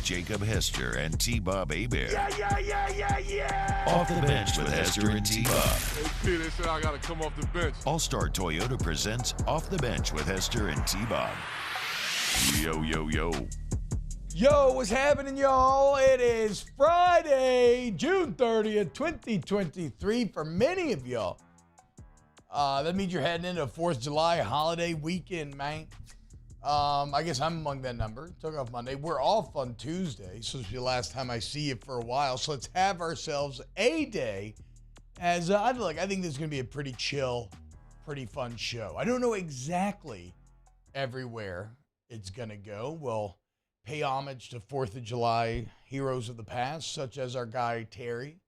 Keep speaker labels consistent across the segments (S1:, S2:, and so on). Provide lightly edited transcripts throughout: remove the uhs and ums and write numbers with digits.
S1: Jacob Hester and T-Bob Hebert.
S2: Yeah.
S1: Off the Bench with Hester and T-Bob.
S3: Hey, P, they said I got to come off the bench.
S1: All-Star Toyota presents Off the Bench with Hester and T-Bob. Yo.
S2: Yo, what's happening, y'all? It is Friday, June 30th, 2023. For many of y'all, that means you're heading into a 4th of July holiday weekend, man. I guess I'm among that number. Took off Monday. We're off on Tuesday, so this will be the last time I see you for a while. So let's have ourselves a day. As I think this is going to be a pretty chill, pretty fun show. I don't know exactly everywhere it's going to go. We'll pay homage to 4th of July heroes of the past, such as our guy Terry.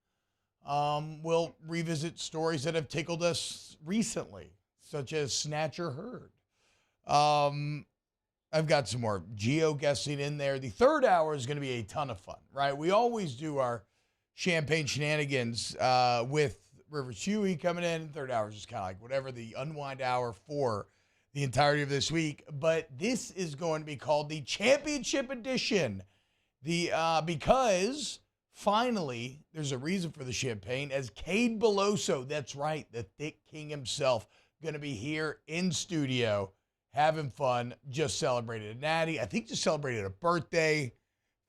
S2: We'll revisit stories that have tickled us recently, such as Snatcher Heard. I've got some more geo-guessing in there. The third hour is going to be a ton of fun, right? We always do our champagne shenanigans with Rivers Huey coming in. Third hour is just kind of like whatever the unwind hour for the entirety of this week. But this is going to be called the Championship Edition. Because finally, there's a reason for the champagne, as Cade Beloso, that's right, the Thick King himself, going to be here in studio, having fun, just celebrated a natty. I think just celebrated a birthday.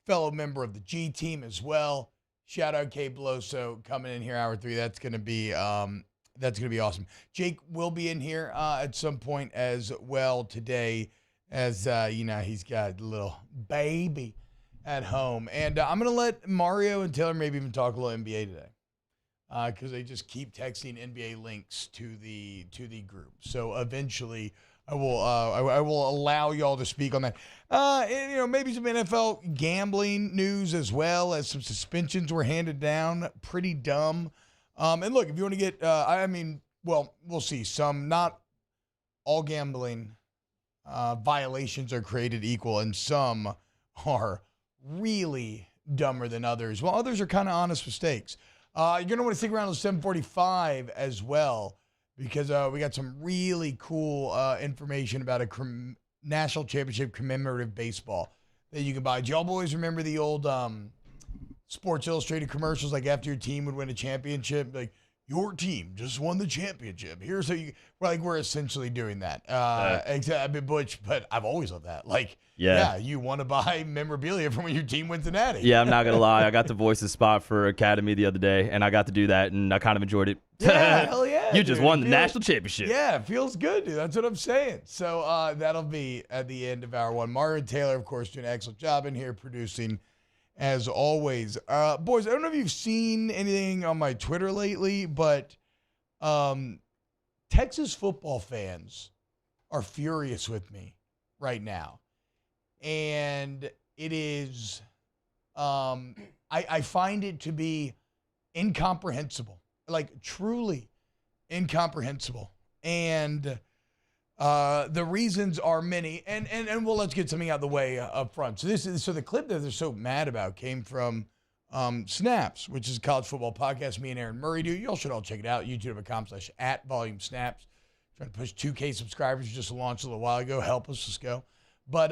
S2: Fellow member of the G team as well. Shout out Cade Beloso coming in here hour 3. That's going to be awesome. Jake will be in here at some point as well today, as he's got a little baby at home. And I'm going to let Mario and Taylor maybe even talk a little NBA today, because they just keep texting NBA links to the group. So eventually I will allow y'all to speak on that. Maybe some NFL gambling news as well, as some suspensions were handed down. Pretty dumb. And look, if you want to get, we'll see. Not all gambling violations are created equal, and some are really dumber than others, while others are kind of honest mistakes. You're going to want to stick around till 7:45 as well, because we got some really cool information about a national championship commemorative baseball that you can buy. Do y'all boys remember the old Sports Illustrated commercials, like after your team would win a championship, like, your team just won the championship. Here's how you, we're essentially doing that. Exactly, Butch, but I've always loved that. Like, yeah, you want to buy memorabilia from when your team wins the natty.
S4: Yeah, I'm not going to lie. I got to voice the spot for Academy the other day, and I got to do that, and I kind of enjoyed it.
S2: Yeah, hell yeah.
S4: You just won the national championship.
S2: Yeah, it feels good, dude. That's what I'm saying. So that'll be at the end of hour 1. Mario and Taylor, of course, doing an excellent job in here producing, as always. Boys, I don't know if you've seen anything on my Twitter lately, but Texas football fans are furious with me right now. And it is, I find it to be incomprehensible, like truly incomprehensible. And the reasons are many, and well, let's get something out of the way up front. So the clip that they're so mad about came from Snaps, which is a college football podcast me and Aaron Murray do. Y'all should all check it out. YouTube.com/@volumesnaps. Trying to push 2K subscribers. Just launched a little while ago. Help us, let's go. But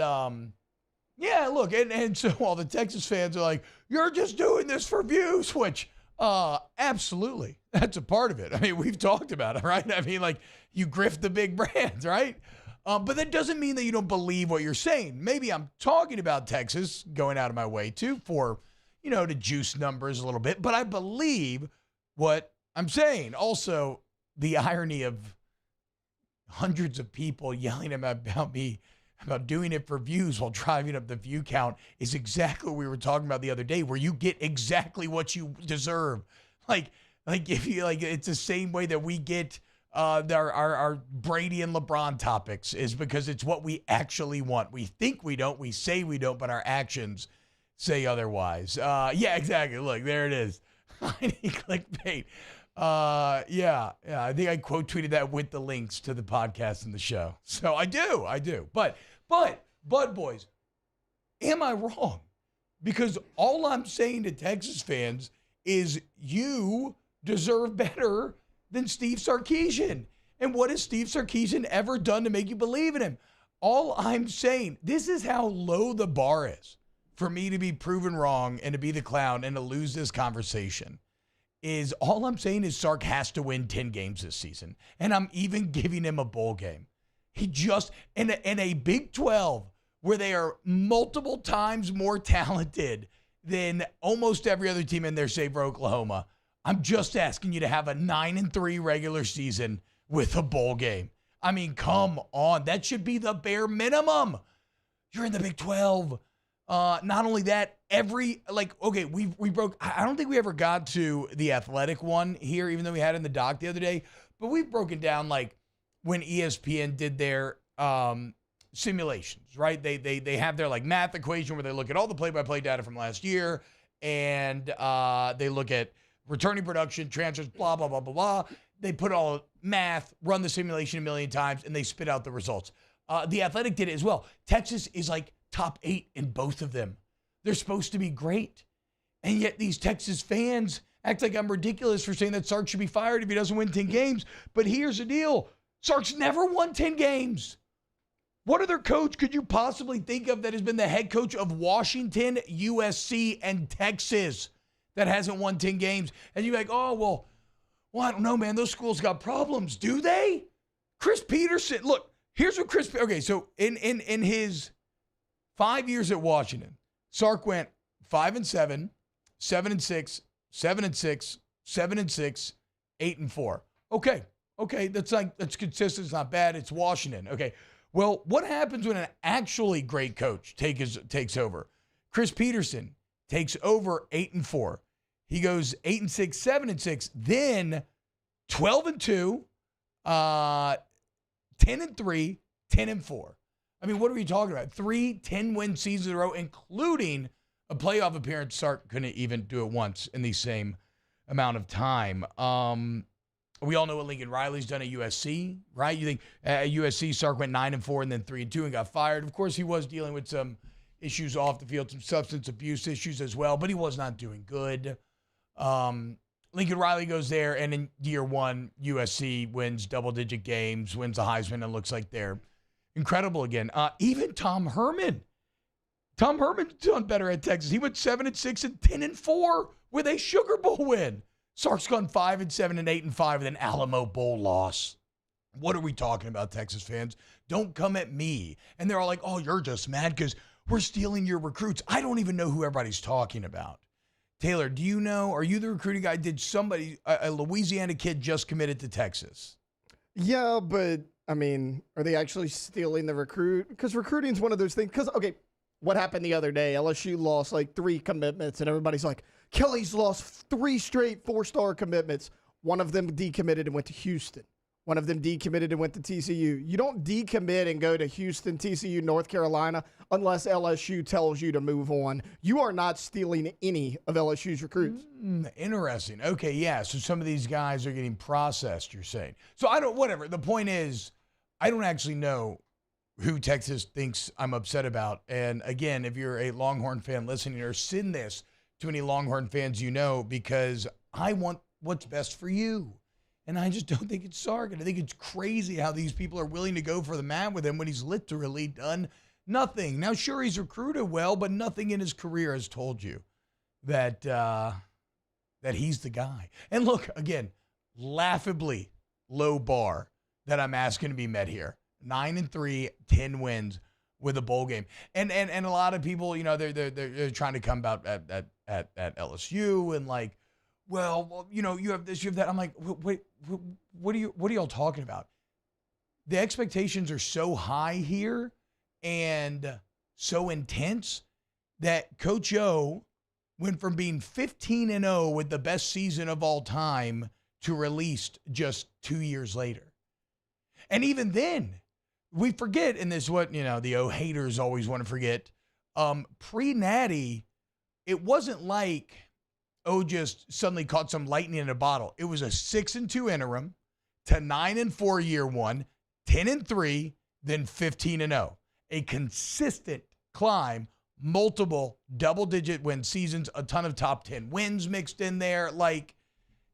S2: yeah, look, and so all the Texas fans are like, you're just doing this for views, which absolutely, that's a part of it. I mean, we've talked about it, right? I mean, like, you grift the big brands, right? But that doesn't mean that you don't believe what you're saying. Maybe I'm talking about Texas, going out of my way for, to juice numbers a little bit, but I believe what I'm saying. Also, the irony of hundreds of people yelling about me about doing it for views while driving up the view count is exactly what we were talking about the other day, where you get exactly what you deserve. Like if you it's the same way that we get our Brady and LeBron topics, is because it's what we actually want. We think we don't, we say we don't, but our actions say otherwise. Yeah, exactly. Look, there it is. Clickbait. Yeah. I think I quote tweeted that with the links to the podcast and the show. So I do. But boys, am I wrong? Because all I'm saying to Texas fans is you deserve better than Steve Sarkisian. And what has Steve Sarkisian ever done to make you believe in him? All I'm saying, this is how low the bar is for me to be proven wrong and to be the clown and to lose this conversation is all I'm saying is Sark has to win 10 games this season. And I'm even giving him a bowl game. He just, in a Big 12 where they are multiple times more talented than almost every other team in there, save for Oklahoma, I'm just asking you to have a 9-3 regular season with a bowl game. I mean, come on. That should be the bare minimum. You're in the Big 12. Not only that, we broke, I don't think we ever got to the athletic one here, even though we had it in the doc the other day, but we've broken down like when ESPN did their simulations, right? They have their like math equation where they look at all the play-by-play data from last year and they look at returning production, transfers, blah, blah, blah, blah, blah. They put all math, run the simulation a million times, and they spit out the results. The Athletic did it as well. Texas is like top 8 in both of them. They're supposed to be great. And yet these Texas fans act like I'm ridiculous for saying that Sark should be fired if he doesn't win 10 games. But here's the deal. Sark's never won 10 games. What other coach could you possibly think of that has been the head coach of Washington, USC, and Texas that hasn't won 10 games? And you're like, oh, well, I don't know, man. Those schools got problems. Do they? Chris Peterson, look, here's what okay, so in his 5 years at Washington, Sark went 5-7, 7-6, 7-6, 7-6, 8-4. Okay, that's consistent. It's not bad. It's Washington. Okay, well, what happens when an actually great coach takes over? Chris Peterson takes over 8-4. He goes 8-6, 7-6, then 12-2, 10-3, 10-4. I mean, what are we talking about? 3 10-win seasons in a row, including a playoff appearance. Sark couldn't even do it once in the same amount of time. We all know what Lincoln Riley's done at USC, right? You think at USC, Sark went 9-4 and then 3-2 and got fired. Of course, he was dealing with some issues off the field, some substance abuse issues as well, but he was not doing good. Lincoln Riley goes there, and in year one, USC wins double-digit games, wins the Heisman, and looks like they're incredible again. Even Tom Herman. Tom Herman's done better at Texas. He went 7-6 and 10-4 with a Sugar Bowl win. Sark's gone 5-7 and 8-5 with an Alamo Bowl loss. What are we talking about, Texas fans? Don't come at me. And they're all like, oh, you're just mad because we're stealing your recruits. I don't even know who everybody's talking about. Taylor, do you know, are you the recruiting guy? Did somebody, a Louisiana kid just committed to Texas?
S5: Yeah, but, I mean, are they actually stealing the recruit? Because recruiting is one of those things. Because, okay, what happened the other day? LSU lost like 3 commitments, and everybody's like, Kelly's lost 3 straight 4-star commitments. One of them decommitted and went to Houston. One of them decommitted and went to TCU. You don't decommit and go to Houston, TCU, North Carolina unless LSU tells you to move on. You are not stealing any of LSU's recruits.
S2: Interesting. Okay, yeah. So some of these guys are getting processed, you're saying. So whatever. The point is, I don't actually know who Texas thinks I'm upset about. And again, if you're a Longhorn fan listening, or send this to any Longhorn fans you know, because I want what's best for you. And I just don't think it's Sark. And I think it's crazy how these people are willing to go for the mat with him when he's literally done nothing. Now, sure, he's recruited well, but nothing in his career has told you that he's the guy. And look, again, laughably low bar that I'm asking to be met here. 9-3, 10 wins with a bowl game. And a lot of people, you know, they're trying to come about at LSU and like, well, you know, you have this, you have that. I'm like, wait, what are y'all talking about? The expectations are so high here and so intense that Coach O went from being 15-0 with the best season of all time to released just 2 years later. And even then, we forget, and this is what, you know, the O haters always want to forget, pre-Natty, it wasn't like O just suddenly caught some lightning in a bottle. It was a 6-2 interim to 9-4 year one, 10-3, then 15-0. A consistent climb, multiple double-digit win seasons, a ton of top 10 wins mixed in there. Like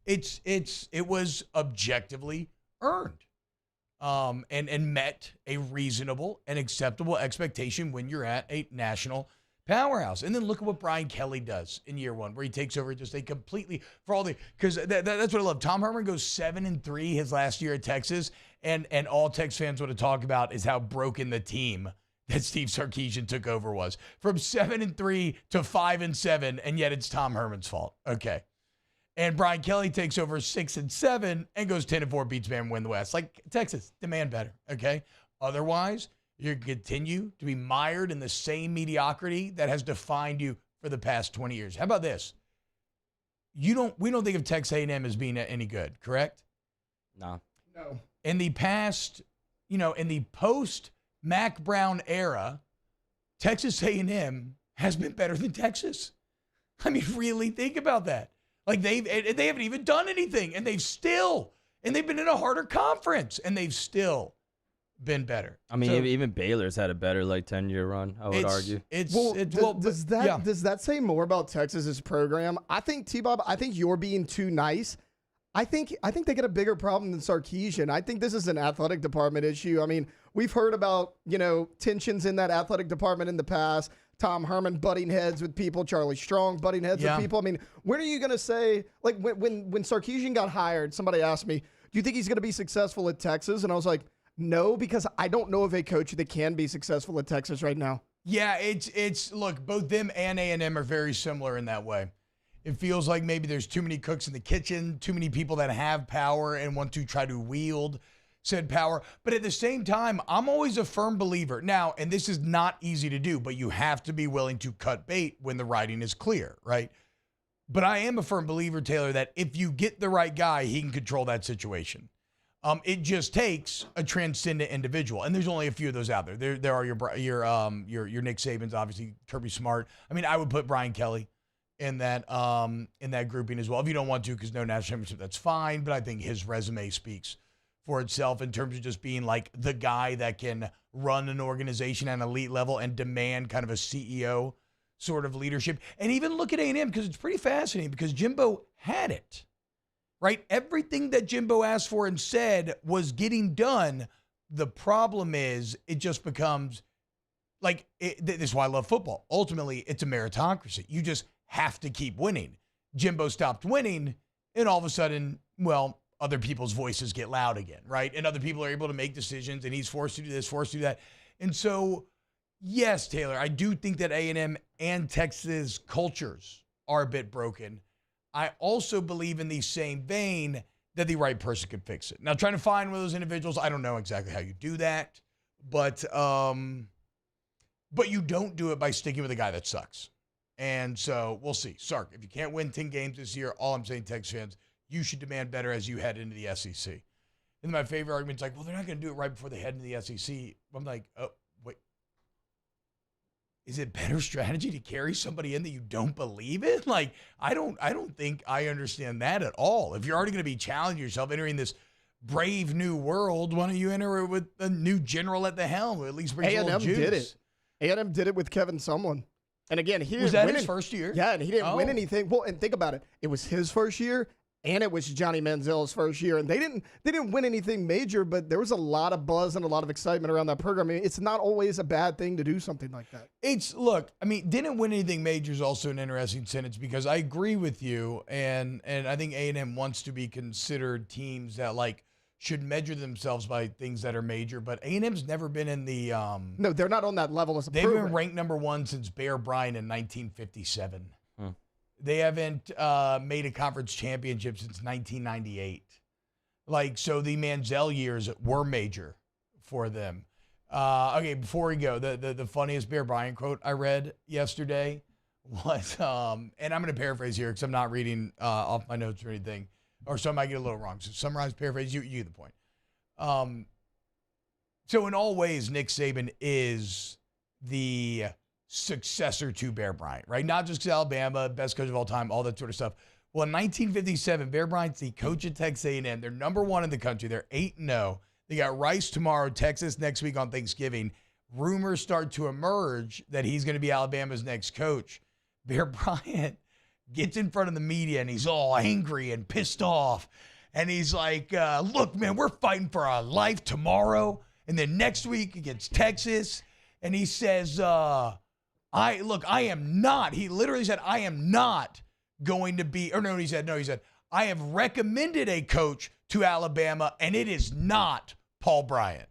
S2: it was objectively earned. And met a reasonable and acceptable expectation when you're at a national powerhouse. And then look at what Brian Kelly does in year one, where he takes over just a completely because that's what I love. Tom Herman goes 7-3 his last year at Texas, and all Tex fans want to talk about is how broken the team that Steve Sarkisian took over was. From 7-3 to 5-7, and yet it's Tom Herman's fault. Okay. And Brian Kelly takes over 6-7 and goes 10-4, beats man, win the West. Like, Texas, demand better. Okay. Otherwise, you continue to be mired in the same mediocrity that has defined you for the past 20 years. How about this? We don't think of Texas A&M as being any good, correct?
S4: No.
S2: In the past, in the post Mac Brown era, Texas A&M has been better than Texas. I mean, really think about that. Like they haven't even done anything, and they've been in a harder conference, and they've still been better.
S4: I mean, even Baylor's had a better 10-year run, I would argue.
S5: Does that say more about Texas's program? I think, T-Bob, you're being too nice. I think they get a bigger problem than Sarkisian. I think this is an athletic department issue. I mean, we've heard about, tensions in that athletic department in the past. Tom Herman butting heads with people, Charlie Strong butting heads with people. I mean, when are you going to say, like when Sarkisian got hired, somebody asked me, do you think he's going to be successful at Texas? And I was like, no, because I don't know of a coach that can be successful at Texas right now.
S2: Yeah, it's look, both them and A&M are very similar in that way. It feels like maybe there's too many cooks in the kitchen, too many people that have power and want to try to wield said power. But at the same time, I'm always a firm believer. Now, and this is not easy to do, but you have to be willing to cut bait when the writing is clear, right? But I am a firm believer, Taylor, that if you get the right guy, he can control that situation. It just takes a transcendent individual, and there's only a few of those out there. There are your Nick Sabans, obviously Kirby Smart. I mean, I would put Brian Kelly in that grouping as well. If you don't want to, because no national championship, that's fine. But I think his resume speaks for itself in terms of just being like the guy that can run an organization at an elite level and demand kind of a CEO sort of leadership. And even look at A&M, because it's pretty fascinating, because Jimbo had it. Right? Everything that Jimbo asked for and said was getting done. The problem is it just becomes like, this is why I love football. Ultimately, it's a meritocracy. You just have to keep winning. Jimbo stopped winning, and all of a sudden, well, other people's voices get loud again, right? And other people are able to make decisions, and he's forced to do this, forced to do that. And so, yes, Taylor, I do think that A&M and Texas cultures are a bit broken. I also believe in the same vein that the right person could fix it. Now, trying to find one of those individuals, I don't know exactly how you do that, but you don't do it by sticking with a guy that sucks. And so we'll see. Sark, if you can't win 10 games this year, all I'm saying, Texas fans, you should demand better as you head into the SEC. And my favorite argument is like, well, they're not going to do it right before they head into the SEC. I'm like, oh, wait. Is it better strategy to carry somebody in that you don't believe in? Like, I don't think I understand that at all. If you're already going to be challenging yourself, entering this brave new world, why don't you enter it with a new general at the helm, or at least bring a little juice?
S5: did it. A&M did it with Kevin Sumlin. And again, he
S2: was
S5: didn't
S2: that
S5: win
S2: his first year?
S5: Yeah, and he didn't win anything. Well, and think about it. It was his first year, and it was Johnny Manziel's first year. And they didn't win anything major, but there was a lot of buzz and a lot of excitement around that program. I mean, it's not always a bad thing to do something like that.
S2: Didn't win anything major is also an interesting sentence, because I agree with you, and I think A&M wants to be considered teams that should measure themselves by things that are major, but A&M's never been in the
S5: no, they're not on that level as a program.
S2: They've been ranked number 1 since Bear Bryant in 1957. They haven't made a conference championship since 1998. So the Manziel years were major for them. Okay, before we go, the funniest Bear Bryant quote I read yesterday was, and I'm going to paraphrase here because I'm not reading off my notes or anything, or so I might get a little wrong. So summarize, paraphrase, you get the point. So in all ways, Nick Saban is the successor to Bear Bryant, right? Not just 'cause Alabama, best coach of all time, all that sort of stuff. Well, in 1957, Bear Bryant's the coach at Texas A&M. They're number 1 in the country. They're 8-0. They got Rice tomorrow, Texas next week on Thanksgiving. Rumors start to emerge that he's going to be Alabama's next coach. Bear Bryant gets in front of the media, and he's all angry and pissed off. And he's like, look, man, we're fighting for our life tomorrow. And then next week against Texas. And he says, I am not. He literally said, I am not going to be, he said, I have recommended a coach to Alabama, and it is not Paul Bryant.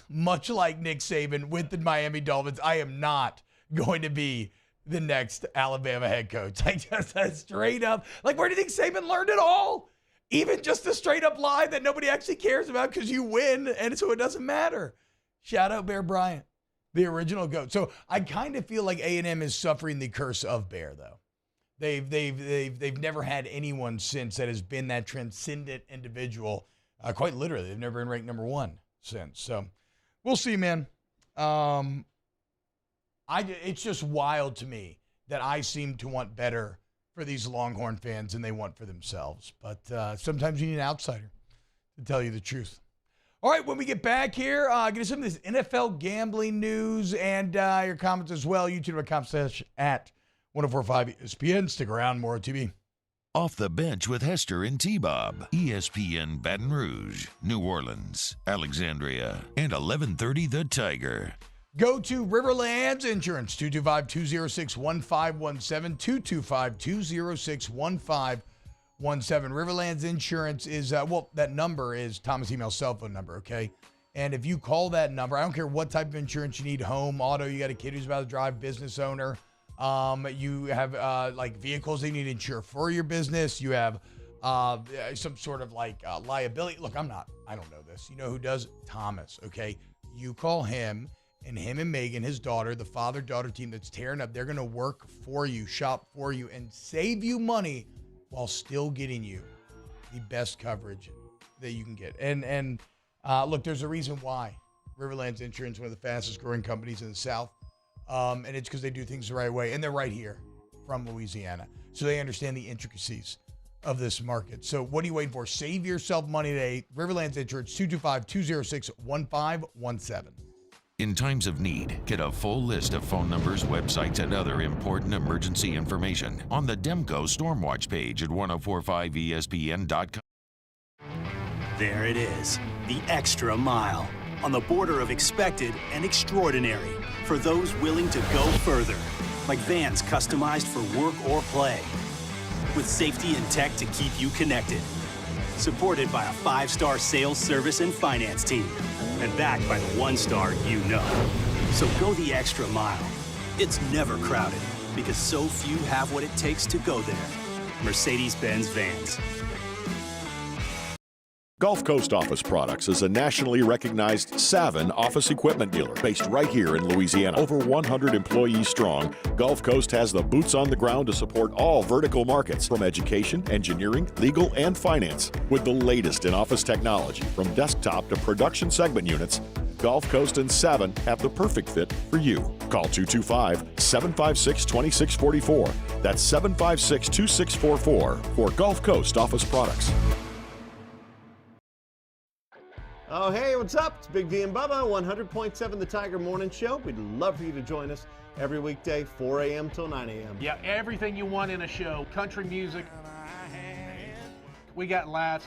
S2: Much like Nick Saban with the Miami Dolphins, I am not going to be the next Alabama head coach. Like, just a straight up, like, where do you think Saban learned it all? Even just a straight up lie that nobody actually cares about because you win, and so it doesn't matter. Shout out Bear Bryant, the original GOAT. So I kind of feel like A&M is suffering the curse of Bear, though. They've never had anyone since that has been that transcendent individual. Quite literally, they've never been ranked number one since. So we'll see, man. It's just wild to me that I seem to want better for these Longhorn fans than they want for themselves. But sometimes you need an outsider to tell you the truth. All right, when we get back here, get some of this NFL gambling news and your comments as well. YouTube.com/@1045 ESPN. Stick around, more TV.
S1: Off the Bench with Hester and T-Bob. ESPN Baton Rouge, New Orleans, Alexandria, and 1130 The Tiger.
S2: Go to Riverlands Insurance, 225-206-1517, 225-206-1517. Riverlands Insurance is, that number is Thomas Email's cell phone number, okay? And if you call that number, I don't care what type of insurance you need, home, auto, you got a kid who's about to drive, business owner, you have like vehicles they need to insure for your business, you have some sort of like liability. Look, I don't know this. You know who does? Thomas, okay? You call him, and him and Megan, his daughter, the father-daughter team that's tearing up, they're going to work for you, shop for you, and save you money while still getting you the best coverage that you can get. And look, there's a reason why Riverlands Insurance is one of the fastest growing companies in the South. And it's because they do things the right way. And they're right here from Louisiana. So they understand the intricacies of this market. So what are you waiting for? Save yourself money today. Riverlands Insurance, 225-206-1517.
S1: In times of need, get a full list of phone numbers, websites, and other important emergency information on the Demco Stormwatch page at 1045ESPN.com.
S6: There it is, the extra mile, on the border of expected and extraordinary for those willing to go further, like vans customized for work or play, with safety and tech to keep you connected. Supported by a 5-star sales, service, and finance team, and backed by the 1-star you know. So go the extra mile. It's never crowded, because so few have what it takes to go there. Mercedes-Benz Vans.
S7: Gulf Coast Office Products is a nationally recognized Savin office equipment dealer based right here in Louisiana. Over 100 employees strong, Gulf Coast has the boots on the ground to support all vertical markets, from education, engineering, legal, and finance. With the latest in office technology, from desktop to production segment units, Gulf Coast and Savin have the perfect fit for you. Call 225-756-2644. That's 756-2644 for Gulf Coast Office Products.
S8: Oh, hey, what's up? It's Big D and Bubba, 100.7 The Tiger Morning Show. We'd love for you to join us every weekday, 4 a.m. till 9 a.m.
S9: Yeah, everything you want in a show. Country music. We got laughs.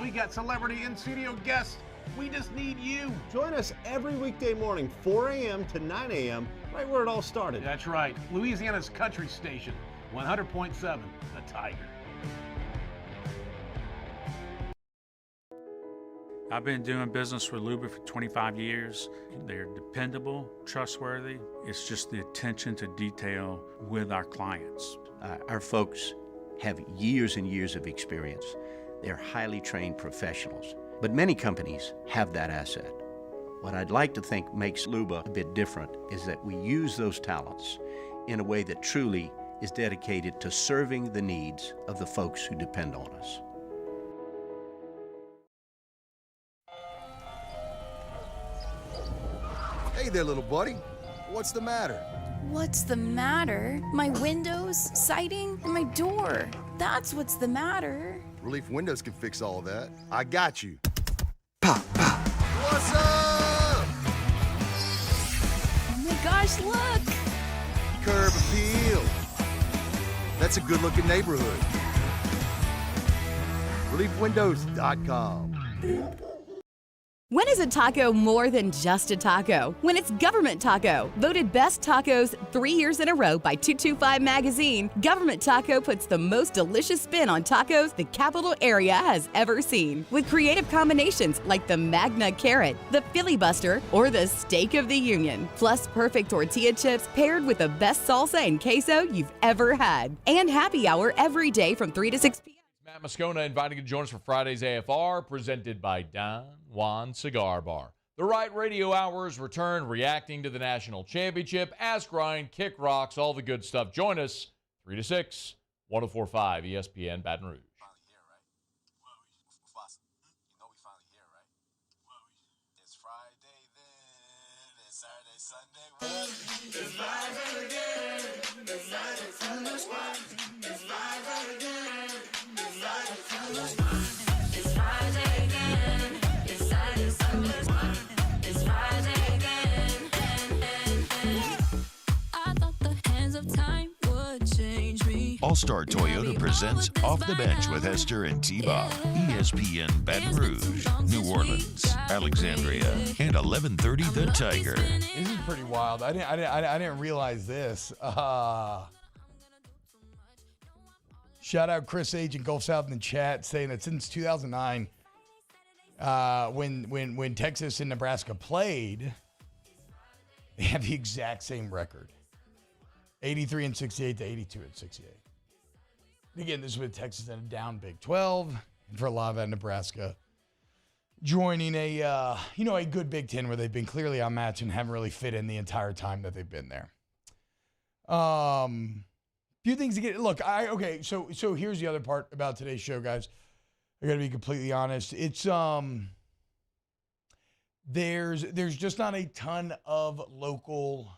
S9: We got celebrity in-studio guests. We just need you.
S8: Join us every weekday morning, 4 a.m. to 9 a.m., right where it all started.
S9: That's right. Louisiana's country station, 100.7 The Tiger.
S10: I've been doing business with Luba for 25 years. They're dependable, trustworthy. It's just the attention to detail with our clients.
S11: Our folks have years and years of experience. They're highly trained professionals, but many companies have that asset. What I'd like to think makes Luba a bit different is that we use those talents in a way that truly is dedicated to serving the needs of the folks who depend on us.
S12: Hey there, little buddy. What's the matter?
S13: What's the matter? My windows, siding, and my door. That's what's the matter.
S12: Relief Windows can fix all of that. I got you.
S13: Pop, pop.
S12: What's up?
S13: Oh my gosh, look!
S12: Curb appeal. That's a good-looking neighborhood. ReliefWindows.com.
S14: When is a taco more than just a taco? When it's Government Taco. Voted best tacos 3 years in a row by 225 Magazine, Government Taco puts the most delicious spin on tacos the capital area has ever seen. With creative combinations like the Magna Carrot, the Filibuster, or the Steak of the Union. Plus perfect tortilla chips paired with the best salsa and queso you've ever had. And happy hour every day from 3 to 6 p.m.
S15: Matt Moscona inviting you to join us for Friday's AFR, presented by Don Juan Cigar Bar. The Right Radio Hours return, reacting to the national championship. Ask Ryan, Kick Rocks, all the good stuff. Join us 3 to 6, 104.5 ESPN Baton Rouge.
S16: It's Friday then, it's Saturday, Sunday. It's Friday again, it's Saturday, Sunday. It's Friday again. It's Friday again. It's Saturday, Sunday. It's Friday again. I thought the hands of time would change me.
S1: All-Star Toyota presents Off the Bench with Hester and T-Bob. ESPN Baton Rouge, New Orleans, Alexandria, and 1130 The Tiger.
S2: This is pretty wild. I didn't realize this. Shout out Chris H in Gulf South in the chat saying that since 2009, when Texas and Nebraska played, they have the exact same record. 83 and 68 to 82 and 68. And again, this is with Texas in a down Big 12, and for a lot of that, Nebraska joining a good Big 10 where they've been clearly outmatched and haven't really fit in the entire time that they've been there. Few things to get. Look, so here's the other part about today's show, guys. I got to be completely honest. It's there's just not a ton of local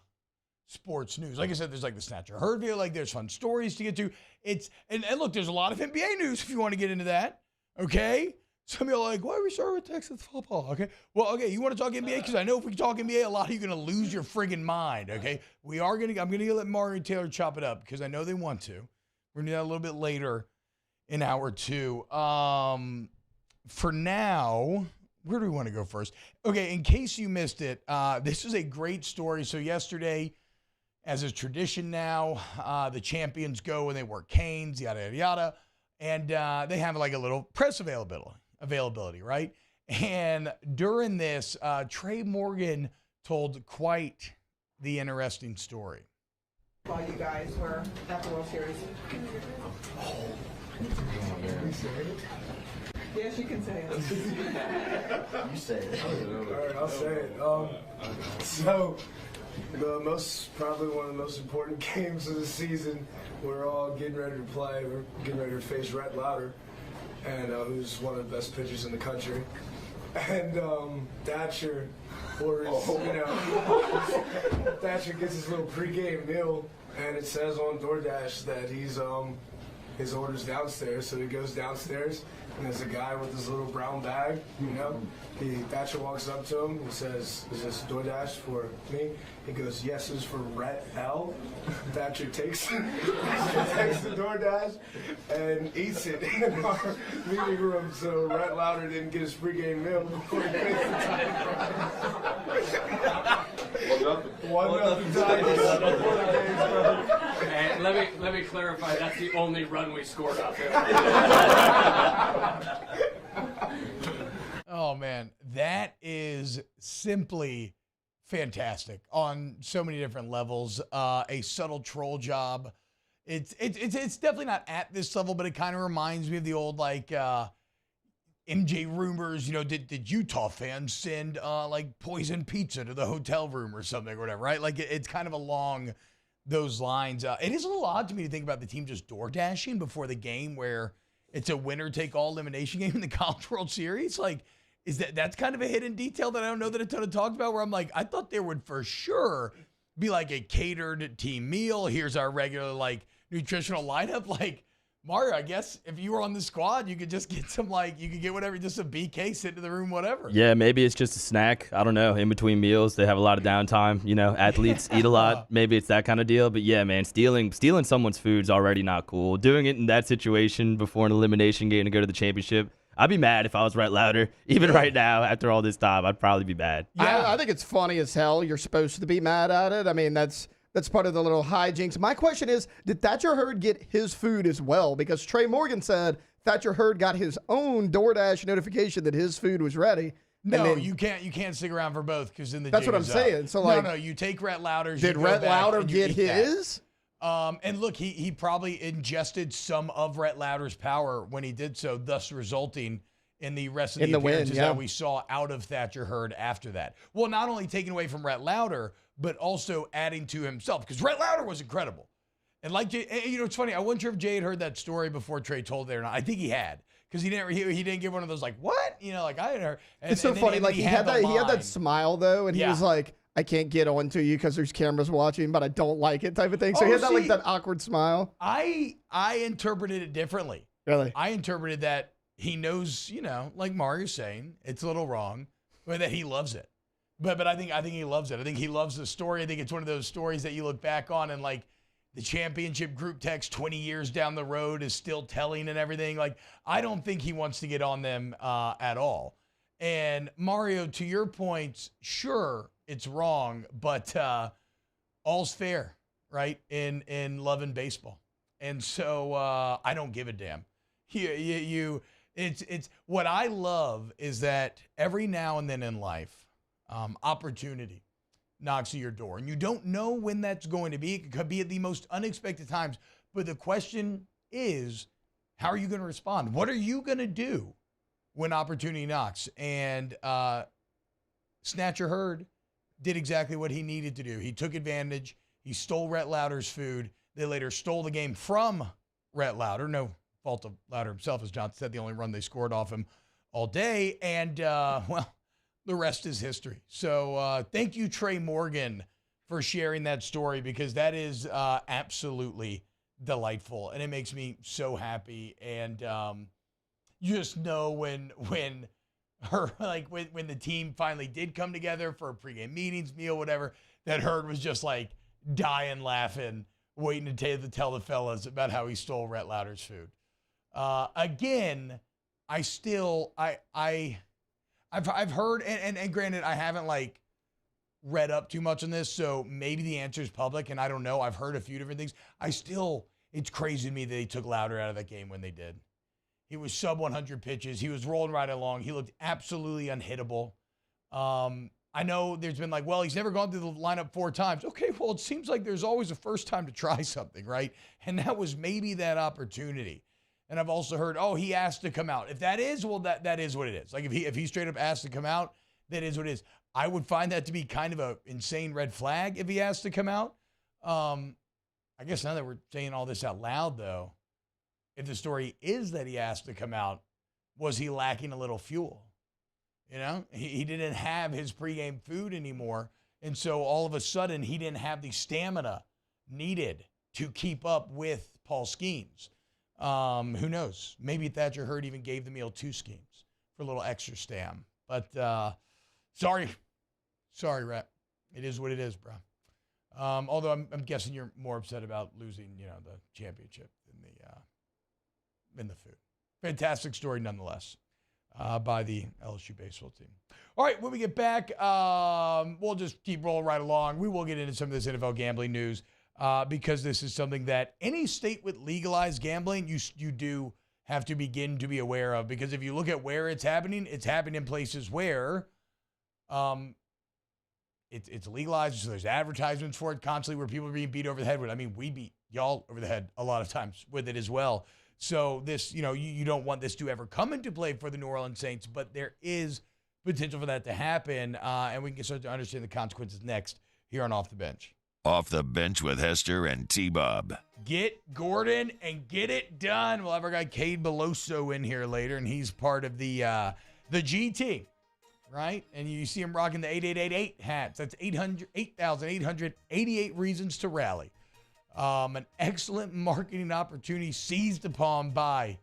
S2: sports news. Like I said, there's like the Snatcher Herd video, like there's fun stories to get to. And look, there's a lot of NBA news if you want to get into that. Okay? Some of y'all are like, why are we starting with Texas football? Okay. Well, okay, you want to talk NBA? Because I know if we talk NBA, a lot of you are going to lose your friggin' mind. Okay. I'm going to let Mario Taylor chop it up because I know they want to. We're going to do that a little bit later in hour 2. For now, where do we want to go first? Okay. In case you missed it, this is a great story. So yesterday, as is tradition now, the champions go and they work canes, yada, yada, yada. And they have like a little press availability, right? And during this, Trey Morgan told quite the interesting story.
S17: While you guys were at the World Series. Yes, you can say it.
S18: You say it.
S19: All right, I'll say it. So, probably one of the most important games of the season. We're all getting ready to play. We're getting ready to face Rhett Lauder, and who's one of the best pitchers in the country. And Thatcher orders, Thatcher gets his little pregame meal, and it says on DoorDash that his order's downstairs. So he goes downstairs, and there's a guy with this little brown bag, Thatcher walks up to him. He says, "Is this DoorDash for me?" He goes, "Yes, it's for Rhett L." Thatcher takes the DoorDash and eats it in our meeting room, so Rhett Lauder didn't get his pregame meal before he faced the Tigers. 1-0 Tigers.
S20: And let me clarify, that's the only run we scored out there.
S2: Oh, man, that is simply fantastic on so many different levels. A subtle troll job. It's definitely not at this level, but it kind of reminds me of the old MJ rumors. Did Utah fans send poison pizza to the hotel room or something or whatever, right? Like it's kind of along those lines. It is a little odd to me to think about the team just door dashing before the game, where it's a winner take all elimination game in the College World Series. Like, that's kind of a hidden detail that I don't know that a ton of talked about, where I'm like, I thought there would for sure be like a catered team meal. Here's our regular nutritional lineup. Like, Mario, I guess if you were on the squad, you could just get you could get whatever, just a BK, sit in the room, whatever.
S4: Yeah, maybe it's just a snack. I don't know. In between meals, they have a lot of downtime. Athletes eat a lot. Maybe it's that kind of deal. But yeah, man, stealing someone's food's already not cool. Doing it in that situation before an elimination game to go to the championship, I'd be mad if I was Rhett Lauder. Even right now, after all this time, I'd probably be mad.
S5: Yeah, I think it's funny as hell. You're supposed to be mad at it. I mean, that's part of the little hijinks. My question is, did Thatcher Hurd get his food as well? Because Trey Morgan said Thatcher Hurd got his own DoorDash notification that his food was ready.
S2: No, you can't stick around for both because then the
S5: That's
S2: jig
S5: what I'm
S2: is
S5: saying.
S2: up.
S5: So like,
S2: no, you take Rhett Lauder's.
S5: did
S2: you go
S5: Rhett
S2: back
S5: Lauder
S2: and you
S5: get
S2: eat that.
S5: his?
S2: And look, he probably ingested some of Rhett Lauder's power when he did so, thus resulting in the rest of the appearances that we saw out of Thatcher Hurd after that. Well, not only taking away from Rhett Lauder, but also adding to himself because Rhett Lauder was incredible. And like, it's funny. I wasn't sure if Jay had heard that story before Trey told it or not. I think he had because he didn't give one of those like what like I hadn't heard.
S5: It's so funny. Like he had that smile though, and he was like, I can't get on to you because there's cameras watching, but I don't like it type of thing. So he had that awkward smile.
S2: I interpreted it differently.
S5: Really?
S2: I interpreted that he knows, like Mario's saying, it's a little wrong, but that he loves it. But I think he loves it. I think he loves the story. I think it's one of those stories that you look back on and like the championship group text 20 years down the road is still telling and everything. Like, I don't think he wants to get on them at all. And Mario, to your point, sure, it's wrong, but all's fair, right? In love and baseball. And so I don't give a damn. It's what I love is that every now and then in life, opportunity knocks at your door, and you don't know when that's going to be. It could be at the most unexpected times. But the question is, how are you going to respond? What are you going to do when opportunity knocks? And Snatcher Hurd did exactly what he needed to do. He took advantage. He stole Rhett Lauder's food. They later stole the game from Rhett Lauder. No fault of Lauder himself, as John said, the only run they scored off him all day. And, the rest is history. So thank you, Trey Morgan, for sharing that story because that is absolutely delightful. And it makes me so happy. And you just know when the team finally did come together for pregame meetings, meal, whatever, that Hurd was just like dying laughing, waiting to tell the fellas about how he stole Rhett Lauder's food. Again, I've heard, and granted, I haven't like read up too much on this, so maybe the answer is public, and I don't know. I've heard a few different things. It's crazy to me that they took Lauder out of that game when they did. He was sub 100 pitches. He was rolling right along. He looked absolutely unhittable. I know there's been like, well, he's never gone through the lineup 4 times. Okay, well, it seems like there's always a first time to try something, right? And that was maybe that opportunity. And I've also heard, he asked to come out. If that is, well, that is what it is. Like if he straight up asked to come out, that is what it is. I would find that to be kind of a insane red flag if he asked to come out. I guess now that we're saying all this out loud, though, if the story is that he asked to come out, was he lacking a little fuel? He didn't have his pregame food anymore. And so all of a sudden he didn't have the stamina needed to keep up with Paul Skeens. Who knows? Maybe Thatcher Hurd even gave the meal 2 schemes for a little extra stam. But sorry, Rhett. It is what it is, bro. Although I'm guessing you're more upset about losing, the championship than the food. Fantastic story nonetheless by the LSU baseball team. All right, when we get back, we'll just keep rolling right along. We will get into some of this NFL gambling news. Because this is something that any state with legalized gambling, you do have to begin to be aware of. Because if you look at where it's happening in places where it's legalized, so there's advertisements for it constantly where people are being beat over the head with it. I mean, we beat y'all over the head a lot of times with it as well. So this, you don't want this to ever come into play for the New Orleans Saints, but there is potential for that to happen, and we can start to understand the consequences next here on Off the Bench.
S1: Off the Bench with Hester and T-Bob.
S2: Get Gordon and get it done. We'll have our guy Cade Beloso in here later, and he's part of the GT, right? And you see him rocking the 8888 hats. That's 8,888 reasons to rally. An excellent marketing opportunity seized upon by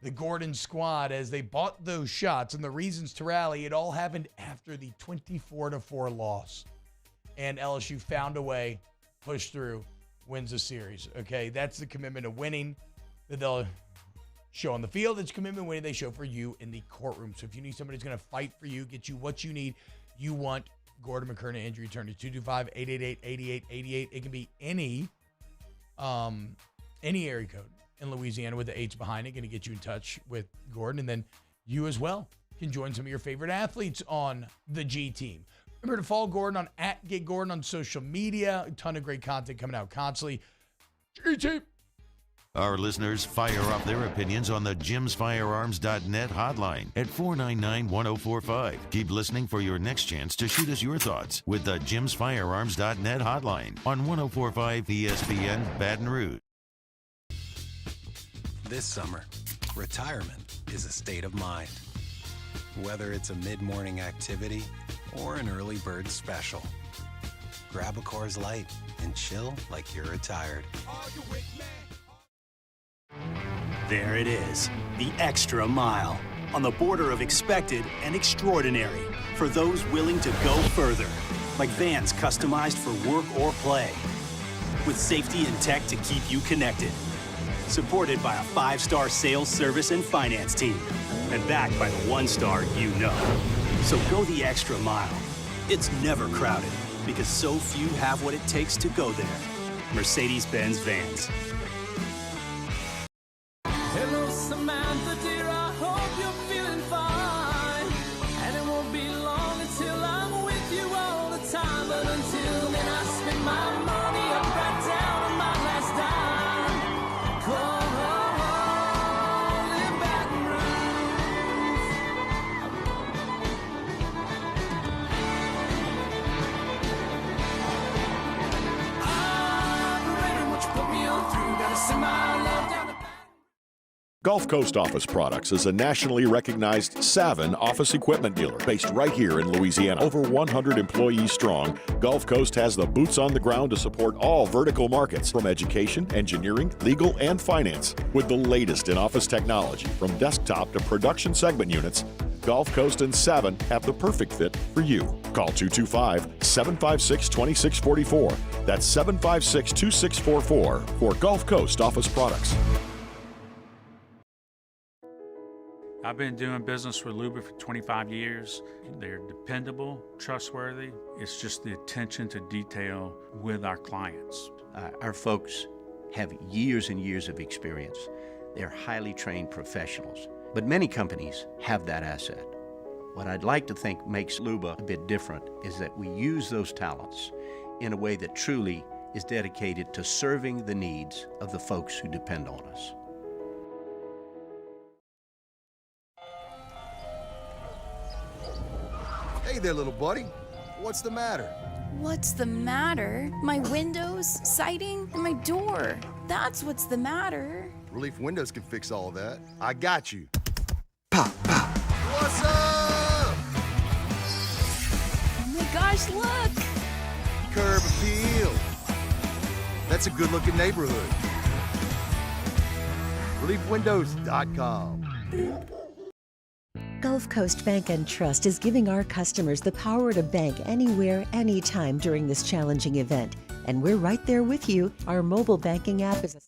S2: the Gordon squad as they bought those shots and the reasons to rally. It all happened after the 24-4 loss. And LSU found a way, pushed through, wins the series. Okay, that's the commitment to winning that they'll show on the field. It's commitment winning they show for you in the courtroom. So if you need somebody who's going to fight for you, get you what you need, you want Gordon McKernan Injury Attorney, 225-888-8888. It can be any area code in Louisiana with the H's behind it. Going to get you in touch with Gordon. And then you as well can join some of your favorite athletes on the G team. Remember to follow Gordon on @GetGordon on social media. A ton of great content coming out constantly. G team.
S1: Our listeners fire off their opinions on the jimsfirearms.net hotline at 499-1045. Keep listening for your next chance to shoot us your thoughts with the jimsfirearms.net hotline on 1045 ESPN Baton Rouge.
S21: This summer, retirement is a state of mind. Whether it's a mid-morning activity or an early bird special, grab a Coors Light and chill like you're retired.
S6: There it is, the extra mile, on the border of expected and extraordinary for those willing to go further, like vans customized for work or play, with safety and tech to keep you connected, supported by a 5-star sales, service, and finance team, and backed by the 1-star you know. So go the extra mile. It's never crowded, because so few have what it takes to go there. Mercedes-Benz Vans.
S16: Hello, Samantha, dear, I hope you're feeling fine. And it won't be long until I'm with you all the time. But until then, I spend my money up right down on my last dime. Come home, live Baton Rouge. I'm ready, what you put me on through. Gotta send my love down to
S7: Gulf Coast Office Products is a nationally recognized Savin office equipment dealer based right here in Louisiana. Over 100 employees strong, Gulf Coast has the boots on the ground to support all vertical markets, from education, engineering, legal, and finance. With the latest in office technology, from desktop to production segment units, Gulf Coast and Savin have the perfect fit for you. Call 225-756-2644. That's 756-2644 for Gulf Coast Office Products.
S10: I've been doing business with Luba for 25 years. They're dependable, trustworthy. It's just the attention to detail with our clients.
S11: Our folks have years and years of experience. They're highly trained professionals. But many companies have that asset. What I'd like to think makes Luba a bit different is that we use those talents in a way that truly is dedicated to serving the needs of the folks who depend on us.
S12: Hey there, little buddy. What's the matter?
S13: What's the matter? My windows, siding, and my door. That's what's the matter.
S12: Relief Windows can fix all of that. I got you. Pop, pop. What's up?
S13: Oh my gosh, look!
S12: Curb appeal. That's a good-looking neighborhood. ReliefWindows.com.
S22: Gulf Coast Bank and Trust is giving our customers the power to bank anywhere, anytime during this challenging event. And we're right there with you. Our mobile banking app is a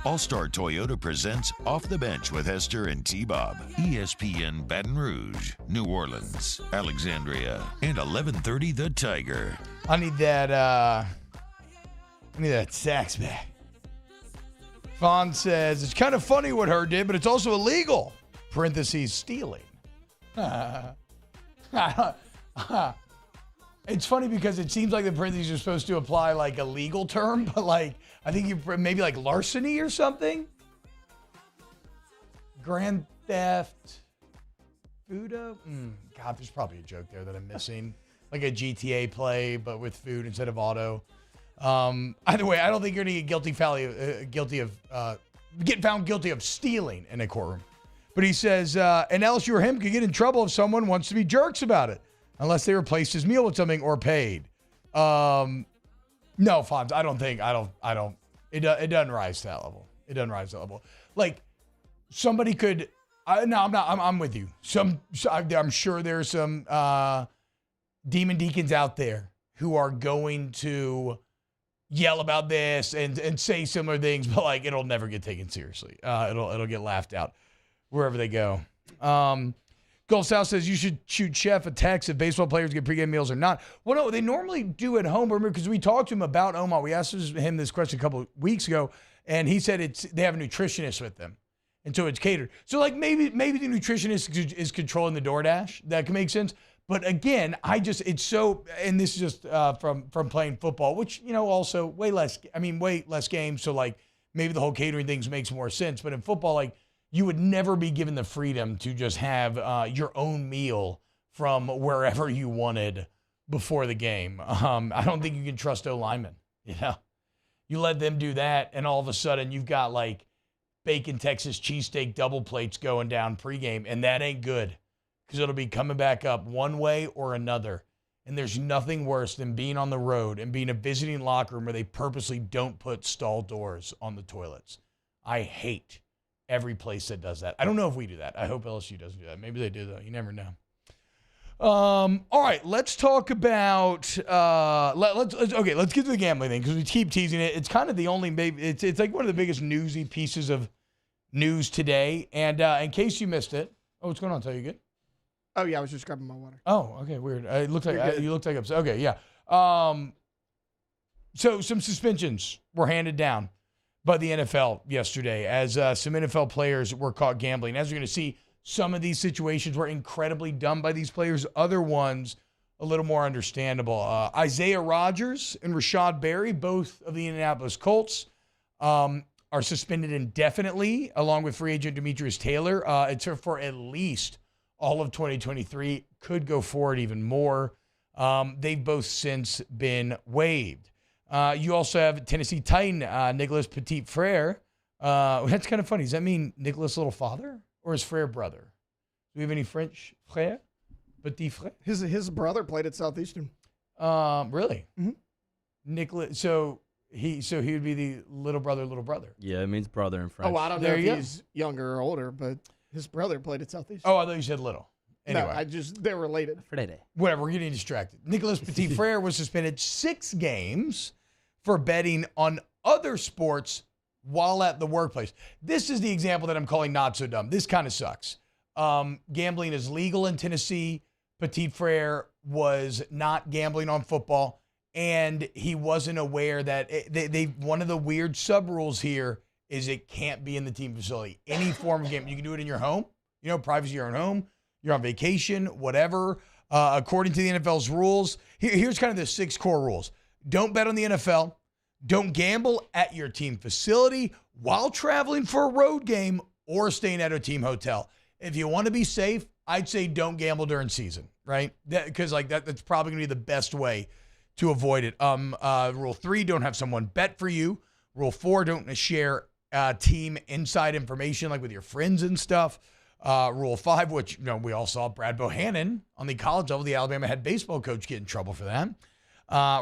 S1: All-Star Toyota presents Off the Bench with Hester and T-Bob. ESPN Baton Rouge, New Orleans, Alexandria, and 1130 The Tiger.
S2: I need that sax back. Fawn says, it's kind of funny what her did, but it's also illegal. Parentheses, stealing. It's funny because it seems like the parentheses are supposed to apply like a legal term, but like I think you maybe like larceny or something. Grand theft, Fudo. God, there's probably a joke there that I'm missing, like a GTA play but with food instead of auto. Either way, I don't think you're gonna get get found guilty of stealing in a courtroom. But he says, and LSU or him could get in trouble if someone wants to be jerks about it, unless they replaced his meal with something or paid. No, Fonz, I don't. It doesn't rise to that level. It doesn't rise to that level. Like somebody could. I'm with you. I'm sure there's some demon deacons out there who are going to yell about this and say similar things, but like it'll never get taken seriously. It'll get laughed out wherever they go. Gold South says you should shoot Chef a text if baseball players get pregame meals or not. Well, no, they normally do at home. Remember, because we talked to him about Omaha. We asked him this question a couple of weeks ago, and he said they have a nutritionist with them, and so it's catered. So like maybe the nutritionist is controlling the DoorDash. That can make sense. But again, it's so, and this is just from playing football, which also way less games. So like maybe the whole catering things makes more sense. But in football, like you would never be given the freedom to just have your own meal from wherever you wanted before the game. I don't think you can trust O-linemen. You let them do that, and all of a sudden you've got like bacon Texas cheesesteak double plates going down pregame, and that ain't good. Because it'll be coming back up one way or another. And there's nothing worse than being on the road and being a visiting locker room where they purposely don't put stall doors on the toilets. I hate every place that does that. I don't know if we do that. I hope LSU doesn't do that. Maybe they do, though. You never know. All right, let's talk about let's get to the gambling thing because we keep teasing it. It's kind of the only it's like one of the biggest newsy pieces of news today. And in case you missed it, what's going on? Tell you good?
S5: Oh, yeah, I was just grabbing my water.
S2: Oh, okay, weird. It looked like you looked like upset. Okay, yeah. So some suspensions were handed down by the NFL yesterday as some NFL players were caught gambling. As you're going to see, some of these situations were incredibly dumb by these players. Other ones, a little more understandable. Isaiah Rodgers and Rashad Berry, both of the Indianapolis Colts, are suspended indefinitely, along with free agent Demetrius Taylor. It's for at least all of 2023, could go forward even more. They've both since been waived. You also have Tennessee Titan Nicholas Petit Frere. That's kind of funny. Does that mean Nicholas' little father or his Frere brother? Do we have any French Frere? Petit Frere?
S5: His brother played at Southeastern.
S2: Really?
S5: Mm-hmm.
S2: Nicholas. So he would be the little brother.
S4: Yeah, it means brother in French.
S5: Oh, I don't know if he's younger or older, but his brother played at Southeastern.
S2: Oh, I thought you said little. Anyway.
S5: No, they're related.
S2: Whatever, we're getting distracted. Nicholas Petit Frere was suspended 6 games for betting on other sports while at the workplace. This is the example that I'm calling not so dumb. This kind of sucks. Gambling is legal in Tennessee. Petit Frere was not gambling on football, and he wasn't aware that one of the weird sub rules here is it can't be in the team facility. Any form of gambling. You can do it in your home, privacy of your own home. You're on vacation, whatever. According to the NFL's rules, here's kind of the 6 core rules. Don't bet on the NFL. Don't gamble at your team facility while traveling for a road game or staying at a team hotel. If you want to be safe, I'd say don't gamble during season, right? Because that's probably going to be the best way to avoid it. Rule 3, don't have someone bet for you. Rule 4, don't share team inside information like with your friends and stuff. Rule 5, which we all saw Brad Bohannon on the college level, the Alabama head baseball coach, get in trouble for that.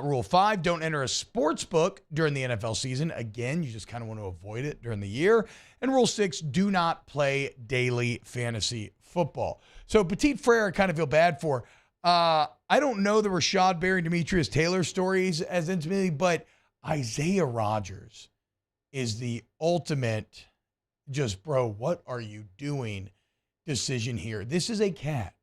S2: Rule 5, don't enter a sports book during the NFL season. Again, you just kind of want to avoid it during the year. And Rule 6, do not play daily fantasy football. So Petit Frere, I kind of feel bad for. I don't know the Rashad Berry, Demetrius Taylor stories as intimately, but Isaiah Rodgers is the ultimate just, bro, what are you doing decision here. This is a cat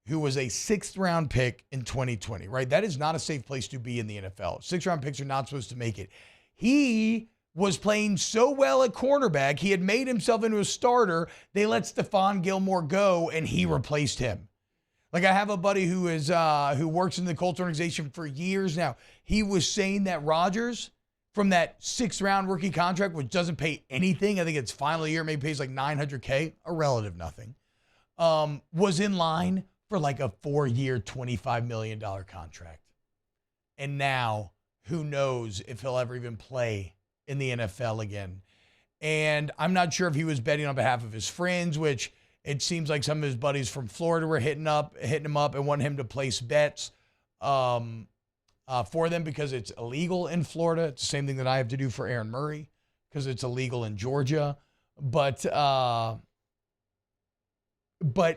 S2: who was a 6th round pick in 2020, right? That is not a safe place to be in the NFL. 6th round picks are not supposed to make it. He was playing so well at cornerback. He had made himself into a starter. They let Stephon Gilmore go and he replaced him. Like I have a buddy who works in the Colts organization for years now. He was saying that Rodgers, from that 6th-round rookie contract, which doesn't pay anything, I think it's final year, maybe pays like $900K, a relative nothing, was in line for like a 4-year, $25 million contract. And now, who knows if he'll ever even play in the NFL again. And I'm not sure if he was betting on behalf of his friends, which it seems like some of his buddies from Florida were hitting him up and wanting him to place bets for them because it's illegal in Florida. It's the same thing that I have to do for Aaron Murray because it's illegal in Georgia. But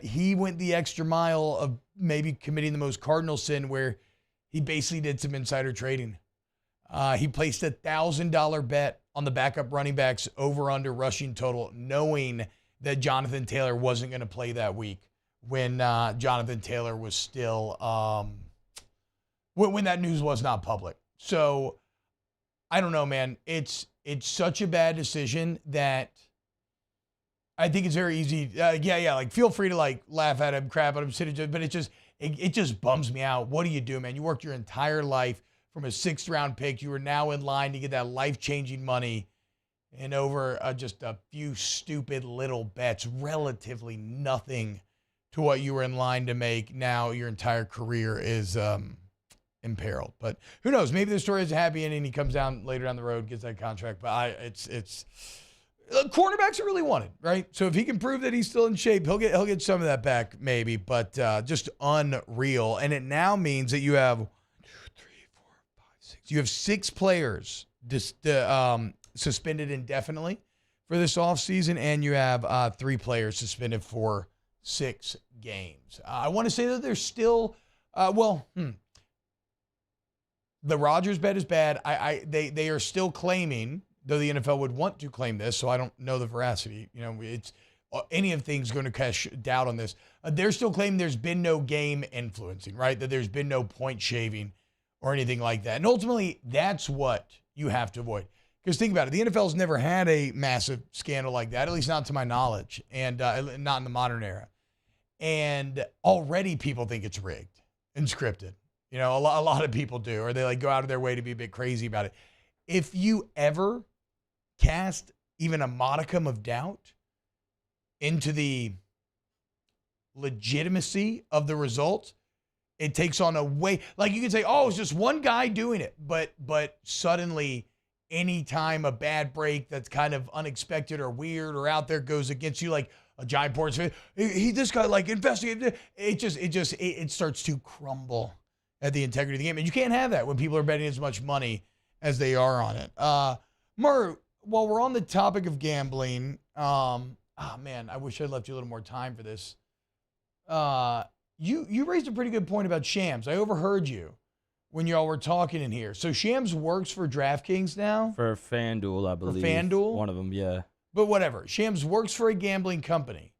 S2: he went the extra mile of maybe committing the most cardinal sin where he basically did some insider trading. He placed a $1,000 bet on the backup running backs over-under rushing total, knowing that Jonathan Taylor wasn't going to play that week when Jonathan Taylor was still, when that news was not public. So I don't know, man. It's such a bad decision that I think it's very easy. Like feel free to like laugh at him, crap at him, but it just bums me out. What do you do, man? You worked your entire life from a 6th-round pick. You are now in line to get that life-changing money, and over just a few stupid little bets, relatively nothing to what you were in line to make. Now your entire career is imperiled. But who knows? Maybe the story is a happy ending. He comes down later down the road, gets that contract. But cornerbacks are really wanted, right? So if he can prove that he's still in shape, he'll get some of that back, maybe. But just unreal. And it now means that you have 6 players suspended indefinitely for this offseason, and you have 3 players suspended for 6 games. I want to say that there's still, the Rodgers bet is bad. They are still claiming, though the NFL would want to claim this, so I don't know the veracity. You know, it's any of things going to cast doubt on this. They're still claiming there's been no game influencing, right? That there's been no point shaving or anything like that. And ultimately, that's what you have to avoid. Because think about it, the NFL's never had a massive scandal like that, at least not to my knowledge, and not in the modern era. And already people think it's rigged and scripted. You know, a lot of people do, or they like go out of their way to be a bit crazy about it. If you ever cast even a modicum of doubt into the legitimacy of the results, it takes on a way, like you can say, oh, it's just one guy doing it. But suddenly, anytime a bad break that's kind of unexpected or weird or out there goes against you, like a giant Ports fan, this guy like investigated, it starts to crumble at the integrity of the game. And you can't have that when people are betting as much money as they are on it. Murr, while we're on the topic of gambling, man, I wish I'd left you a little more time for this. You raised a pretty good point about Shams. I overheard you when y'all were talking in here. So Shams works for DraftKings now?
S4: For FanDuel, I believe.
S2: For FanDuel?
S4: One of them, yeah.
S2: But whatever. Shams works for a gambling company.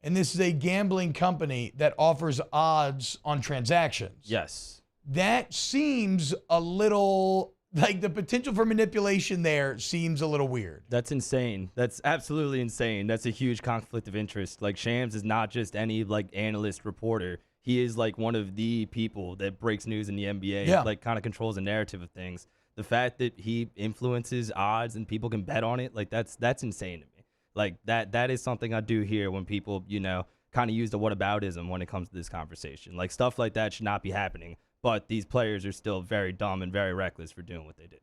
S2: And this is a gambling company that offers odds on transactions.
S4: Yes.
S2: That seems a little, like the potential for manipulation there seems a little weird.
S4: That's insane. That's absolutely insane. That's a huge conflict of interest. Like Shams is not just any like analyst reporter. He is like one of the people that breaks news in the NBA, like kind of controls the narrative of things. The fact that he influences odds and people can bet on it, like that's insane to me. Like that is something I do hear when people, you know, kind of use the whataboutism when it comes to this conversation. Like stuff like that should not be happening. But these players are still very dumb and very reckless for doing what they did.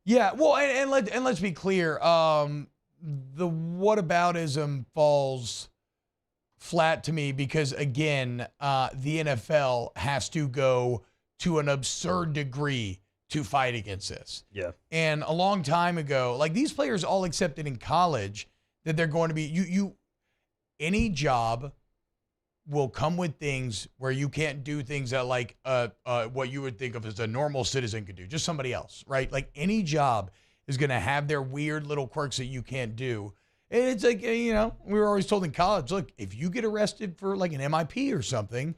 S2: Yeah, well, and let's be clear. The whataboutism falls flat to me because, again, the NFL has to go to an absurd degree to fight against this.
S4: Yeah.
S2: And a long time ago, like these players all accepted in college that they're going to be any job will come with things where you can't do things that like what you would think of as a normal citizen could do, just somebody else, right? Like any job is going to have their weird little quirks that you can't do. And it's like, you know, we were always told in college, look, if you get arrested for like an MIP or something,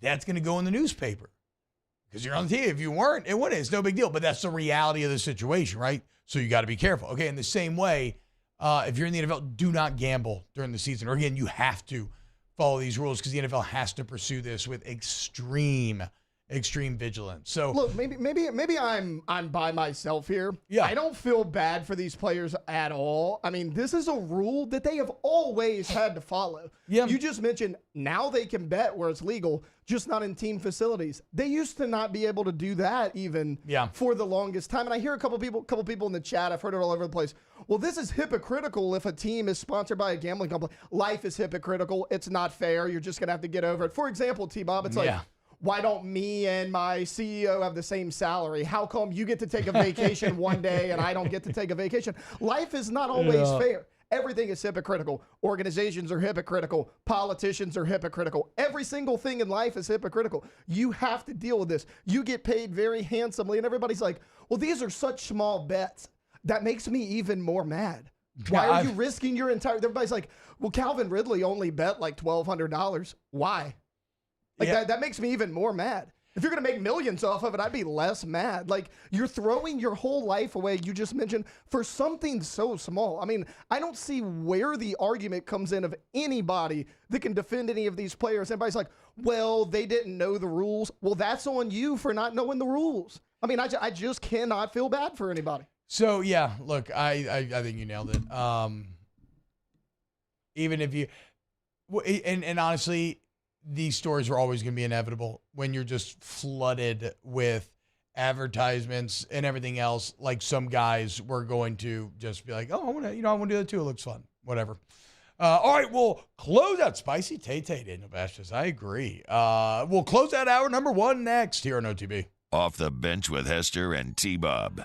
S2: that's going to go in the newspaper because you're on the TV. If you weren't, it wouldn't. It's no big deal. But that's the reality of the situation, right? So you got to be careful. Okay, in the same way, if you're in the NFL, do not gamble during the season. Or again, you have to follow these rules because the NFL has to pursue this with extreme vigilance. So
S5: look, maybe I'm by myself here.
S2: Yeah.
S5: I don't feel bad for these players at all. I mean, this is a rule that they have always had to follow.
S2: Yeah.
S5: You just mentioned now they can bet where it's legal, just not in team facilities. They used to not be able to do that even for the longest time. And I hear a couple people in the chat, I've heard it all over the place. Well, this is hypocritical if a team is sponsored by a gambling company. Life is hypocritical. It's not fair. You're just going to have to get over it. For example, T-Bob, it's like, why don't me and my CEO have the same salary? How come you get to take a vacation one day and I don't get to take a vacation? Life is not always fair. Everything is hypocritical. Organizations are hypocritical. Politicians are hypocritical. Every single thing in life is hypocritical. You have to deal with this. You get paid very handsomely, and everybody's like, well, these are such small bets. That makes me even more mad. Why are you risking your entire... Everybody's like, well, Calvin Ridley only bet like $1,200. Why? Like that makes me even more mad. If you're going to make millions off of it, I'd be less mad. Like, you're throwing your whole life away, you just mentioned, for something so small. I mean, I don't see where the argument comes in of anybody that can defend any of these players. Everybody's like, well, they didn't know the rules. Well, that's on you for not knowing the rules. I mean, I just cannot feel bad for anybody.
S2: So, yeah, look, I think you nailed it. Even if you – and honestly – these stories are always going to be inevitable when you're just flooded with advertisements and everything else. Like some guys were going to just be like, oh, I want to do that too. It looks fun. Whatever. All right, we'll close out Spicy Tay-Tay, Daniel Bastis. I agree. We'll close out hour number 1 next here on OTB.
S1: Off the Bench with Hester and T-Bob.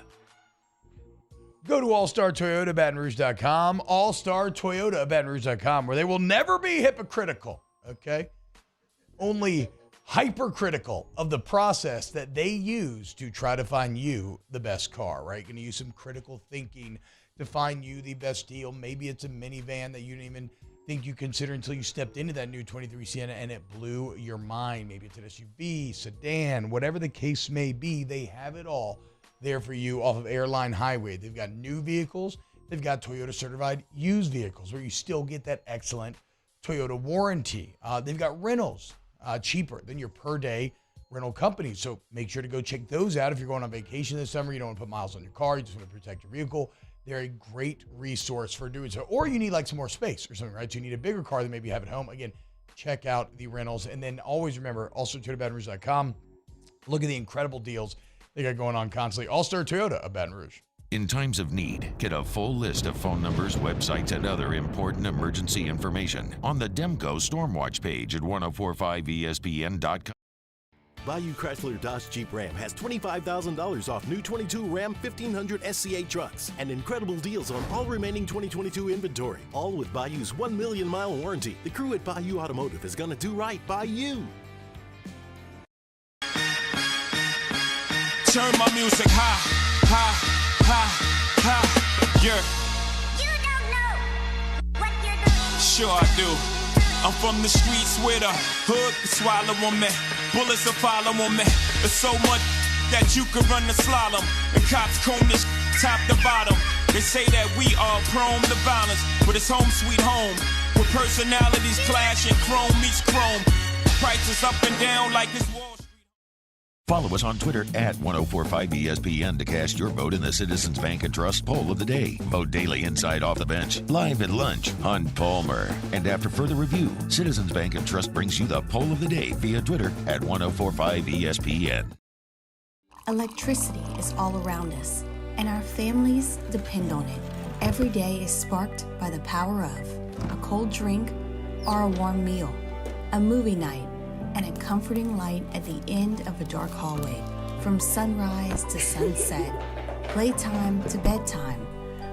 S2: Go to allstartoyotabatonrouge.com, allstartoyotabatonrouge.com, where they will never be hypocritical, okay? Only hypercritical of the process that they use to try to find you the best car, right? Going to use some critical thinking to find you the best deal. Maybe it's a minivan that you didn't even think you considered until you stepped into that new 23 Sienna and it blew your mind. Maybe it's an SUV, sedan, whatever the case may be. They have it all there for you off of Airline Highway. They've got new vehicles. They've got Toyota certified used vehicles where you still get that excellent Toyota warranty. They've got rentals. Cheaper than your per day rental company. So make sure to go check those out. If you're going on vacation this summer, you don't want to put miles on your car, you just want to protect your vehicle. They're a great resource for doing so. Or you need like some more space or something, right? So you need a bigger car than maybe you have at home. Again, check out the rentals. And then always remember, allstartoyotabatonrouge.com. Look at the incredible deals they got going on constantly. All-Star Toyota of Baton Rouge.
S1: In times of need, get a full list of phone numbers, websites, and other important emergency information on the Demco Stormwatch page at 1045ESPN.com.
S3: Bayou Chrysler Dodge Jeep Ram has $25,000 off new 22 Ram 1500 SCA trucks and incredible deals on all remaining 2022 inventory, all with Bayou's 1 million mile warranty. The crew at Bayou Automotive is going to do right by you.
S8: Turn my music high, high. Yeah. You don't know what you're doing. Sure I do. I'm from the streets with a hood to swallow on me. Bullets will follow on me. There's so much that you could run the slalom. And cops comb this top to bottom. They say that we are prone to violence, but it's home sweet home. With personalities clashing, chrome meets chrome. Prices up and down like it's Wall Street.
S1: Follow us on Twitter at 1045ESPN to cast your vote in the Citizens Bank and Trust Poll of the Day. Vote daily inside Off the Bench, live at lunch on Palmer. And after further review, Citizens Bank and Trust brings you the Poll of the Day via Twitter at 1045ESPN.
S23: Electricity is all around us, and our families depend on it. Every day is sparked by the power of a cold drink or a warm meal, a movie night, and a comforting light at the end of a dark hallway. From sunrise to sunset, playtime to bedtime,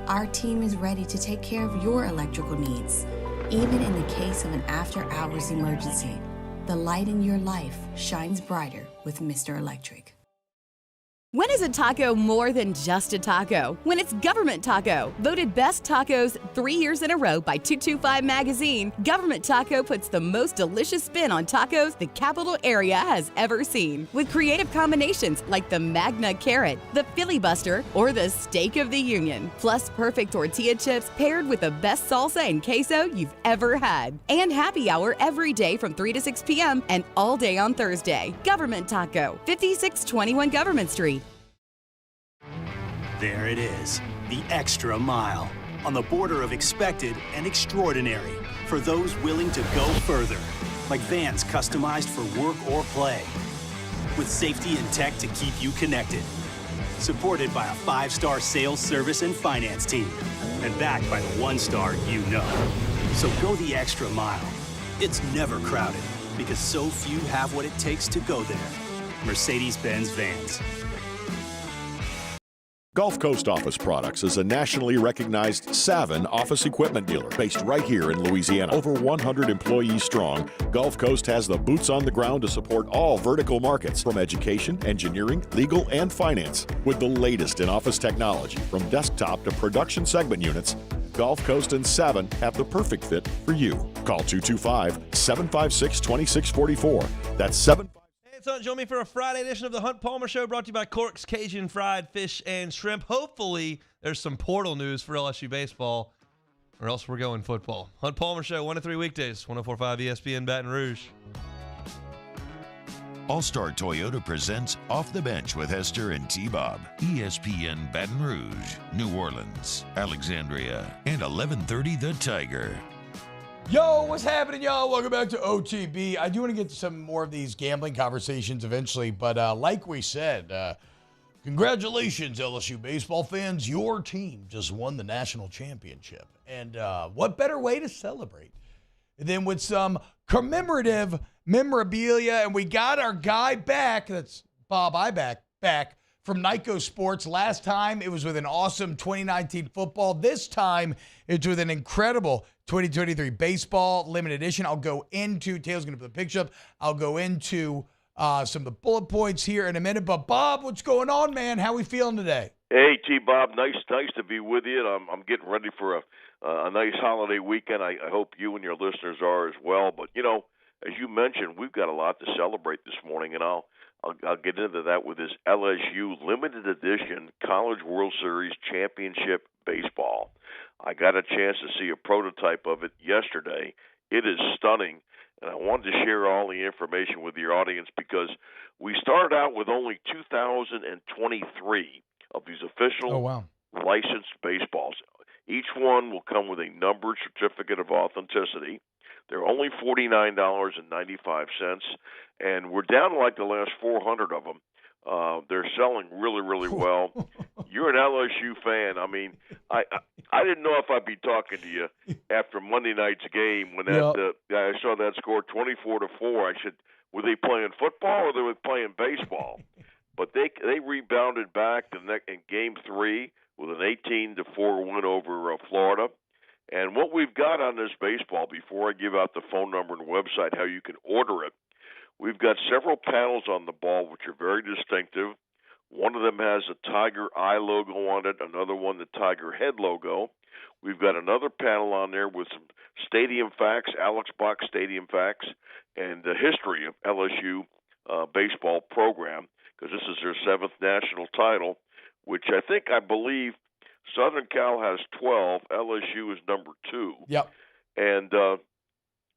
S23: our team is ready to take care of your electrical needs. Even in the case of an after-hours emergency, the light in your life shines brighter with Mr. Electric.
S9: When is a taco more than just a taco? When it's Government Taco. Voted best tacos 3 years in a row by 225 Magazine, Government Taco puts the most delicious spin on tacos the capital area has ever seen. With creative combinations like the Magna Carrot, the Filibuster, or the Steak of the Union. Plus perfect tortilla chips paired with the best salsa and queso you've ever had. And happy hour every day from 3 to 6 p.m. and all day on Thursday. Government Taco, 5621 Government Street.
S6: There it is, the extra mile, on the border of expected and extraordinary, for those willing to go further, like vans customized for work or play, with safety and tech to keep you connected, supported by a 5-star sales, service, and finance team, and backed by the 1-star you know. So go the extra mile. It's never crowded, because so few have what it takes to go there. Mercedes-Benz Vans.
S7: Gulf Coast Office Products is a nationally recognized Savin office equipment dealer based right here in Louisiana. Over 100 employees strong, Gulf Coast has the boots on the ground to support all vertical markets, from education, engineering, legal, and finance. With the latest in office technology, from desktop to production segment units, Gulf Coast and Savin have the perfect fit for you. Call 225-756-2644. That's 7.
S14: So join me for a Friday edition of the Hunt Palmer Show, brought to you by Cork's Cajun Fried Fish and Shrimp. Hopefully, there's some portal news for LSU baseball, or else we're going football. Hunt Palmer Show, 1 to 3 weekdays, 104.5 ESPN Baton Rouge.
S1: All-Star Toyota presents Off the Bench with Hester and T-Bob. ESPN Baton Rouge, New Orleans, Alexandria, and 1130 The Tiger.
S2: Yo, what's happening, y'all? Welcome back to OTB. I do want to get to some more of these gambling conversations eventually, but like we said, congratulations, LSU baseball fans. Your team just won the national championship. And what better way to celebrate than with some commemorative memorabilia? And we got our guy back. That's Bob Iback back from Nyko Sports. Last time, it was with an awesome 2019 football. This time, it's with an incredible 2023 baseball limited edition. I'll go into, Taylor's going to put the picture up. I'll go into some of the bullet points here in a minute. But, Bob, what's going on, man? How we feeling today?
S15: Hey, T-Bob, nice to be with you. I'm getting ready for a nice holiday weekend. I hope you and your listeners are as well. But, you know, as you mentioned, we've got a lot to celebrate this morning, and I'll get into that with this LSU limited edition College World Series Championship baseball. I got a chance to see a prototype of it yesterday. It is stunning, and I wanted to share all the information with your audience because we started out with only 2,023 of these official licensed baseballs. Each one will come with a numbered certificate of authenticity. They're only $49.95, and we're down to like the last 400 of them. They're selling really, really well. You're an LSU fan. I mean, I didn't know if I'd be talking to you after Monday night's game when I saw that score 24-4. I said, were they playing football or they were playing baseball? But they rebounded back in Game 3 with an 18-4 win over Florida. And what we've got on this baseball, before I give out the phone number and website, how you can order it, we've got several panels on the ball which are very distinctive. One of them has a tiger eye logo on it, another one the tiger head logo. We've got another panel on there with some stadium facts, Alex Box stadium facts, and the history of LSU baseball program, because this is their 7th national title, which I believe Southern Cal has 12. LSU is number 2.
S2: Yep.
S15: And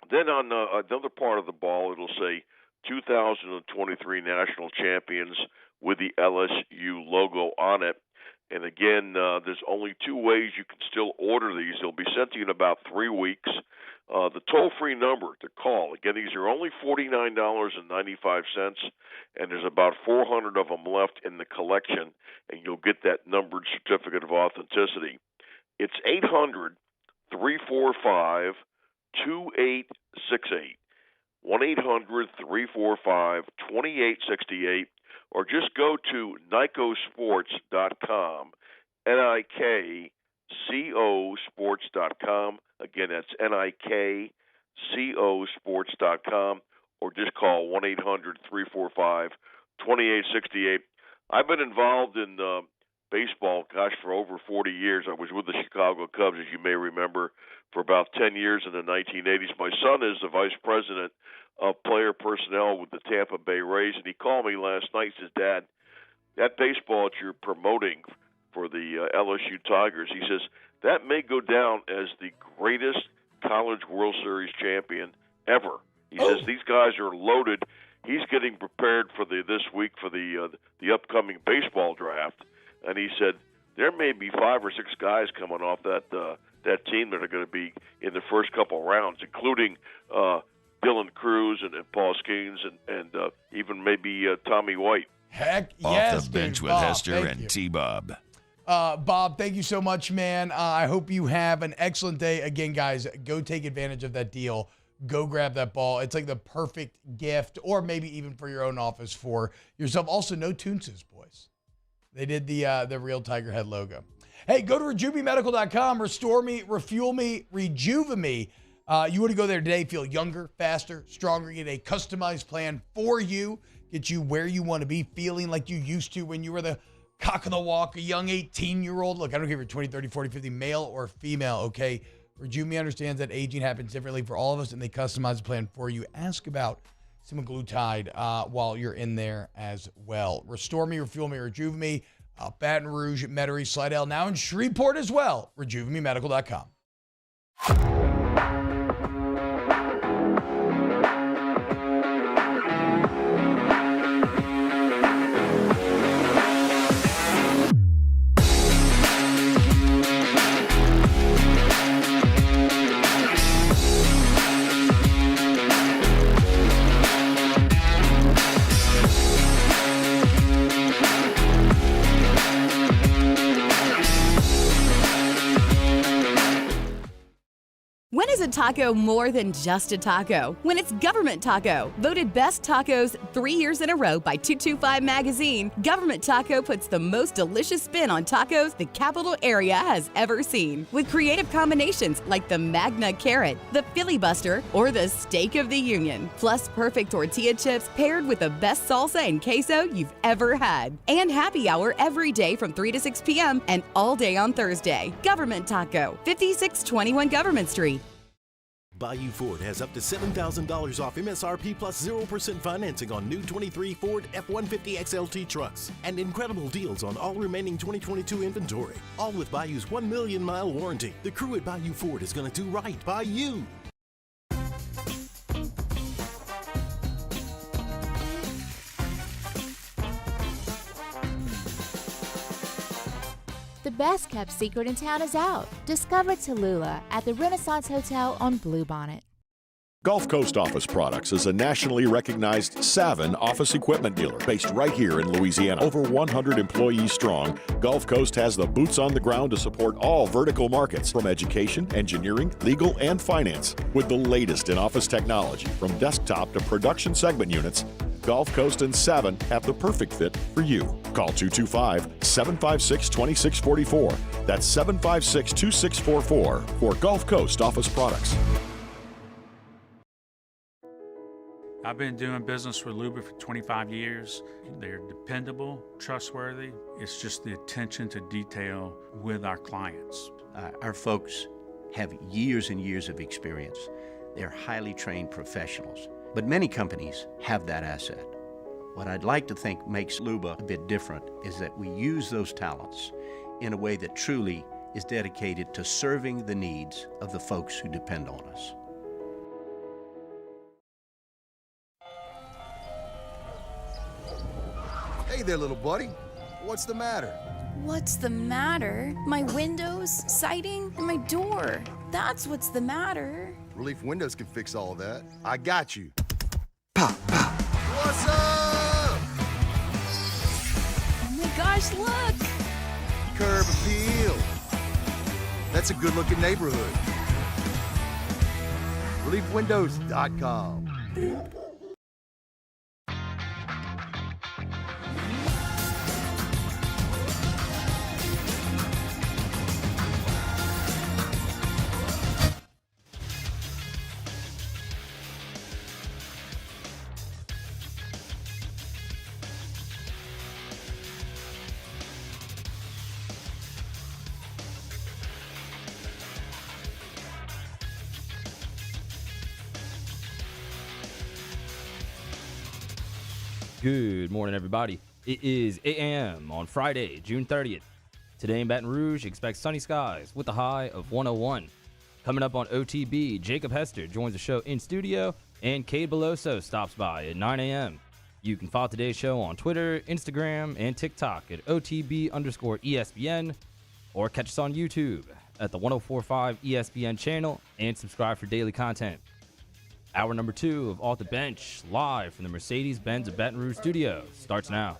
S15: then on another part of the ball, it'll say 2023 national champions with the LSU logo on it. And again, there's only 2 ways you can still order these. They'll be sent to you in about 3 weeks. The toll-free number to call, again, these are only $49.95, and there's about 400 of them left in the collection, and you'll get that numbered certificate of authenticity. It's 800-345-2868, 1-800-345-2868, or just go to NICOsports.com, NIKCOsports.com. Again, that's NIKCOsports.com, or just call 1-800-345-2868. I've been involved in baseball, gosh, for over 40 years. I was with the Chicago Cubs, as you may remember, for about 10 years in the 1980s. My son is the vice president of player personnel with the Tampa Bay Rays, and he called me last night and says, Dad, that baseball that you're promoting for the LSU Tigers, he says, that may go down as the greatest college World Series champion ever. He says these guys are loaded. He's getting prepared for this week for the upcoming baseball draft, and he said there may be 5 or 6 guys coming off that team that are going to be in the first couple rounds, including Dylan Cruz and Paul Skeens and even maybe Tommy White.
S2: Heck
S1: Off
S2: yes,
S1: the bench
S2: dude.
S1: with
S2: Bob,
S1: Hester
S2: thank
S1: and
S2: you.
S1: T-Bob.
S2: Bob, thank you so much, man. I hope you have an excellent day. Again, guys, go take advantage of that deal. Go grab that ball. It's like the perfect gift, or maybe even for your own office for yourself. Also, no Toonses, boys. They did the real Tiger Head logo. Hey, go to RejuveMeMedical.com. Restore me, refuel me, rejuve me. You want to go there today, feel younger, faster, stronger, get a customized plan for you, get you where you want to be, feeling like you used to when you were the cock of the walk, a young 18-year-old. Look, I don't care if you're 20, 30, 40, 50, male or female, okay? Rejuve Me understands that aging happens differently for all of us, and they customize a plan for you. Ask about semaglutide while you're in there as well. Restore Me, Refuel Me, Rejuve Me. Baton Rouge, Metairie, Slidell, now in Shreveport as well. RejuveMeMedical.com.
S9: When is a taco more than just a taco? When it's Government Taco. Voted best tacos 3 years in a row by 225 Magazine, Government Taco puts the most delicious spin on tacos the capital area has ever seen. With creative combinations like the Magna Carrot, the Filibuster, or the Steak of the Union. Plus perfect tortilla chips paired with the best salsa and queso you've ever had. And happy hour every day from 3 to 6 p.m. and all day on Thursday. Government Taco, 5621 Government Street.
S3: Bayou Ford has up to $7,000 off MSRP plus 0% financing on new 23 Ford F-150 XLT trucks and incredible deals on all remaining 2022 inventory. All with Bayou's 1 million mile warranty. The crew at Bayou Ford is going to do right by you.
S17: The best kept secret in town is out. Discover Tallulah at the Renaissance Hotel on Bluebonnet.
S7: Gulf Coast Office Products is a nationally recognized Savin office equipment dealer based right here in Louisiana. Over 100 employees strong, Gulf Coast has the boots on the ground to support all vertical markets from education, engineering, legal, and finance. With the latest in office technology from desktop to production segment units, Gulf Coast and Savin have the perfect fit for you. Call 225-756-2644. That's 756-2644 for Gulf Coast Office Products.
S10: I've been doing business with Luba for 25 years. They're dependable, trustworthy. It's just the attention to detail with our clients.
S11: Our folks have years and years of experience. They're highly trained professionals. But many companies have that asset. What I'd like to think makes Luba a bit different is that we use those talents in a way that truly is dedicated to serving the needs of the folks who depend on us.
S12: Hey there, little buddy. What's the matter?
S13: What's the matter? My windows, siding, and my door. That's what's the matter.
S12: Relief Windows can fix all that. I got you. Pop, pop. What's up?
S13: Oh my gosh, look!
S12: Curb appeal. That's a good-looking neighborhood. ReliefWindows.com.
S4: Good morning, everybody. It is 8 a.m. on Friday, June 30th. Today in Baton Rouge, expect sunny skies with a high of 101. Coming up on OTB, Jacob Hester joins the show in studio, and Cade Beloso stops by at 9 a.m. You can follow today's show on Twitter, Instagram, and TikTok at OTB_ESPN, or catch us on YouTube at the 1045 ESPN channel and subscribe for daily content. Hour number 2 of Off the Bench, live from the Mercedes-Benz of Baton Rouge studio, starts now.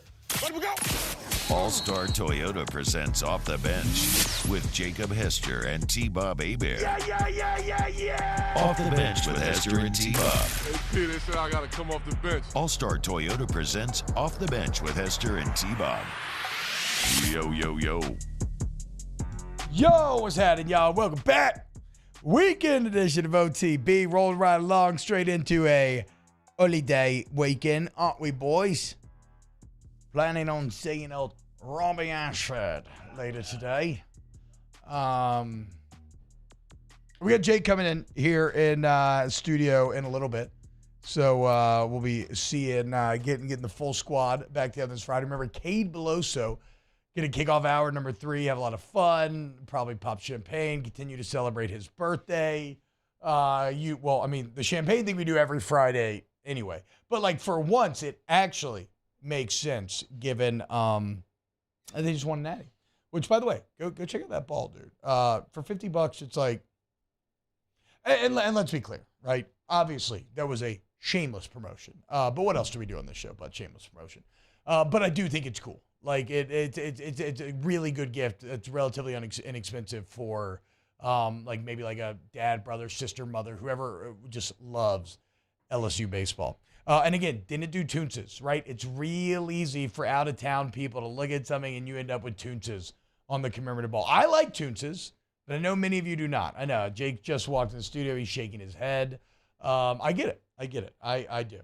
S1: All-Star Toyota presents Off the Bench with Jacob Hester and T-Bob Hebert.
S12: Yeah.
S1: Off the Bench with Hester and T-Bob.
S18: Hey, P, they said I got to come off the bench.
S1: All-Star Toyota presents Off the Bench with Hester and T-Bob. Yo, yo, yo.
S2: Yo, what's happening, y'all? Welcome back. Weekend edition of OTB. Rolling right along straight into a early day weekend, aren't we, boys? Planning on seeing old Robbie Ashford later today. We got Jake coming in here in studio in a little bit. So we'll be seeing, getting the full squad back together this Friday. Remember, Cade Beloso going to kick off hour number 3, have a lot of fun, probably pop champagne, continue to celebrate his birthday. The champagne thing we do every Friday anyway. But like for once, it actually makes sense given they just won an natty. Which, by the way, go check out that ball, dude. For $50, it's like, and let's be clear, right? Obviously, that was a shameless promotion. But what else do we do on this show but shameless promotion? But I do think it's cool. Like it's a really good gift. It's relatively inexpensive for maybe like a dad, brother, sister, mother, whoever just loves LSU baseball. And again, didn't do Toonces, right? It's real easy for out-of-town people to look at something and you end up with Toonces on the commemorative ball. I like Toonces, but I know many of you do not. I know. Jake just walked in the studio. He's shaking his head. I get it. I do.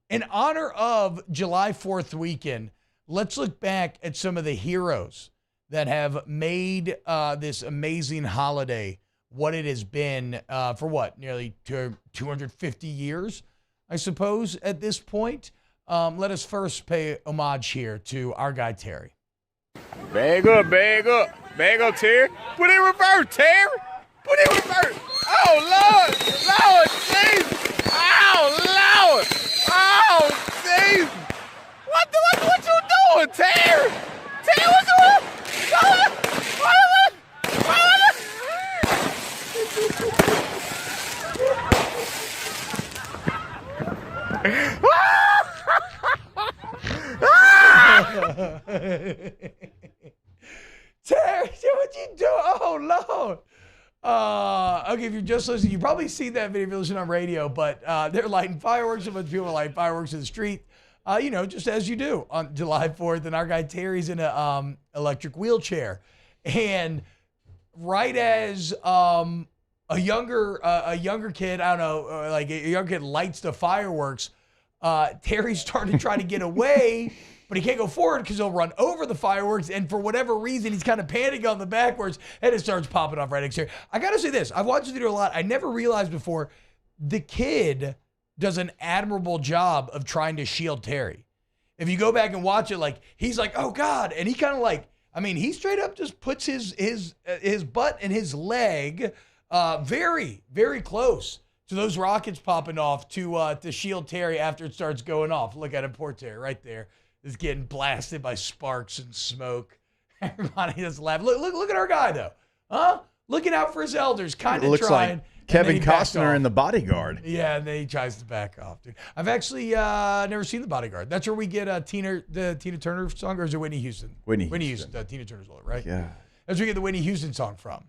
S2: In honor of July 4th weekend, let's look back at some of the heroes that have made this amazing holiday what it has been for nearly 250 years, I suppose, at this point. Let us first pay homage here to our guy, Terry.
S18: Bag up, Terry. Put it in reverse, Terry. Put it in reverse. Oh, Lord, Jesus. Oh, Lord. Oh, Jesus. What you doing, Terry? Terry, what you doing?
S2: Terry, what you do? Oh, Lord. Okay, if you're just listening, you probably seen that video if you're listening on radio, but they're lighting fireworks. A bunch of people are lighting fireworks in the street, just as you do on July 4th. And our guy Terry's in a electric wheelchair. And right as a younger kid, I don't know, like a young kid lights the fireworks, Terry's starting to try to get away, but he can't go forward because he'll run over the fireworks. And for whatever reason, he's kind of panicking on the backwards, and it starts popping off right next to Terry. I got to say this. I've watched the video a lot. I never realized before, the kid does an admirable job of trying to shield Terry. If you go back and watch it, like, he's like, oh, God. And he kind of like, he straight up just puts his butt and his leg very, very close to those rockets popping off to shield Terry after it starts going off. Look at him, poor Terry, right there. Is getting blasted by sparks and smoke. Everybody just laughing. Look at our guy though, huh? Looking out for his elders, kind of trying.
S19: Like Kevin Costner in The Bodyguard.
S2: Yeah, and then he tries to back off, dude. I've actually never seen The Bodyguard. That's where we get the Tina Turner song, or is it Whitney Houston?
S19: Whitney
S2: Houston. Tina Turner's wallet, right?
S19: Yeah.
S2: That's where we get the Whitney Houston song from.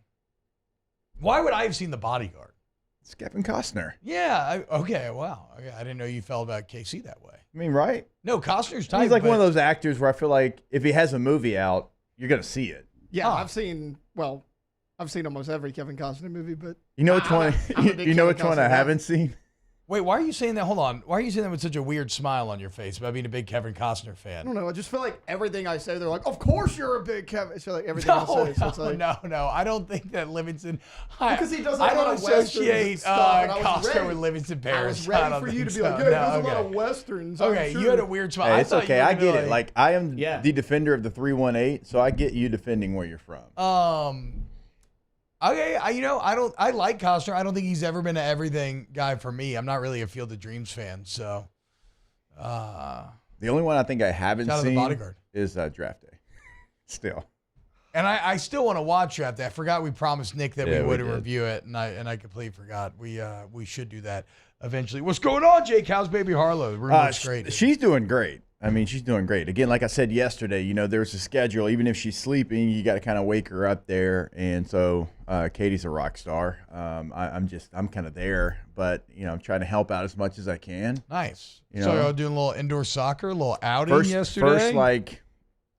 S2: Why would I have seen The Bodyguard?
S19: It's Kevin Costner.
S2: Yeah. Okay. Wow. Okay, I didn't know you felt about KC that way.
S19: I mean, right?
S2: No, Costner's tight.
S19: He's like one of those actors where I feel like if he has a movie out, you're gonna see it.
S5: Yeah, I've seen almost every Kevin Costner movie, but
S19: you know which one? You know which one I haven't seen?
S2: Wait, why are you saying that? Hold on. Why are you saying that with such a weird smile on your face about being a big Kevin Costner
S5: I
S2: fan?
S5: don't know. I just feel like everything I say, they're like, "Of course you're a big Kevin." It's like everything I say. So it's like,
S2: No. I don't think that Livingston.
S5: Because he does.
S2: I don't associate Costner with Livingston Paris.
S5: I was ready for you to be like, "Yeah, he does a lot of westerns."
S2: Okay, you had a weird smile.
S19: Hey, it's okay. I get it. Like I am the defender of the 318, so I get you defending where you're from.
S2: Okay, I like Costner. I don't think he's ever been an everything guy for me. I'm not really a Field of Dreams fan, so.
S19: The only one I think I haven't seen is Draft Day. Still.
S2: And I still want to watch Draft Day. I forgot we promised Nick that we would
S19: did.
S2: review it, and I completely forgot. We should do that eventually. What's going on, Jake? How's baby Harlow? The room looks great.
S19: She's doing great. I mean, she's doing great. Again, like I said yesterday, there's a schedule. Even if she's sleeping, you got to kind of wake her up there. And so Katie's a rock star. I'm kind of there, but I'm trying to help out as much as I can.
S2: Nice. So y'all doing a little indoor soccer, a little outing yesterday?
S19: First, like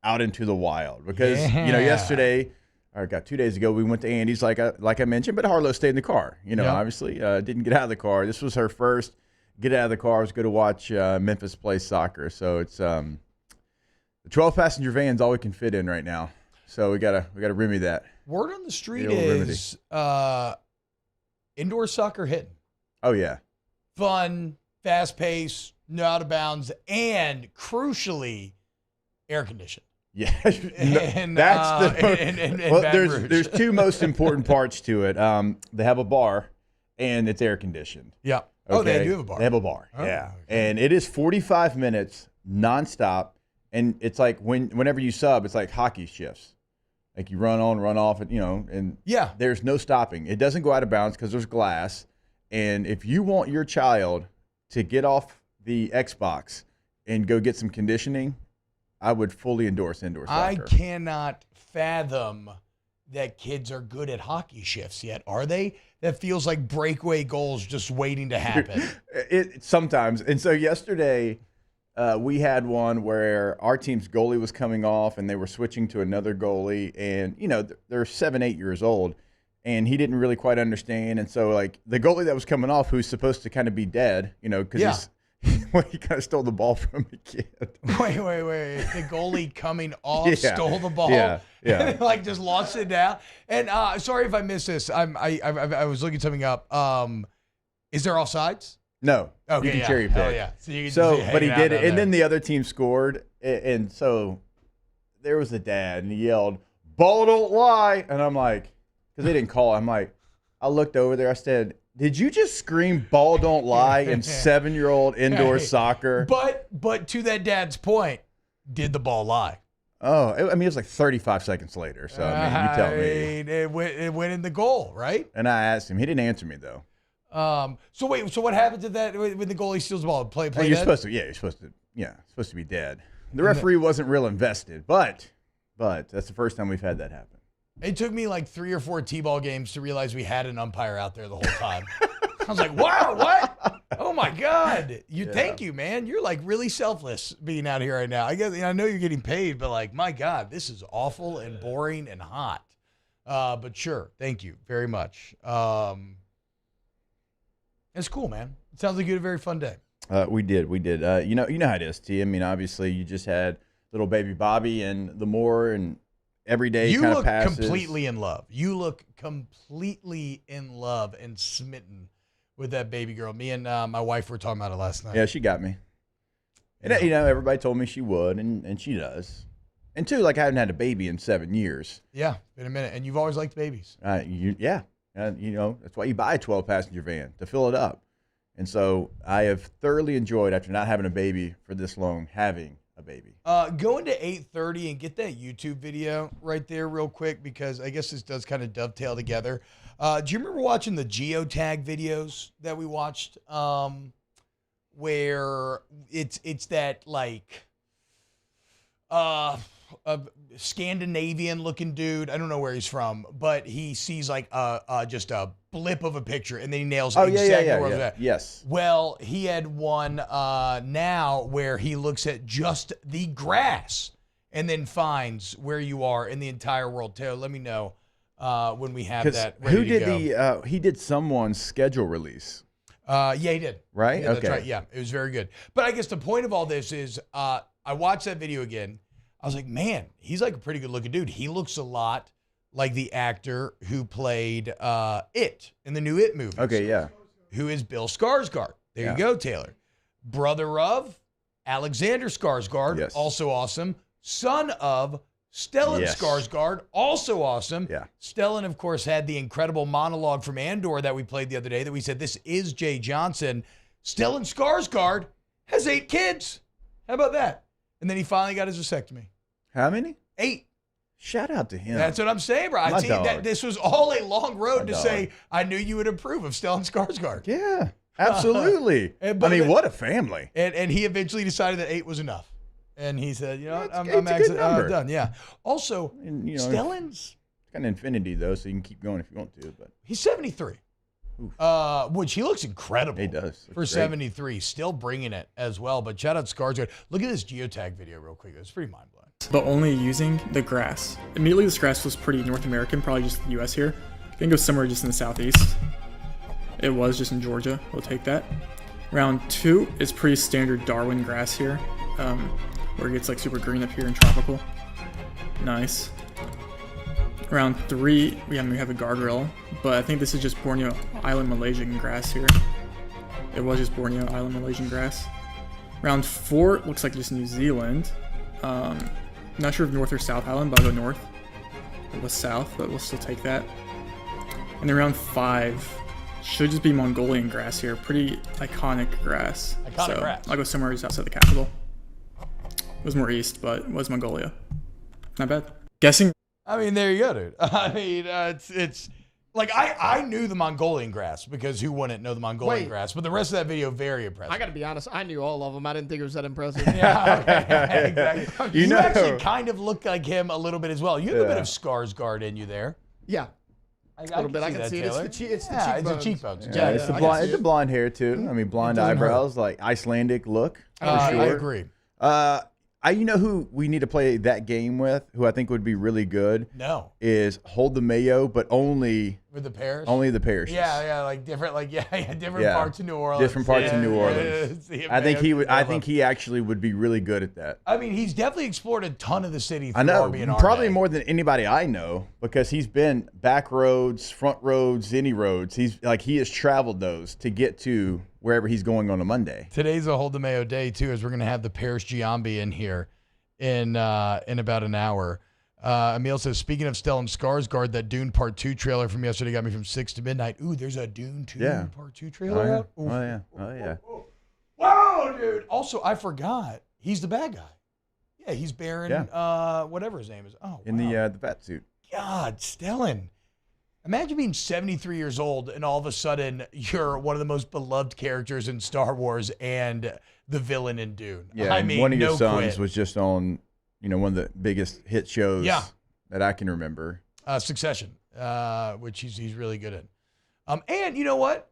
S19: out into the wild because yesterday, or 2 days ago, we went to Andy's like I mentioned, but Harlow stayed in the car. Obviously didn't get out of the car. This was her first. Get out of the car. I was going to watch Memphis play soccer. So it's the 12-passenger van's all we can fit in right now. So we gotta remedy that.
S2: Word on the street is indoor soccer hitting.
S19: Oh yeah,
S2: fun, fast pace, no out of bounds, and crucially, air conditioned.
S19: Yeah,
S2: and,
S19: that's
S2: well.
S19: There's two most important parts to it. They have a bar, and it's air conditioned.
S2: Yeah.
S19: Okay.
S2: Oh, they do have a bar.
S19: They have a bar.
S2: Oh,
S19: yeah,
S2: okay.
S19: And it is 45 minutes nonstop, and it's like whenever you sub, it's like hockey shifts. Like you run on, run off, and
S2: yeah,
S19: there's no stopping. It doesn't go out of bounds because there's glass. And if you want your child to get off the Xbox and go get some conditioning, I would fully endorse indoor soccer.
S2: I cannot fathom that kids are good at hockey shifts yet, are they? That feels like breakaway goals just waiting to happen.
S19: It sometimes. And so yesterday, we had one where our team's goalie was coming off and they were switching to another goalie. And, they're 7-8 years old. And he didn't really quite understand. And so, like, the goalie that was coming off, who's supposed to kind of be dead, because he kind of stole the ball from the kid.
S2: Wait. The goalie coming off stole the ball?
S19: Yeah.
S2: Like, just lost it down? And sorry if I missed this. I was looking something up. Is there offsides?
S19: No.
S2: Okay,
S19: you can cherry pick.
S2: Oh, yeah. So, you can
S19: but he did it. And then the other team scored. And so there was a dad, and he yelled, "Ball don't lie." And I'm like, because they didn't call. I'm like, I looked over there. I said, did you just scream "ball don't lie" in 7-year-old indoor soccer?
S2: But to that dad's point, did the ball lie?
S19: Oh, it was like 35 seconds later. So, you tell me.
S2: It went in the goal, right?
S19: And I asked him. He didn't answer me, though.
S2: So what happens to that when the goalie steals the ball? Play
S19: you're supposed to. Yeah, you're supposed to be dead. The referee wasn't real invested, but that's the first time we've had that happen.
S2: It took me like 3 or 4 T-ball games to realize we had an umpire out there the whole time. I was like, wow, what? Oh, my God. Thank you, man. You're like really selfless being out here right now. I know you're getting paid, but like, my God, this is awful and boring and hot. But sure, thank you very much. It's cool, man. It sounds like you had a very fun day.
S19: We did. You know how it is, T. I mean, obviously, you just had little baby Bobby and the more and every day
S2: you
S19: kind
S2: look
S19: of passes.
S2: completely in love. You look completely in love and smitten with that baby girl. Me and my wife were talking about it last night.
S19: Yeah, she got me. And everybody told me she would, and she does. And two, like I haven't had a baby in 7 years.
S2: Yeah, been a minute. And you've always liked babies.
S19: That's why you buy a 12-passenger van, to fill it up. And so I have thoroughly enjoyed, after not having a baby for this long, having a baby.
S2: Go into 8:30 and get that YouTube video right there real quick, because I guess this does kind of dovetail together. Do you remember watching the geotag videos that we watched, where it's that like a Scandinavian looking dude? I don't know where he's from, but he sees like just a blip of a picture and then he nails exactly where it was at.
S19: Yes.
S2: Well, he had one now where he looks at just the grass and then finds where you are in the entire world. Taylor, let me know when we have that ready to go.
S19: He did someone's schedule release.
S2: Yeah, he did.
S19: Right?
S2: Yeah,
S19: Okay.
S2: That's right. Yeah, it was very good. But I guess the point of all this is I watched that video again. I was like, man, he's like a pretty good looking dude. He looks a lot like the actor who played It in the new It movie.
S19: Okay, yeah.
S2: Who is Bill Skarsgård. There you go, Taylor. Brother of Alexander Skarsgård,
S19: Yes.
S2: also awesome. Son of Stellan
S19: Yes.
S2: Skarsgård, also awesome.
S19: Yeah.
S2: Stellan, of course, had the incredible monologue from Andor that we played the other day that we said, this is Jay Johnson. Stellan Skarsgård has 8 kids. How about that? And then he finally got his vasectomy.
S19: How many?
S2: 8.
S19: Shout out to him.
S2: That's what I'm saying, bro. I
S19: My
S2: see that
S19: dog.
S2: this was all a long road
S19: My
S2: to
S19: dog.
S2: say, I knew you would approve of Stellan Skarsgård.
S19: Yeah, absolutely. I
S2: But
S19: mean,
S2: then-
S19: what a family.
S2: And he eventually decided that 8 was enough. And he said, you know what, I'm
S19: it's a good
S2: actually
S19: number.
S2: done. Yeah. Also,
S19: And, you know,
S2: Stellan's,
S19: got an infinity, though, so you can keep going if you want to. But
S2: he's 73. Which he looks incredible.
S19: He does.
S2: For
S19: Looks great.
S2: 73. Still bringing it as well. But shout out Skarsgård. Look at this geotag video real quick. It's pretty mind-blowing.
S16: But only using the grass. Immediately, this grass was pretty North American, probably just the US here. I think it was somewhere just in the southeast. It was just in Georgia. We'll take that. Round 2 is pretty standard Darwin grass here, where it gets like super green up here and tropical. Nice. Round 3, we have a guardrail, but I think this is just Borneo Island Malaysian grass here. It was just Borneo Island Malaysian grass. Round 4 looks like just New Zealand. Not sure if North or South Island, but I'll go North. It was South, but we'll still take that. And then round 5 should just be Mongolian grass here. Pretty iconic grass.
S2: Iconic grass.
S16: I'll go somewhere just outside the capital. It was more east, but it was Mongolia. Not bad. Guessing.
S2: I mean, there you go, dude. I mean, it's like I knew the Mongolian grass because who wouldn't know the Mongolian
S5: Wait.
S2: grass? But the rest of that video, very impressive.
S5: I got to be honest. I knew all of them. I didn't think it was that impressive.
S2: Yeah, okay. Exactly.
S19: You know-
S2: actually kind of look like him a little bit as well. You have a bit
S19: Yeah.
S2: of Skarsgård in you there.
S5: Yeah.
S2: A
S5: little bit. I can see it.
S2: Taylor.
S5: It's the
S2: It's
S5: cheekbones.
S2: the cheekbones.
S19: Yeah, it's the
S5: I
S19: blonde.
S5: can
S19: It's
S5: see
S19: the blonde hair too. I mean, blonde
S2: doesn't hurt.
S19: eyebrows, like Icelandic look. For sure.
S2: I agree.
S19: You know who we need to play that game with? Who I think would be really good?
S2: No.
S19: Is Hold the Mayo, but only
S2: With the pairs?
S19: only the parishes.
S2: Yeah, like different, different
S19: Yeah.
S2: parts of New Orleans.
S19: Different parts of New
S2: Yeah,
S19: Orleans.
S2: see if
S19: I think
S2: Mayo
S19: he
S2: can
S19: would. I
S2: come
S19: think
S2: up.
S19: he actually would be really good at that.
S2: I mean, he's definitely explored a ton of the city.
S19: I
S2: through
S19: know,
S2: RB and
S19: probably
S2: RA.
S19: more than anybody I know, because he's been back roads, front roads, any roads. He has traveled those to get to wherever he's going on a Monday.
S2: Today's a Hold the Mayo day too, as we're gonna have the Paris Giambi in here in about an hour. Emil says, speaking of Stellan Skarsgård, that Dune Part 2 trailer from yesterday got me from 6 to midnight. Ooh, there's a Dune 2
S19: Yeah.
S2: Part 2 trailer out.
S19: Oh yeah. Oh yeah.
S2: Wow, dude. Also, I forgot. He's the bad guy. Yeah, he's Baron, whatever his name is. Oh,
S19: In the bat suit.
S2: God, Stellan. Imagine being 73 years old and all of a sudden you're one of the most beloved characters in Star Wars and the villain in Dune.
S19: Yeah,
S2: I
S19: and
S2: mean,
S19: one of your
S2: no
S19: sons
S2: quit.
S19: was just on, one of the biggest hit shows that I can remember.
S2: Succession, which he's really good at. And you know what?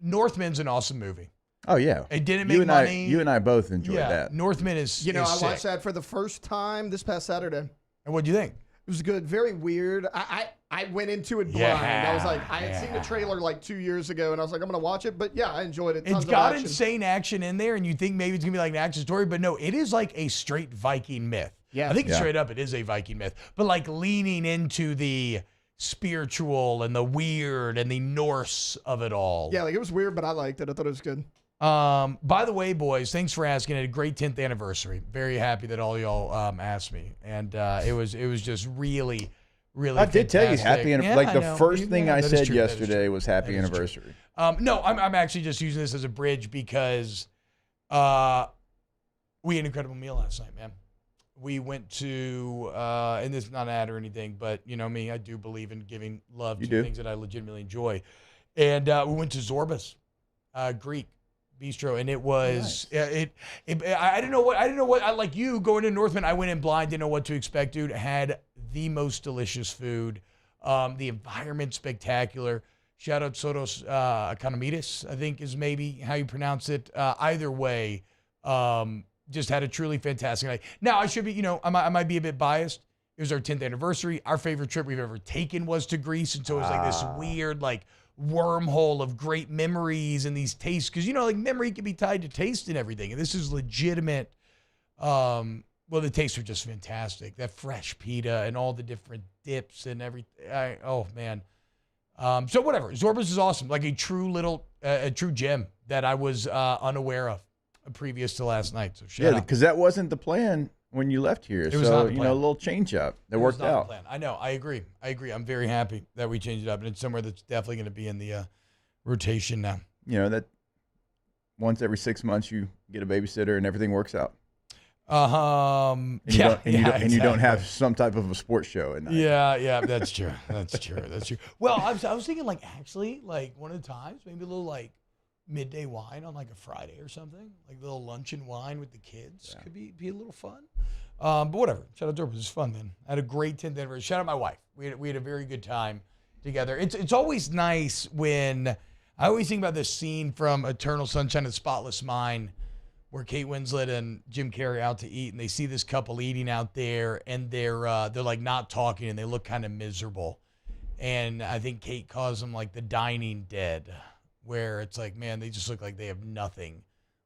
S2: Northman's an awesome movie.
S19: Oh yeah,
S2: It didn't make
S19: you and
S2: money.
S19: you and I both enjoyed that.
S2: Northman is.
S5: You know,
S2: is
S5: I
S2: sick.
S5: watched that for the first time this past Saturday.
S2: And what'd you think?
S5: It was good. Very weird. I went into it blind. I was like, I had seen the trailer like 2 years ago, and I was like, I'm going to watch it. But yeah, I enjoyed it. Tons
S2: It's
S5: of
S2: got
S5: action.
S2: insane action in there, and you think maybe it's gonna be like an action story, but no, it is like a straight Viking myth.
S5: Yeah.
S2: I think
S19: Yeah.
S2: straight up it is a Viking myth, but like leaning into the spiritual and the weird and the Norse of it all.
S5: Yeah, like it was weird, but I liked it. I thought it was good.
S2: By the way, boys, thanks for asking. It had a great 10th anniversary. Very happy that all y'all asked me, and it was just really. Really
S19: I did tell you
S2: fantastic.
S19: happy.
S2: Yeah,
S19: Like
S2: I
S19: the
S2: know.
S19: first
S2: Yeah,
S19: thing
S2: that
S19: I
S2: is
S19: said
S2: true. That is
S19: yesterday
S2: true.
S19: was happy
S2: That is true.
S19: anniversary.
S2: No, I'm actually just using this as a bridge because we had an incredible meal last night, man. We went to, and this is not an ad or anything, but you know me, I do believe in giving love to things that I legitimately enjoy. And we went to Zorba's Greek Bistro, and it was I didn't know what I like you going to Northman. I went in blind, didn't know what to expect, dude. Had the most delicious food. The environment spectacular. Shout out Sotos Economides, I think is maybe how you pronounce it. Either way, just had a truly fantastic night. Now, I should be, I might be a bit biased. It was our 10th anniversary. Our favorite trip we've ever taken was to Greece. And so it was like this weird, like wormhole of great memories and these tastes. Because, like memory can be tied to taste and everything. And this is legitimate. Well, the tastes are just fantastic. That fresh pita and all the different dips and everything. Oh, man. So whatever. Zorba's is awesome. Like a true gem that I was unaware of previous to last night. So shout out.
S19: Because that wasn't the plan when you left here.
S2: It was not the plan.
S19: A little change up that worked out.
S2: The plan. I know. I agree. I'm very happy that we changed it up, and it's somewhere that's definitely going to be in the rotation now.
S19: That once every 6 months you get a babysitter and everything works out.
S2: And
S19: you don't have some type of a sports show at night.
S2: Yeah, that's true. That's true. Well, I was thinking one of the times, maybe a little midday wine on a Friday or something, like a little luncheon wine with the kids could be a little fun. But whatever. Shout out to her. It was fun, man. I had a great 10th anniversary. Shout out my wife. We had a very good time together. It's always nice when I always think about this scene from Eternal Sunshine of the Spotless Mind, where Kate Winslet and Jim Carrey out to eat, and they see this couple eating out there, and they're not talking, and they look kind of miserable. And I think Kate calls them the dining dead, where it's man, they just look like they have nothing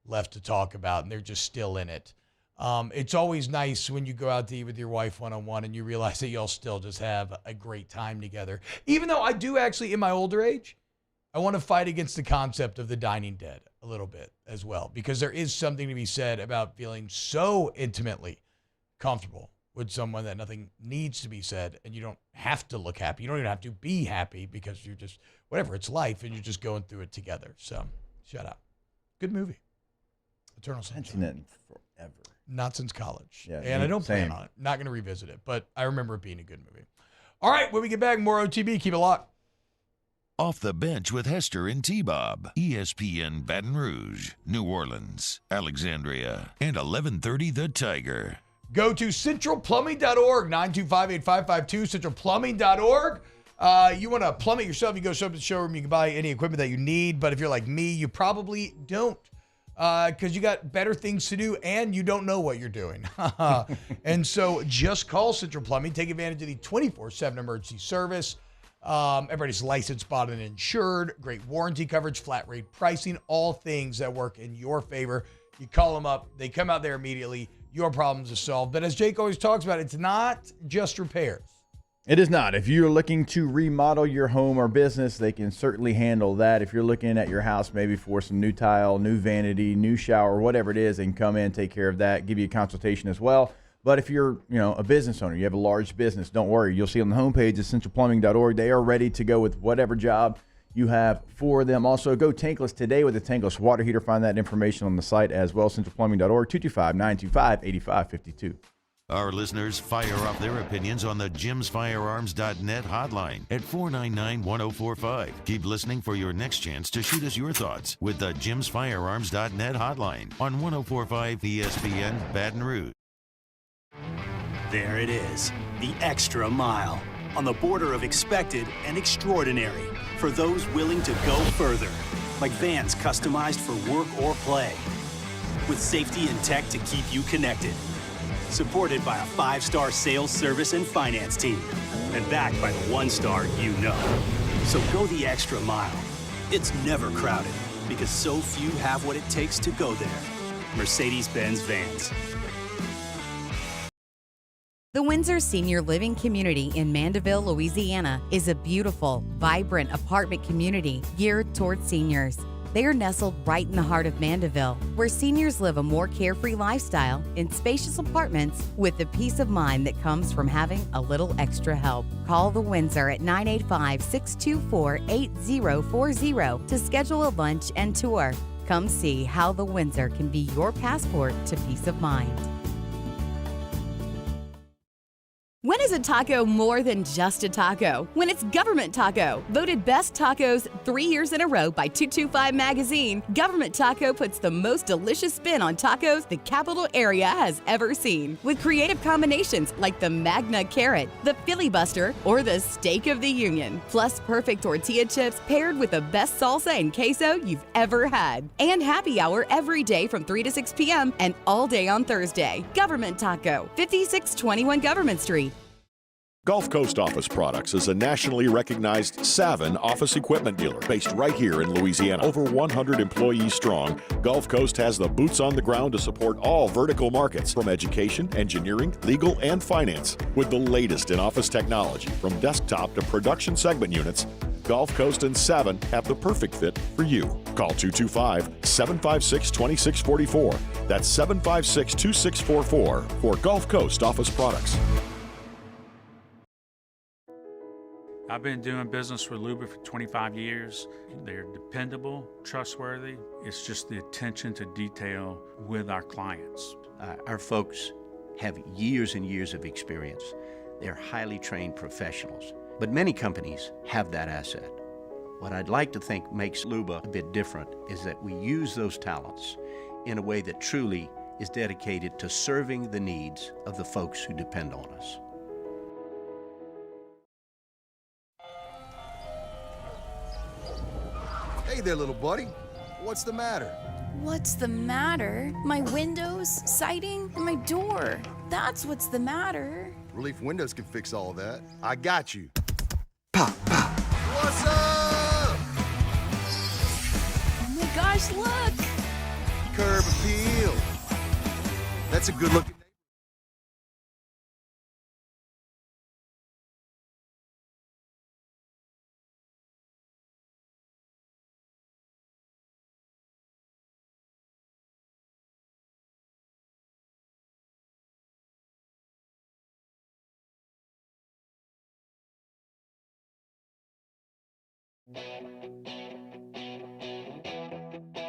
S2: left to talk about, and they're just still in it. It's always nice when you go out to eat with your wife one-on-one, and you realize that y'all still just have a great time together. Even though I do actually, in my older age, I want to fight against the concept of the dining dead a little bit as well, because there is something to be said about feeling so intimately comfortable with someone that nothing needs to be said, and you don't have to look happy. You don't even have to be happy, because you're just, whatever, it's life, and you're just going through it together. So, shout out. Good movie. Eternal Sunshine.
S19: I've seen it forever.
S2: Not since college.
S19: Yeah,
S2: and I don't
S19: same.
S2: plan on it. Not going to revisit it, but I remember it being a good movie. All right, when we get back, more OTB. Keep it locked.
S1: Off the Bench with Hester and T-Bob. ESPN Baton Rouge, New Orleans, Alexandria, and 1130 The Tiger.
S2: Go to centralplumbing.org, 925-8552, centralplumbing.org. You want to plumb it yourself, you go show up at the showroom, you can buy any equipment that you need. But if you're like me, you probably don't, because you got better things to do and you don't know what you're doing. And so just call Central Plumbing. Take advantage of the 24/7 emergency service. Everybody's licensed, bought, and insured. Great warranty coverage, flat rate pricing, all things that work in your favor. You call them up, they come out there immediately. Your problems are solved. But as Jake always talks about, it's not just repairs.
S19: It is not. If you're looking to remodel your home or business, they can certainly handle that. If you're looking at your house maybe for some new tile, new vanity, new shower, whatever it is, they can come in, take care of that, give you a consultation as well. But if you're, a business owner, you have a large business, don't worry. You'll see on the homepage at centralplumbing.org. They are ready to go with whatever job you have for them. Also, go tankless today with the tankless water heater. Find that information on the site as well, centralplumbing.org, 225-925-8552.
S1: Our listeners fire off their opinions on the jimsfirearms.net hotline at 499-1045. Keep listening for your next chance to shoot us your thoughts with the jimsfirearms.net hotline on 1045 ESPN Baton Rouge.
S6: There it is, the extra mile, on the border of expected and extraordinary, for those willing to go further, like vans customized for work or play, with safety and tech to keep you connected, supported by a 5-star sales, service, and finance team, and backed by the 1-star you know. So go the extra mile. It's never crowded, because so few have what it takes to go there. Mercedes-Benz Vans.
S9: The Windsor Senior Living Community in Mandeville, Louisiana is a beautiful, vibrant apartment community geared toward seniors. They are nestled right in the heart of Mandeville, where seniors live a more carefree lifestyle in spacious apartments with the peace of mind that comes from having a little extra help. Call the Windsor at 985-624-8040 to schedule a lunch and tour. Come see how the Windsor can be your passport to peace of mind. When is a taco more than just a taco? When it's Government Taco. Voted best tacos 3 years in a row by 225 Magazine, Government Taco puts the most delicious spin on tacos the capital area has ever seen. With creative combinations like the Magna Carrot, the Filibuster, or the Steak of the Union. Plus perfect tortilla chips paired with the best salsa and queso you've ever had. And happy hour every day from 3 to 6 p.m. and all day on Thursday. Government Taco, 5621 Government Street.
S7: Gulf Coast Office Products is a nationally recognized Savin office equipment dealer based right here in Louisiana. Over 100 employees strong, Gulf Coast has the boots on the ground to support all vertical markets from education, engineering, legal, and finance. With the latest in office technology from desktop to production segment units, Gulf Coast and Savin have the perfect fit for you. Call 225-756-2644. That's 756-2644 for Gulf Coast Office Products.
S10: I've been doing business with Luba for 25 years. They're dependable, trustworthy. It's just the attention to detail with our clients.
S11: Our folks have years and years of experience. They're highly trained professionals. But many companies have that asset. What I'd like to think makes Luba a bit different is that we use those talents in a way that truly is dedicated to serving the needs of the folks who depend on us.
S12: Hey there, little buddy. What's the matter?
S13: What's the matter? My windows, siding, and my door. That's what's the matter.
S12: Relief Windows can fix all that. I got you. Pop, pop. What's up?
S13: Oh my gosh, look!
S12: Curb appeal. That's a good looking.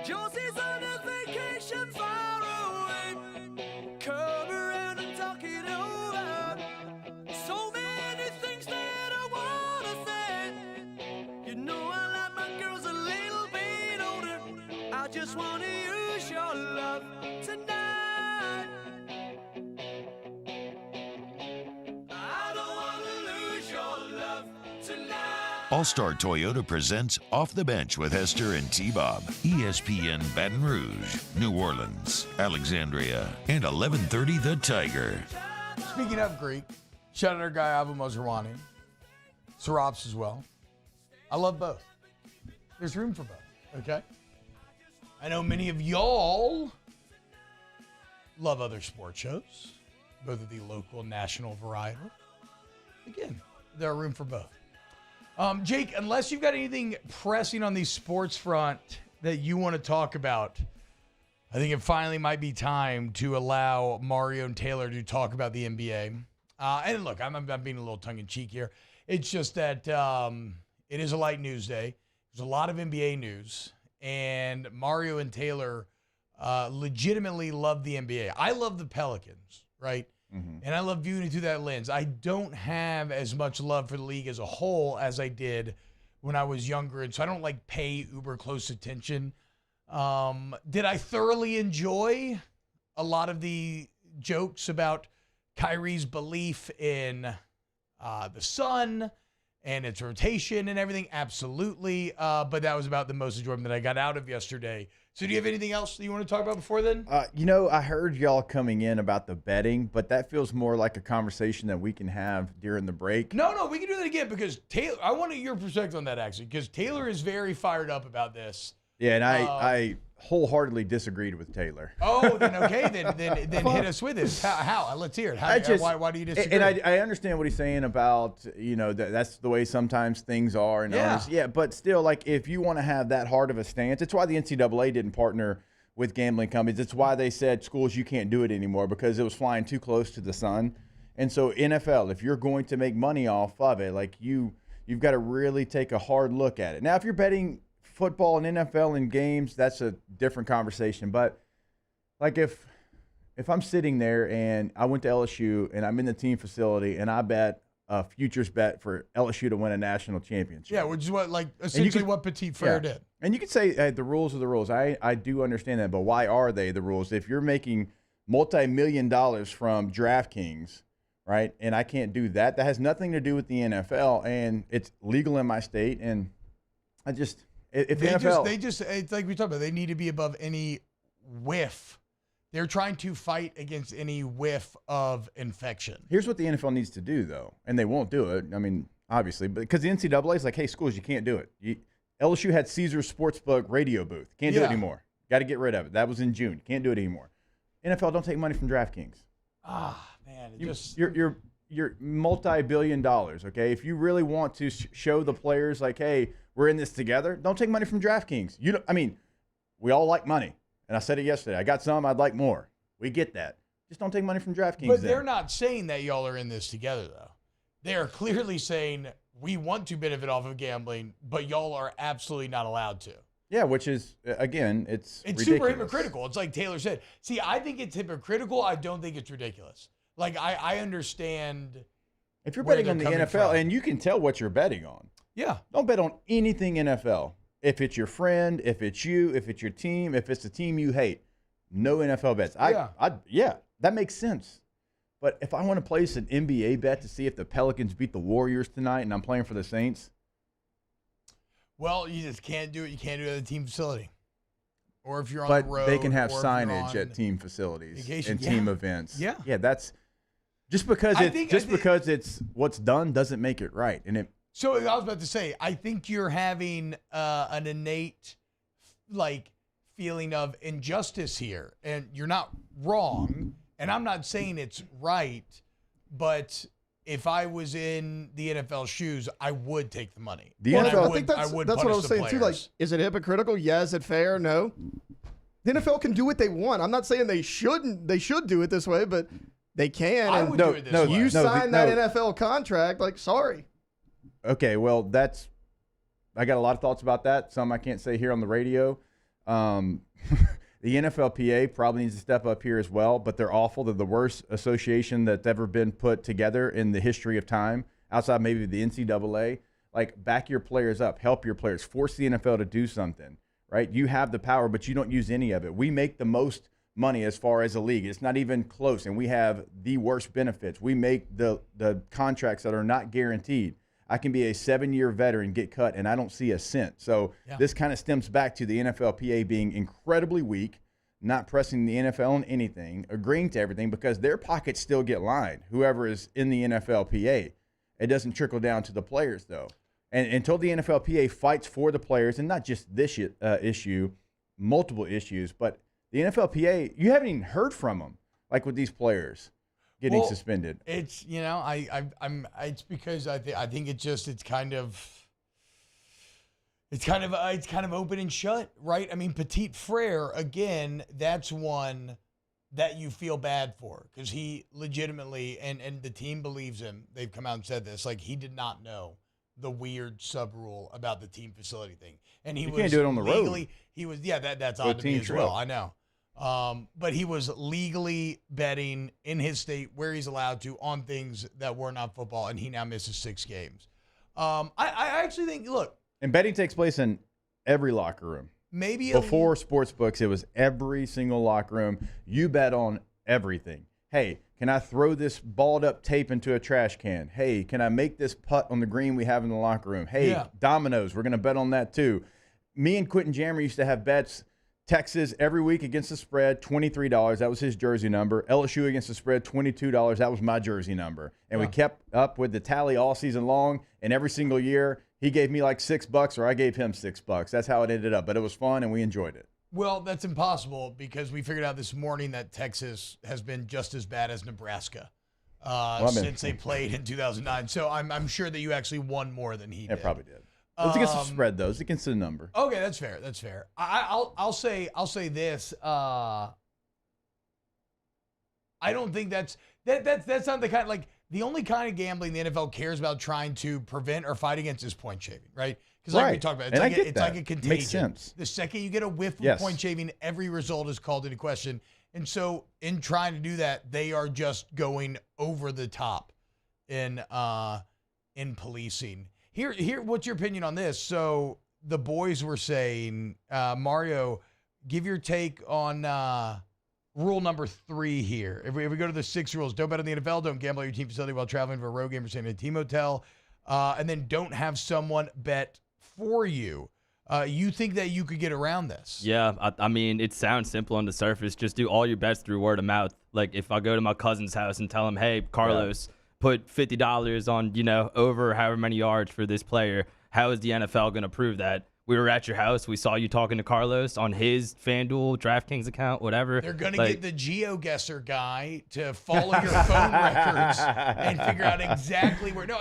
S8: Josie's on a vacation far away. Come around and talk it over. So many things that I wanna say. You know I like my girls a little bit older. I just wanna use your love tonight. I don't wanna lose your love tonight.
S1: All-Star Toyota presents Off the Bench with Hester and T-Bob. ESPN Baton Rouge, New Orleans, Alexandria, and 1130 The Tiger.
S2: Speaking of Greek, shout out our guy Abu Mazharwani. Seraps as well. I love both. There's room for both, okay? I know many of y'all love other sports shows, both of the local and national varietal. Again, there are room for both. Jake, unless you've got anything pressing on the sports front that you want to talk about, I think it finally might be time to allow Mario and Taylor to talk about the NBA. And look, I'm being a little tongue-in-cheek here. It's just that it is a light news day. There's a lot of NBA news, and Mario and Taylor legitimately love the NBA. I love the Pelicans, right? And I love viewing it through that lens. I don't have as much love for the league as a whole as I did when I was younger, and so I don't pay uber close attention. Did I thoroughly enjoy a lot of the jokes about Kyrie's belief in the sun and its rotation and everything? Absolutely. But that was about the most enjoyment that I got out of yesterday. So do you have anything else that you want to talk about before then?
S19: I heard y'all coming in about the betting, but that feels more like a conversation that we can have during the break.
S2: No, we can do that again because Taylor, I want your perspective on that actually, because Taylor is very fired up about this.
S19: Yeah, and I wholeheartely disagreed with Taylor.
S2: Oh, then okay, then hit us with this. How? Let's hear it. Why do you disagree?
S19: And I understand what he's saying about, that's the way sometimes things are. And owners, but still, if you want to have that hard of a stance, it's why the NCAA didn't partner with gambling companies. It's why they said, schools, you can't do it anymore because it was flying too close to the sun. And so NFL, if you're going to make money off of it, you've got to really take a hard look at it. Now, if you're betting football and NFL and games, that's a different conversation. But if I'm sitting there and I went to LSU and I'm in the team facility and I bet a futures bet for LSU to win a national championship.
S2: Yeah, which is what essentially what Petit Frere did.
S19: And you could say, hey, the rules are the rules. I do understand that, but why are they the rules? If you're making multi-million dollars from DraftKings, right, and I can't do that, that has nothing to do with the NFL, and it's legal in my state, and I just – it's like we talked about, they need to be above any whiff
S2: They're trying to fight against any whiff of infection.
S19: Here's what the NFL needs to do, though, and they won't do it. I mean, obviously, but because the NCAA is like, hey, schools, you can't do it. LSU had Caesars Sportsbook radio booth. Can't do it anymore. Got to get rid of it. That was in June. Can't do it anymore. NFL, don't take money from DraftKings.
S2: Man,
S19: You're multi-billion dollars, okay? If you really want to show the players like, hey, we're in this together, don't take money from DraftKings. We all like money. And I said it yesterday. I got some, I'd like more. We get that. Just don't take money from DraftKings.
S2: But they're not saying that y'all are in this together, though. They are clearly saying we want to benefit off of gambling, but y'all are absolutely not allowed to.
S19: Yeah, which is, again, it's ridiculous.
S2: Super hypocritical. It's like Taylor said. See, I think it's hypocritical. I don't think it's ridiculous. Like, I understand.
S19: If you're betting on the NFL, and you can tell what you're betting on.
S2: Yeah.
S19: Don't bet on anything NFL. If it's your friend, if it's you, if it's your team, if it's the team you hate, no NFL bets. Yeah, that makes sense. But if I want to place an NBA bet to see if the Pelicans beat the Warriors tonight and I'm playing for the Saints.
S2: Well, you just can't do it. You can't do it at a team facility. Or if you're on the road.
S19: But they can have signage at team facilities and team events.
S2: Yeah.
S19: Yeah, that's just because because it's what's done doesn't make it right. And
S2: So I was about to say, I think you're having an innate feeling of injustice here, and you're not wrong. And I'm not saying it's right, but if I was in the NFL shoes, I would take the money.
S5: I think that's what I was saying too. Like, is it hypocritical? Yeah. Is it fair? No. The NFL can do what they want. I'm not saying they shouldn't. They should do it this way, but they can.
S2: I would do it this way.
S5: You signed that NFL contract. Like, sorry.
S19: Okay, well, I got a lot of thoughts about that. Some I can't say here on the radio. The NFLPA probably needs to step up here as well, but they're awful. They're the worst association that's ever been put together in the history of time, outside maybe the NCAA. Like, back your players up, help your players, force the NFL to do something, right? You have the power, but you don't use any of it. We make the most money as far as a league. It's not even close, and we have the worst benefits. We make the contracts that are not guaranteed. I can be a 7-year veteran, get cut, and I don't see a cent. So This kind of stems back to the NFLPA being incredibly weak, not pressing the NFL on anything, agreeing to everything because their pockets still get lined, whoever is in the NFLPA. It doesn't trickle down to the players, though. And until the NFLPA fights for the players, and not just this issue, multiple issues, but the NFLPA, you haven't even heard from them, like with these players getting suspended.
S2: It's it's because I think it's kind of open and shut, right? I mean, Petit Frere, again, that's one that you feel bad for because he legitimately and the team believes him. They've come out and said this, like he did not know the weird sub rule about the team facility thing, and he
S19: can't do it on the road.
S2: He was that's odd to me as well. I know. But he was legally betting in his state where he's allowed to on things that were not football, and he now misses 6 games. I actually think, look.
S19: And betting takes place in every locker room.
S2: Maybe
S19: before sports books, it was every single locker room. You bet on everything. Hey, can I throw this balled up tape into a trash can? Hey, can I make this putt on the green we have in the locker room? Hey, dominoes, we're going to bet on that too. Me and Quentin Jammer used to have bets. Texas every week against the spread, $23. That was his jersey number. LSU against the spread, $22. That was my jersey number. And we kept up with the tally all season long. And every single year, he gave me like $6 or I gave him $6. That's how it ended up. But it was fun and we enjoyed it.
S2: Well, that's impossible because we figured out this morning that Texas has been just as bad as Nebraska since they played in 2009. So I'm sure that you actually won more than he did.
S19: Yeah, probably did. It was against the spread, though. It's against the number.
S2: Okay, that's fair. That's fair. I'll say this. I don't think that's not the kind the only kind of gambling the NFL cares about trying to prevent or fight against is point shaving, right? Because like we talked about, it's like a contagion.
S19: Makes sense.
S2: The second you get a whiff of point shaving, every result is called into question. And so in trying to do that, they are just going over the top in policing. Here, what's your opinion on this? So the boys were saying, Mario, give your take on rule number 3 here. If we go to the 6 rules, don't bet on the NFL, don't gamble at your team facility while traveling to a road game or staying in a team hotel, and then don't have someone bet for you. You think that you could get around this?
S4: Yeah, I mean, it sounds simple on the surface. Just do all your bets through word of mouth. Like if I go to my cousin's house and tell him, hey, Carlos, put $50 on, over however many yards for this player, how is the NFL going to prove that? We were at your house. We saw you talking to Carlos on his FanDuel, DraftKings account, whatever.
S2: They're going to get the GeoGuessr guy to follow your phone records and figure out exactly where. No,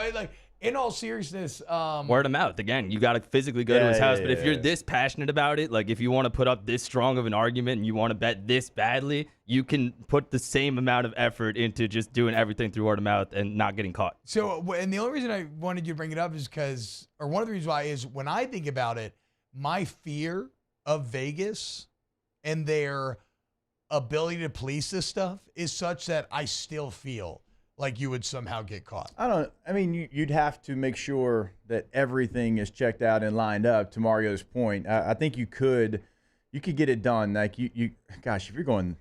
S2: in all seriousness.
S4: Word of mouth. Again, you got to physically go to his house. But if you're this passionate about it, like if you want to put up this strong of an argument and you want to bet this badly, you can put the same amount of effort into just doing everything through word of mouth and not getting caught.
S2: So, and the only reason I wanted you to bring it up is because, or one of the reasons why is when I think about it, my fear of Vegas and their ability to police this stuff is such that I still feel like you would somehow get caught.
S19: You'd have to make sure that everything is checked out and lined up. To Mario's point, I think you could get it done. Like gosh, if you're going,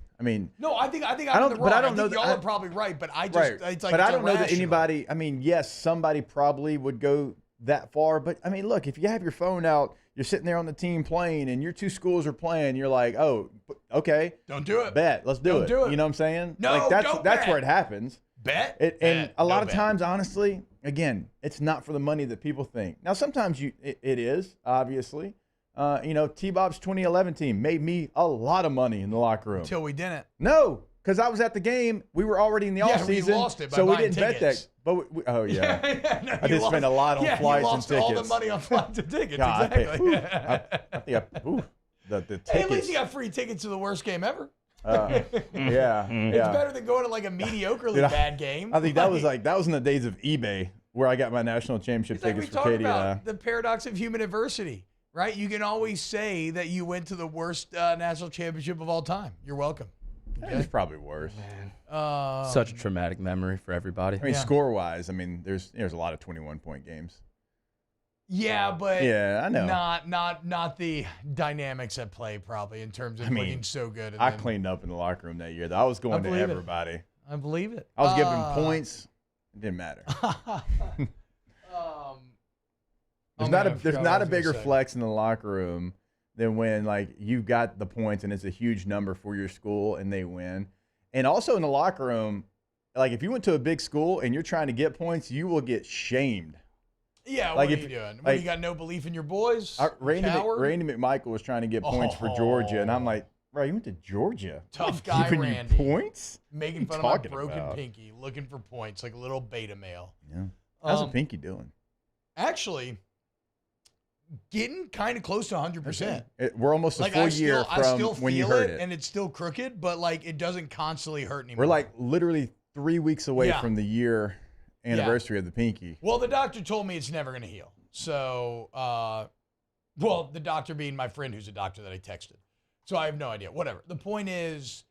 S2: no, I think I'm in the wrong.
S19: But I don't know.
S2: Y'all are probably right, but I just, it's like, but
S19: I don't know that anybody. Yes, somebody probably would go that far, but look, if you have your phone out, you're sitting there on the team playing, and your two schools are playing, you're like, oh, okay,
S2: don't do it.
S19: Bet, let's do it.
S2: Do it.
S19: You know what I'm saying?
S2: No,
S19: that's where it happens.
S2: Bet.
S19: And a lot of times, honestly, again, it's not for the money that people think. Now, sometimes it is, obviously. T-Bob's 2011 team made me a lot of money in the locker room.
S2: Until we didn't.
S19: No, because I was at the game. We were already in the off season.
S2: We lost it by
S19: so we
S2: buying
S19: didn't bet
S2: tickets.
S19: that. But I did spend a lot on flights
S2: you lost
S19: and tickets.
S2: all the money on flights and tickets.
S19: God,
S2: exactly.
S19: I think the tickets.
S2: Hey, at least you got free tickets to the worst game ever.
S19: Yeah.
S2: It's better than going to like a mediocrely bad game.
S19: I think that was in the days of eBay where I got my national championship tickets for Katie.
S2: About the paradox of human adversity, right? You can always say that you went to the worst national championship of all time. You're welcome.
S19: Okay? It's probably worse.
S4: Such a traumatic memory for everybody.
S19: Score-wise, there's a lot of 21-point games.
S2: Yeah, but
S19: I know.
S2: Not the dynamics at play probably in terms of looking so good.
S19: I cleaned up in the locker room that year. I was going to everybody.
S2: I believe it.
S19: I was giving points. It didn't matter. There's not a bigger flex in the locker room than when you got the points and it's a huge number for your school and they win. And also in the locker room, if you went to a big school and you're trying to get points, you will get shamed.
S2: Yeah, what are you doing? When you got no belief in your boys?
S19: Randy McMichael was trying to get points for Georgia, and I'm like, bro, you went to Georgia?
S2: Tough guy, Randy.
S19: Points?
S2: Making fun of my broken pinky, looking for points, like a little beta male.
S19: Yeah. How's the pinky doing?
S2: Actually, getting kind of close to 100%.
S19: We're almost a full year from when you heard it.
S2: And it's still crooked, but it doesn't constantly hurt anymore.
S19: We're literally 3 weeks away from the year anniversary of the pinky.
S2: Well, the doctor told me it's never going to heal. So, the doctor being my friend who's a doctor that I texted. So I have no idea. Whatever. The point is,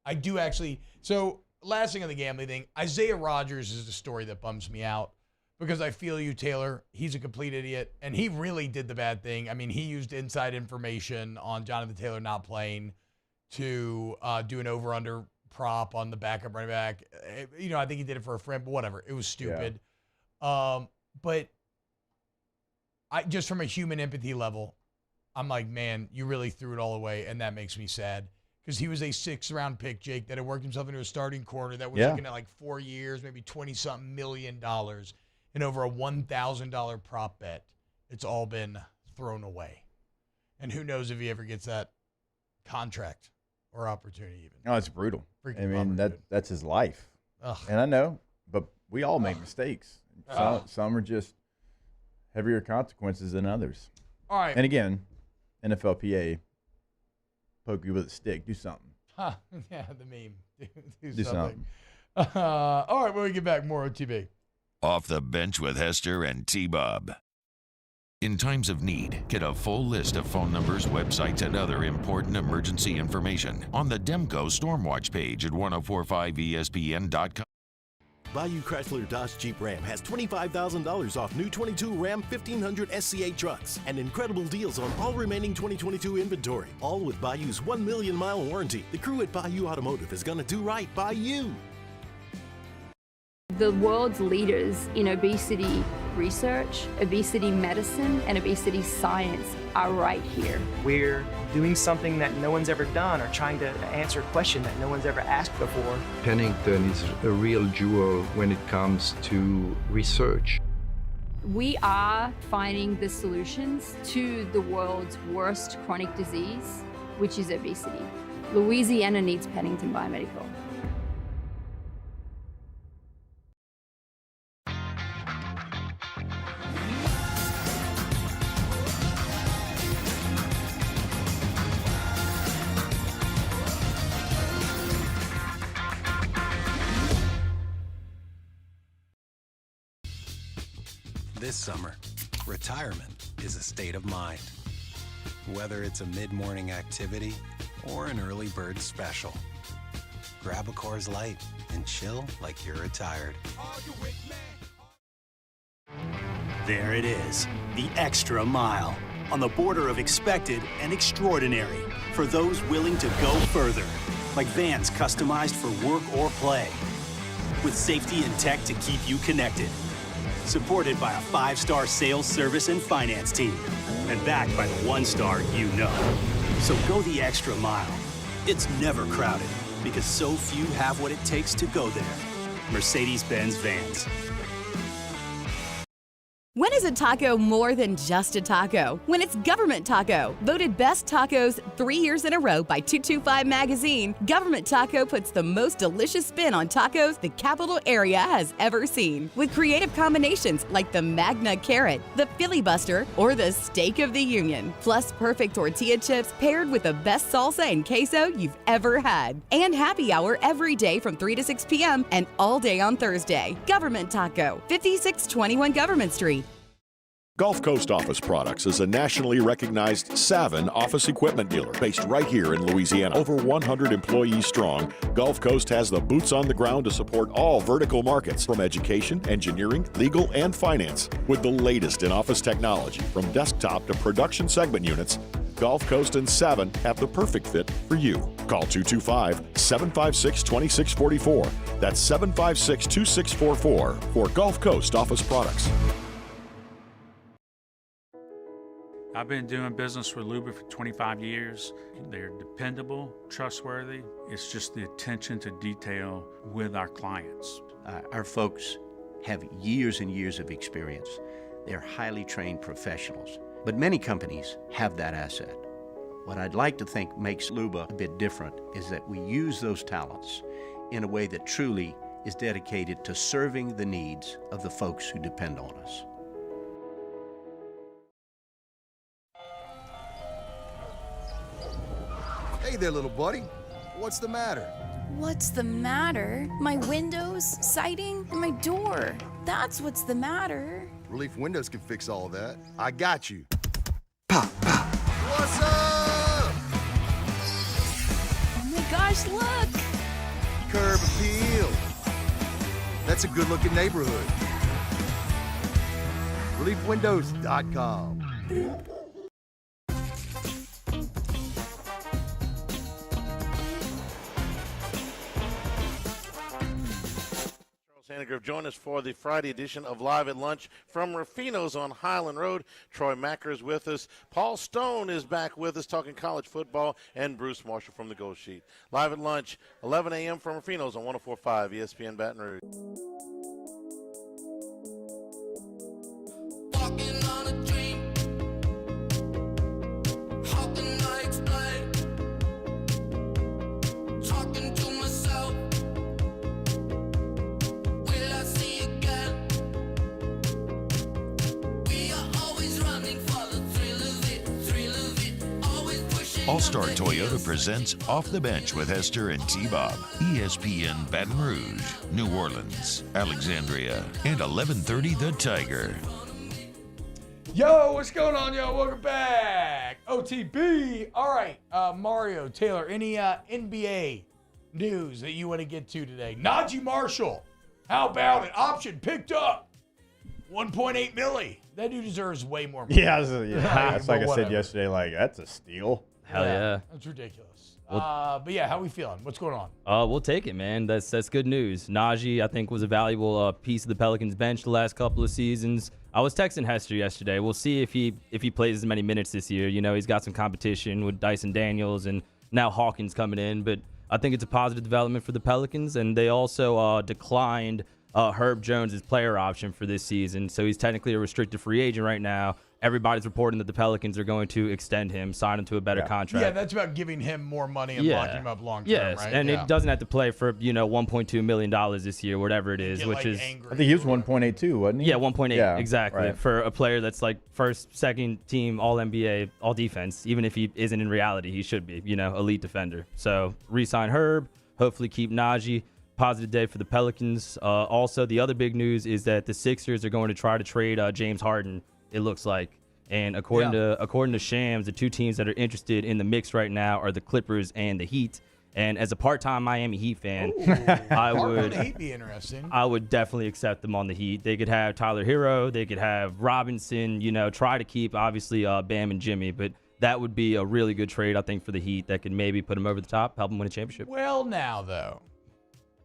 S2: I do actually. So, last thing on the gambling thing, Isaiah Rodgers is the story that bums me out because I feel you, Taylor. He's a complete idiot, and he really did the bad thing. He used inside information on Jonathan Taylor not playing to do an over-under prop on the backup running back. I think he did it for a friend, but whatever. It was stupid. Yeah. But I just from a human empathy level, I'm like, man, you really threw it all away, and that makes me sad because he was a 6th-round pick, Jake, that had worked himself into a starting corner that was looking at 4 years, maybe $20-something million, and over a $1,000 prop bet. It's all been thrown away. And who knows if he ever gets that contract or opportunity even.
S19: No, it's brutal.
S2: Freaking
S19: that's his life.
S2: Ugh.
S19: And I know, but we all make mistakes. Some are just heavier consequences than others.
S2: All right.
S19: And again, NFLPA, poke you with a stick. Do something.
S2: Yeah, the meme. Do something. All right, when we get back, more OTB.
S1: Off the bench with Hester and T-Bob. In times of need, get a full list of phone numbers, websites, and other important emergency information on the Demco Stormwatch page at 1045ESPN.com.
S3: Bayou Chrysler Dodge Jeep Ram has $25,000 off new 22 Ram 1500 SCA trucks and incredible deals on all remaining 2022 inventory, all with Bayou's 1 million mile warranty. The crew at Bayou Automotive is going to do right by you.
S20: The world's leaders in obesity research, obesity medicine, and obesity science are right here.
S21: We're doing something that no one's ever done or trying to answer a question that no one's ever asked before.
S22: Pennington is a real jewel when it comes to research.
S20: We are finding the solutions to the world's worst chronic disease, which is obesity. Louisiana needs Pennington Biomedical.
S24: This summer, retirement is a state of mind. Whether it's a mid-morning activity or an early bird special, grab a Coors Light and chill like you're retired.
S6: There it is, the extra mile, on the border of expected and extraordinary, for those willing to go further, like vans customized for work or play, with safety and tech to keep you connected. Supported by a 5-star sales, service, and finance team. And backed by the 1-star you know. So go the extra mile. It's never crowded because so few have what it takes to go there. Mercedes-Benz Vans.
S9: When is a taco more than just a taco? When it's Government Taco. Voted best tacos 3 years in a row by 225 Magazine, Government Taco puts the most delicious spin on tacos the capital area has ever seen. With creative combinations like the Magna Carrot, the Filibuster, or the Steak of the Union. Plus perfect tortilla chips paired with the best salsa and queso you've ever had. And happy hour every day from 3 to 6 p.m. and all day on Thursday. Government Taco, 5621 Government Street.
S7: Gulf Coast Office Products is a nationally recognized Savin office equipment dealer based right here in Louisiana. Over 100 employees strong, Gulf Coast has the boots on the ground to support all vertical markets, from education, engineering, legal, and finance. With the latest in office technology, from desktop to production segment units, Gulf Coast and Savin have the perfect fit for you. Call 225-756-2644. That's 756-2644 for Gulf Coast Office Products.
S10: I've been doing business with Luba for 25 years. They're dependable, trustworthy. It's just the attention to detail with our clients.
S11: Our folks have years and years of experience. They're highly trained professionals, but many companies have that asset. What I'd like to think makes Luba a bit different is that we use those talents in a way that truly is dedicated to serving the needs of the folks who depend on us.
S12: Hey there, little buddy. What's the matter?
S13: What's the matter? My windows, siding, and my door. That's what's the matter.
S12: Relief Windows can fix all that. I got you. Pop, pop. What's up?
S13: Oh my gosh, look!
S12: Curb appeal. That's a good-looking neighborhood. ReliefWindows.com.
S25: Santa join us for the Friday edition of Live at Lunch from Rufino's on Highland Road. Troy Macker is with us. Paul Stone is back with us talking college football, and Bruce Marshall from the Go Sheet. Live at Lunch, 11 a.m. from Rufino's on 104.5 ESPN Baton Rouge.
S8: Walking on a dream. How can I explain? Talking to myself. Will I see again? We are always running for the thrill of it, always pushing.
S1: All-Star Toyota presents Off the Bench with Hester and T-Bob. ESPN Baton Rouge, New Orleans, Alexandria, and 1130 The Tiger.
S2: Yo, what's going on, yo? Welcome back. OTB. All right, Mario, Taylor, any NBA news that you want to get to today? Najee Marshall, how about it? Option picked up. 1.8 milli. That dude deserves way more money.
S19: Yeah, it's like I said yesterday, like, that's a steal.
S4: Hell yeah.
S2: That's ridiculous.
S4: Well,
S2: but yeah, how we feeling? What's going on?
S4: We'll take it, man. That's good news. Najee, I think, was a valuable piece of the Pelicans bench the last couple of seasons. I was texting Hester yesterday. We'll see if he plays as many minutes this year. You know, he's got some competition with Dyson Daniels and now Hawkins coming in, but I think it's a positive development for the Pelicans, and they also declined Herb Jones' player option for this season, so he's technically a restricted free agent right now. Everybody's reporting that the Pelicans are going to extend him, sign him to a better contract.
S2: Yeah, that's about giving him more money and locking him up long term,
S4: yes,
S2: right?
S4: and it doesn't have to play for, $1.2 million this year, whatever it is, which is...
S19: I think he was 1.82, wasn't he?
S4: Yeah, 1.8,
S19: Yeah,
S4: exactly.
S19: right.
S4: For a player that's like first, second team, all-NBA, all-defense, even if he isn't in reality, he should be, elite defender. So re-sign Herb, hopefully keep Najee. Positive day for the Pelicans. Also, the other big news is that the Sixers are going to try to trade James Harden, it looks like. And according to Shams, the two teams that are interested in the mix right now are the Clippers and the Heat. And as a part-time Miami Heat fan,
S2: the Heat be interesting.
S4: I would definitely accept them on the Heat. They could have Tyler Hero, they could have Robinson. Try to keep obviously Bam and Jimmy, but that would be a really good trade, I think, for the Heat that could maybe put them over the top, help them win a championship.
S2: Well, now though,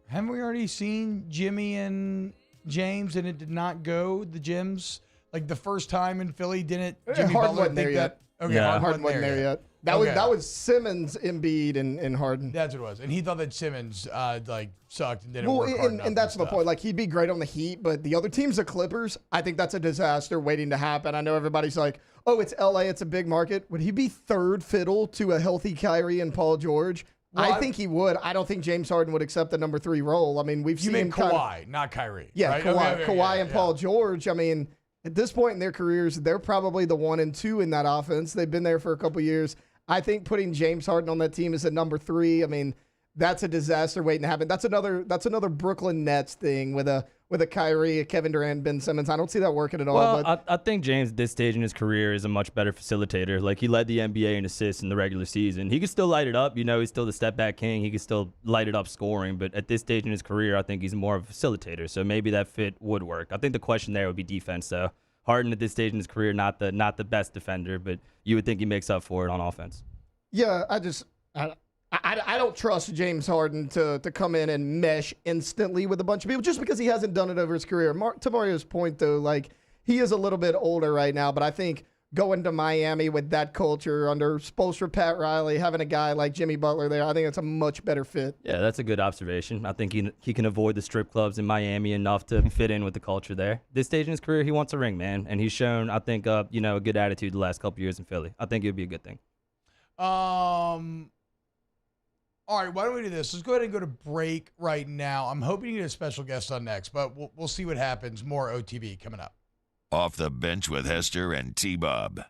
S2: haven't we already seen Jimmy and James, and it did not go the Jims? Like the first time in Philly, didn't Jimmy
S5: Harden
S2: Butler
S5: wasn't there
S2: think
S5: yet.
S2: that? Okay,
S5: Yeah, Harden wasn't there yet. That was Simmons, Embiid, and Harden.
S2: That's what it was, and he thought that Simmons sucked and didn't
S5: Well,
S2: work hard enough
S5: and that's the
S2: stuff.
S5: point. Like, he'd be great on the Heat, but the other team's the Clippers. I think that's a disaster waiting to happen. I know everybody's like, oh, it's LA, it's a big market. Would he be third fiddle to a healthy Kyrie and Paul George?
S2: Well,
S5: I think he would. I don't think James Harden would accept the number 3 role. I mean, we've
S2: You
S5: seen
S2: mean
S5: him
S2: Kawhi, not Kyrie.
S5: Yeah,
S2: right?
S5: Kawhi,
S2: Okay,
S5: Kawhi and Paul George. I mean, at this point in their careers, they're probably the 1 and 2 in that offense. They've been there for a couple years. I think putting James Harden on that team as a number 3, I mean, that's a disaster waiting to happen. That's another Brooklyn Nets thing with a Kyrie, a Kevin Durant, Ben Simmons. I don't see that working at all.
S4: Well,
S5: But
S4: I think James at this stage in his career is a much better facilitator. Like, he led the NBA in assists in the regular season. He could still light it up. He's still the step-back king. He could still light it up scoring. But at this stage in his career, I think he's more of a facilitator. So maybe that fit would work. I think the question there would be defense, though. Harden at this stage in his career, not the best defender, but you would think he makes up for it on offense.
S5: yeah, I don't trust James Harden to come in and mesh instantly with a bunch of people just because he hasn't done it over his career. To Mario's point, though, like, he is a little bit older right now, but I think going to Miami with that culture under Spoelstra, Pat Riley, having a guy like Jimmy Butler there, I think it's a much better fit.
S4: Yeah, that's a good observation. I think he can avoid the strip clubs in Miami enough to fit in with the culture there. This stage in his career, he wants a ring, man, and he's shown, I think, a good attitude the last couple years in Philly. I think it would be a good thing.
S2: All right, why don't we do this? Let's go ahead and go to break right now. I'm hoping to get a special guest on next, but we'll see what happens. More OTB coming up.
S1: Off the Bench with Hester and T-Bob.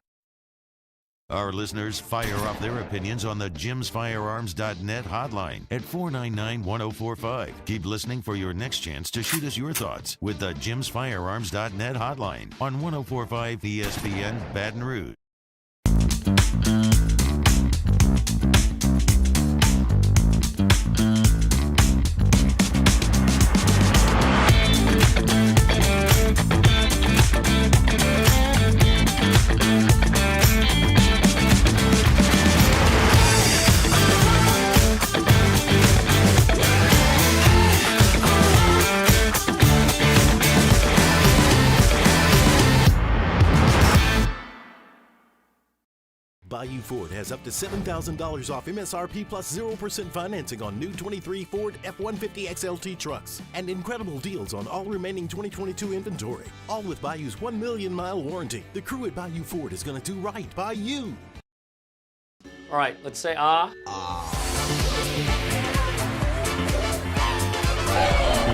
S1: Our listeners fire off their opinions on the JimsFirearms.net hotline at 499-1045. Keep listening for your next chance to shoot us your thoughts with the JimsFirearms.net hotline on 104.5 ESPN Baton Rouge.
S3: Bayou Ford has up to $7,000 off MSRP plus 0% financing on new 23 Ford F-150 XLT trucks and incredible deals on all remaining 2022 inventory. All with Bayou's 1 million mile warranty. The crew at Bayou Ford is going to do right by you.
S14: All right, let's say ah.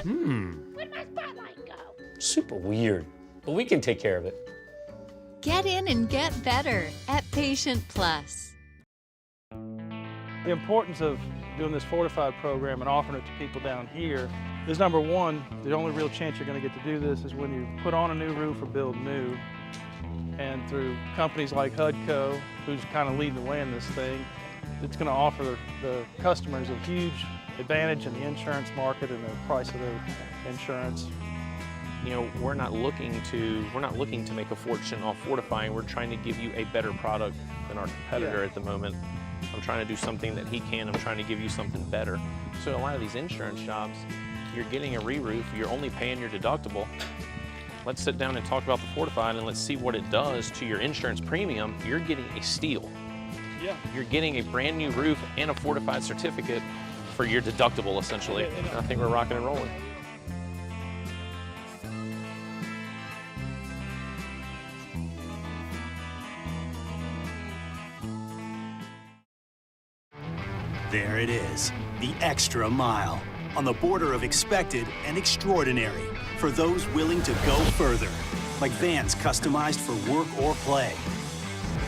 S15: Where'd my spotlight go?
S14: Super weird, but we can take care of it.
S17: Get in and get better at Patient Plus.
S18: The importance of doing this Fortified program and offering it to people down here is, number one, the only real chance you're going to get to do this is when you put on a new roof or build new. And through companies like HUDCO, who's kind of leading the way in this thing, it's going to offer the customers a huge advantage in the insurance market and the price of their insurance.
S23: You know, we're not looking to make a fortune off fortifying. We're trying to give you a better product than our competitor at the moment. I'm trying to do something that he can. I'm trying to give you something better. So a lot of these insurance jobs, you're getting a re-roof, you're only paying your deductible. Let's sit down and talk about the Fortified and let's see what it does to your insurance premium. You're getting a steal.
S18: Yeah.
S23: You're getting a brand new roof and a Fortified certificate for your deductible, essentially. I think we're rocking and rolling.
S6: There it is, the extra mile, on the border of expected and extraordinary, for those willing to go further, like vans customized for work or play,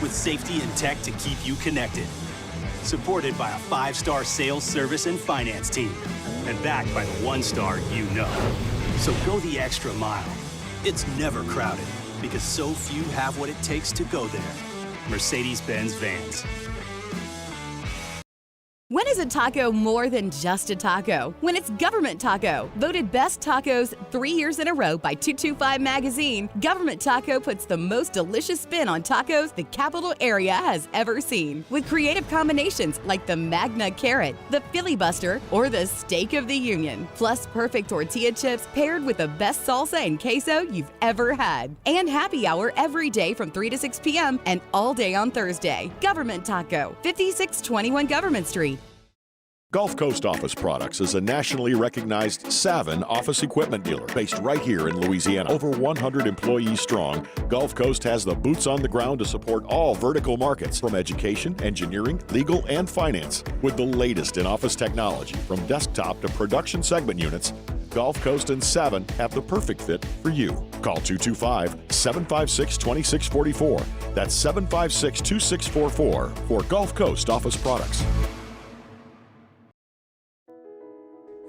S6: with safety and tech to keep you connected, supported by a 5-star sales, service, and finance team, and backed by the 1-star you know. So go the extra mile. It's never crowded, because so few have what it takes to go there. Mercedes-Benz Vans.
S9: When is a taco more than just a taco? When it's Government Taco. Voted best tacos 3 years in a row by 225 Magazine, Government Taco puts the most delicious spin on tacos the capital area has ever seen. With creative combinations like the Magna Carrot, the Filibuster, or the Steak of the Union. Plus perfect tortilla chips paired with the best salsa and queso you've ever had. And happy hour every day from 3 to 6 p.m. and all day on Thursday. Government Taco, 5621 Government Street.
S7: Gulf Coast Office Products is a nationally recognized Savin office equipment dealer based right here in Louisiana. Over 100 employees strong, Gulf Coast has the boots on the ground to support all vertical markets, from education, engineering, legal, and finance. With the latest in office technology, from desktop to production segment units, Gulf Coast and Savin have the perfect fit for you. Call 225-756-2644. That's 756-2644 for Gulf Coast Office Products.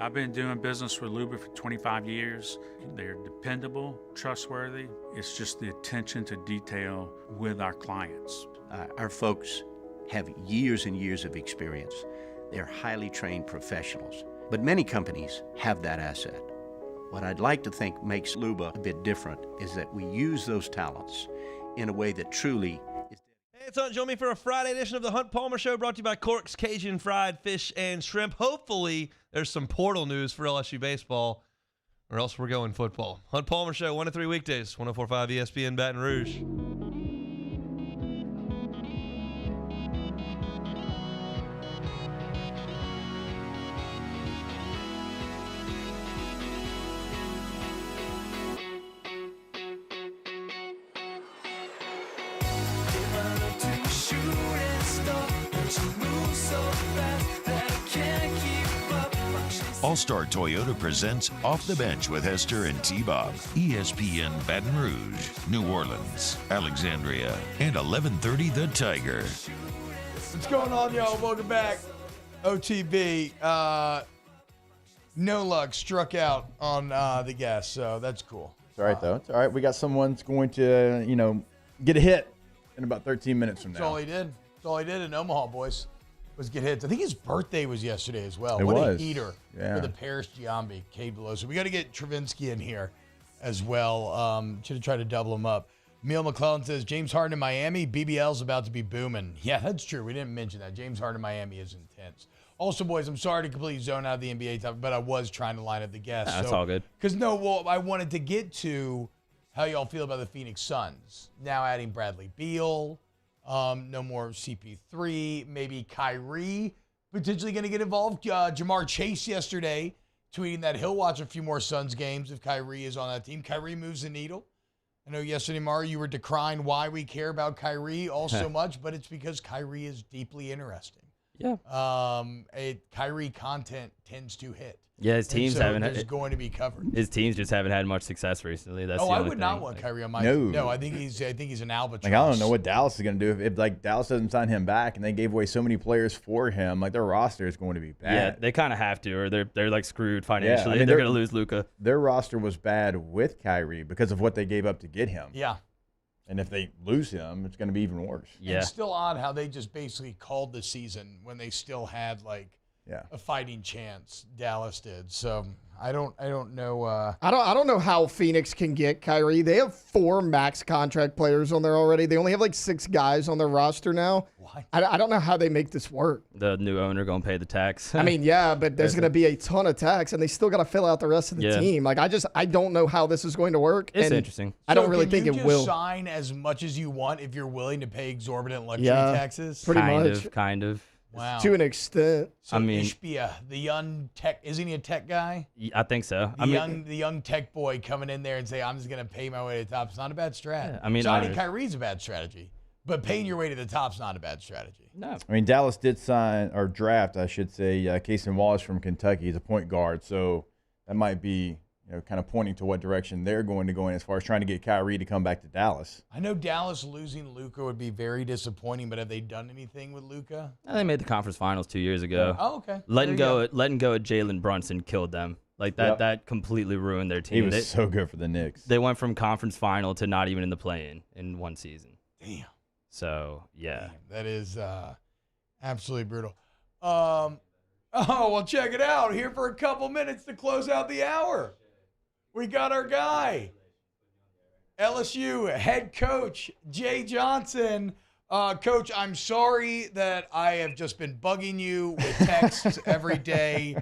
S10: I've been doing business with Luba for 25 years. They're dependable, trustworthy. It's just the attention to detail with our clients.
S11: Our folks have years and years of experience. They're highly trained professionals, but many companies have that asset. What I'd like to think makes Luba a bit different is that we use those talents in a way that truly is.
S16: Hey, it's Hunt. Join me for a Friday edition of the Hunt Palmer Show, brought to you by Cork's Cajun Fried Fish and Shrimp. Hopefully, there's some portal news for LSU baseball, or else we're going football. Hunt Palmer Show, 1 to 3 weekdays, 104.5 ESPN Baton Rouge.
S1: All-Star Toyota presents Off the Bench with Hester and T-Bob. ESPN Baton Rouge, New Orleans, Alexandria, and 1130 The Tiger.
S2: What's going on, y'all? Welcome back. OTB. No luck. Struck out on the gas, so that's cool.
S19: It's all right, though. It's all right. We got someone that's going to, get a hit in about 13 minutes from now.
S2: That's all he did. That's all he did in Omaha, boys, was get hits. I think his birthday was yesterday as well. What a heater for the Paris Giambi, Cade Below. So we got to get Travinsky in here as well. Should have tried to double him up. Neil McClellan says, James Harden in Miami, BBL's about to be booming. Yeah, that's true. We didn't mention that. James Harden in Miami is intense. Also, boys, I'm sorry to completely zone out of the NBA topic, but I was trying to line up the guests.
S4: That's all good.
S2: Because, I wanted to get to how y'all feel about the Phoenix Suns. Now adding Bradley Beal. No more CP3, maybe Kyrie potentially going to get involved. Jamar Chase yesterday tweeting that he'll watch a few more Suns games if Kyrie is on that team. Kyrie moves the needle. I know yesterday, Mario, you were decrying why we care about Kyrie all so much, but it's because Kyrie is deeply interesting.
S4: Yeah.
S2: Kyrie content tends to hit.
S4: Yeah, his teams haven't had.
S2: It's going to be covered.
S4: His teams just haven't had much success recently. That's
S2: I would not want Kyrie on my team. No, I think he's an albatross.
S19: I don't know what Dallas is going to do if Dallas doesn't sign him back, and they gave away so many players for him. Like, their roster is going to be bad.
S4: Yeah, they kind of have to, or they're like screwed financially. Yeah, they're going to lose Luka.
S19: Their roster was bad with Kyrie because of what they gave up to get him.
S2: Yeah.
S19: And if they lose him, it's going to be even worse.
S2: Yeah. It's still odd how they just basically called the season when they still had a fighting chance. Dallas did. So I don't know.
S5: I don't know how Phoenix can get Kyrie. They have 4 max contract players on there already. They only have like 6 guys on their roster now.
S2: What?
S5: I don't know how they make this work.
S4: The new owner going to pay the tax.
S5: I mean, yeah, but there's going to be a ton of tax, and they still got to fill out the rest of the team. Like, I don't know how this is going to work.
S4: It's
S5: and
S4: interesting.
S5: I don't really think
S2: you
S5: it
S2: just
S5: will.
S2: sign as much as you want if you're willing to pay exorbitant luxury taxes?
S5: Pretty much.
S4: Kind of.
S2: Wow.
S5: To an extent.
S2: So
S4: I mean,
S2: Ishbia, the young tech, isn't he a tech guy?
S4: I think so.
S2: The young tech boy coming in there and say, I'm just going to pay my way to the top. It's not a bad strat.
S4: Yeah, I mean,
S2: signing Kyrie's a bad strategy, but paying your way to the top's not a bad strategy.
S4: No.
S19: I mean, Dallas did sign, or draft, I should say, Casey Wallace from Kentucky. He's a point guard, so that might be kind of pointing to what direction they're going to go in as far as trying to get Kyrie to come back to Dallas.
S2: I know Dallas losing Luka would be very disappointing, but have they done anything with Luka?
S4: They made the conference finals 2 years ago.
S2: Oh, okay.
S4: Letting go of Jalen Brunson killed them. Like that, that completely ruined their team.
S19: He was so good for the Knicks.
S4: They went from conference final to not even in the play-in in one season.
S2: Damn.
S4: So yeah,
S2: damn, that is absolutely brutal. Oh well, check it out. Here for a couple minutes to close out the hour. We got our guy, LSU head coach Jay Johnson. Coach, I'm sorry that I have just been bugging you with texts every day.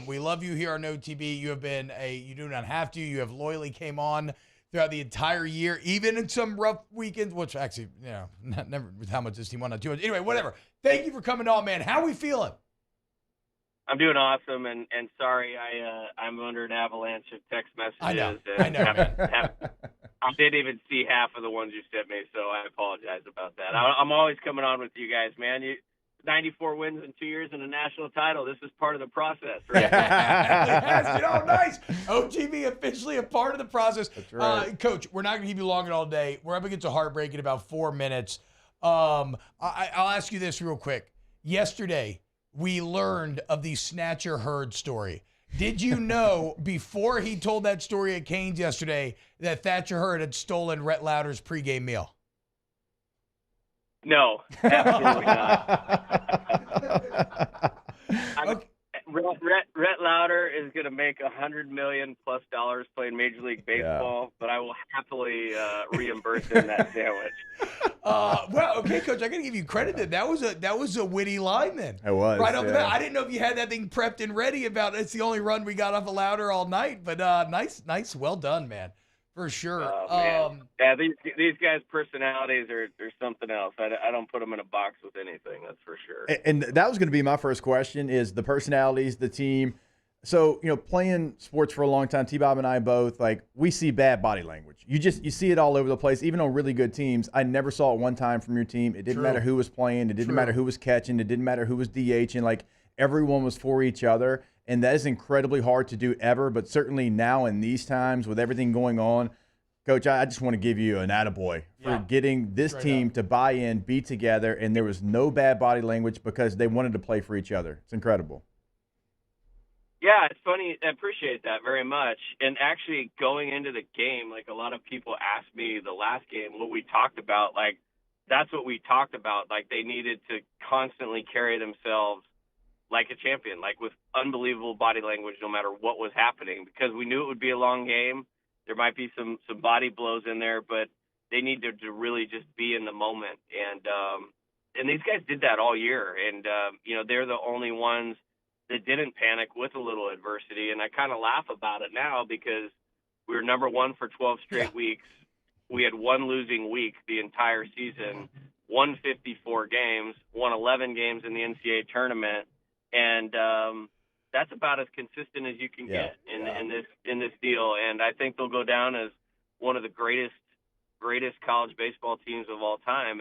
S2: We love you here on OTB. You have been you do not have to. You have loyally came on throughout the entire year, even in some rough weekends, which actually, never with how much this team won on 200. Anyway, whatever. Thank you for coming on, man. How are we feeling?
S13: I'm doing awesome, and sorry, I'm under an avalanche of text messages.
S2: I know,
S13: I didn't even see half of the ones you sent me, so I apologize about that. I'm always coming on with you guys, man. 94 wins in 2 years and a national title. This is part of the process, right?
S2: Nice. OTB officially a part of the process.
S19: That's right.
S2: Coach, we're not going to keep you long all day. We're up against a heartbreak in about 4 minutes. I'll ask you this real quick. Yesterday, we learned of the Snatcher Hurd story. Did you know before he told that story at Canes yesterday that Thatcher Hurd had stolen Rhett Lauder's pregame meal?
S13: No, absolutely not. Rhett Lauder is going to make $100 million+ playing Major League Baseball, but I will happily reimburse him that sandwich.
S2: Well, okay, Coach, I got to give you credit. That was a witty line then.
S19: It was
S2: right off the bat. I didn't know if you had that thing prepped and ready about it's the only run we got off of Lauder all night. But nice, well done, man, for sure.
S13: Yeah, these guys' personalities are something else. I don't put them in a box with anything. That's for sure.
S19: And that was going to be my first question: is the personalities, the team. So, playing sports for a long time, T-Bob and I both, we see bad body language. You see it all over the place, even on really good teams. I never saw it one time from your team. It didn't matter who was playing. It didn't matter who was catching. It didn't matter who was DHing. Everyone was for each other, and that is incredibly hard to do ever, but certainly now in these times with everything going on, Coach, I just want to give you an attaboy for getting this team to buy in, be together, and there was no bad body language because they wanted to play for each other. It's incredible.
S13: Yeah, it's funny. I appreciate that very much. And actually going into the game, a lot of people asked me the last game what we talked about. That's what we talked about. They needed to constantly carry themselves like a champion, with unbelievable body language no matter what was happening, because we knew it would be a long game. There might be some body blows in there, but they need to really just be in the moment. And these guys did that all year. And, they're the only ones that didn't panic with a little adversity. And I kind of laugh about it now because we were number one for 12 straight weeks. We had one losing week the entire season, won 54 games, won 11 games in the NCAA tournament. And that's about as consistent as you can get in this deal. And I think they'll go down as one of the greatest college baseball teams of all time.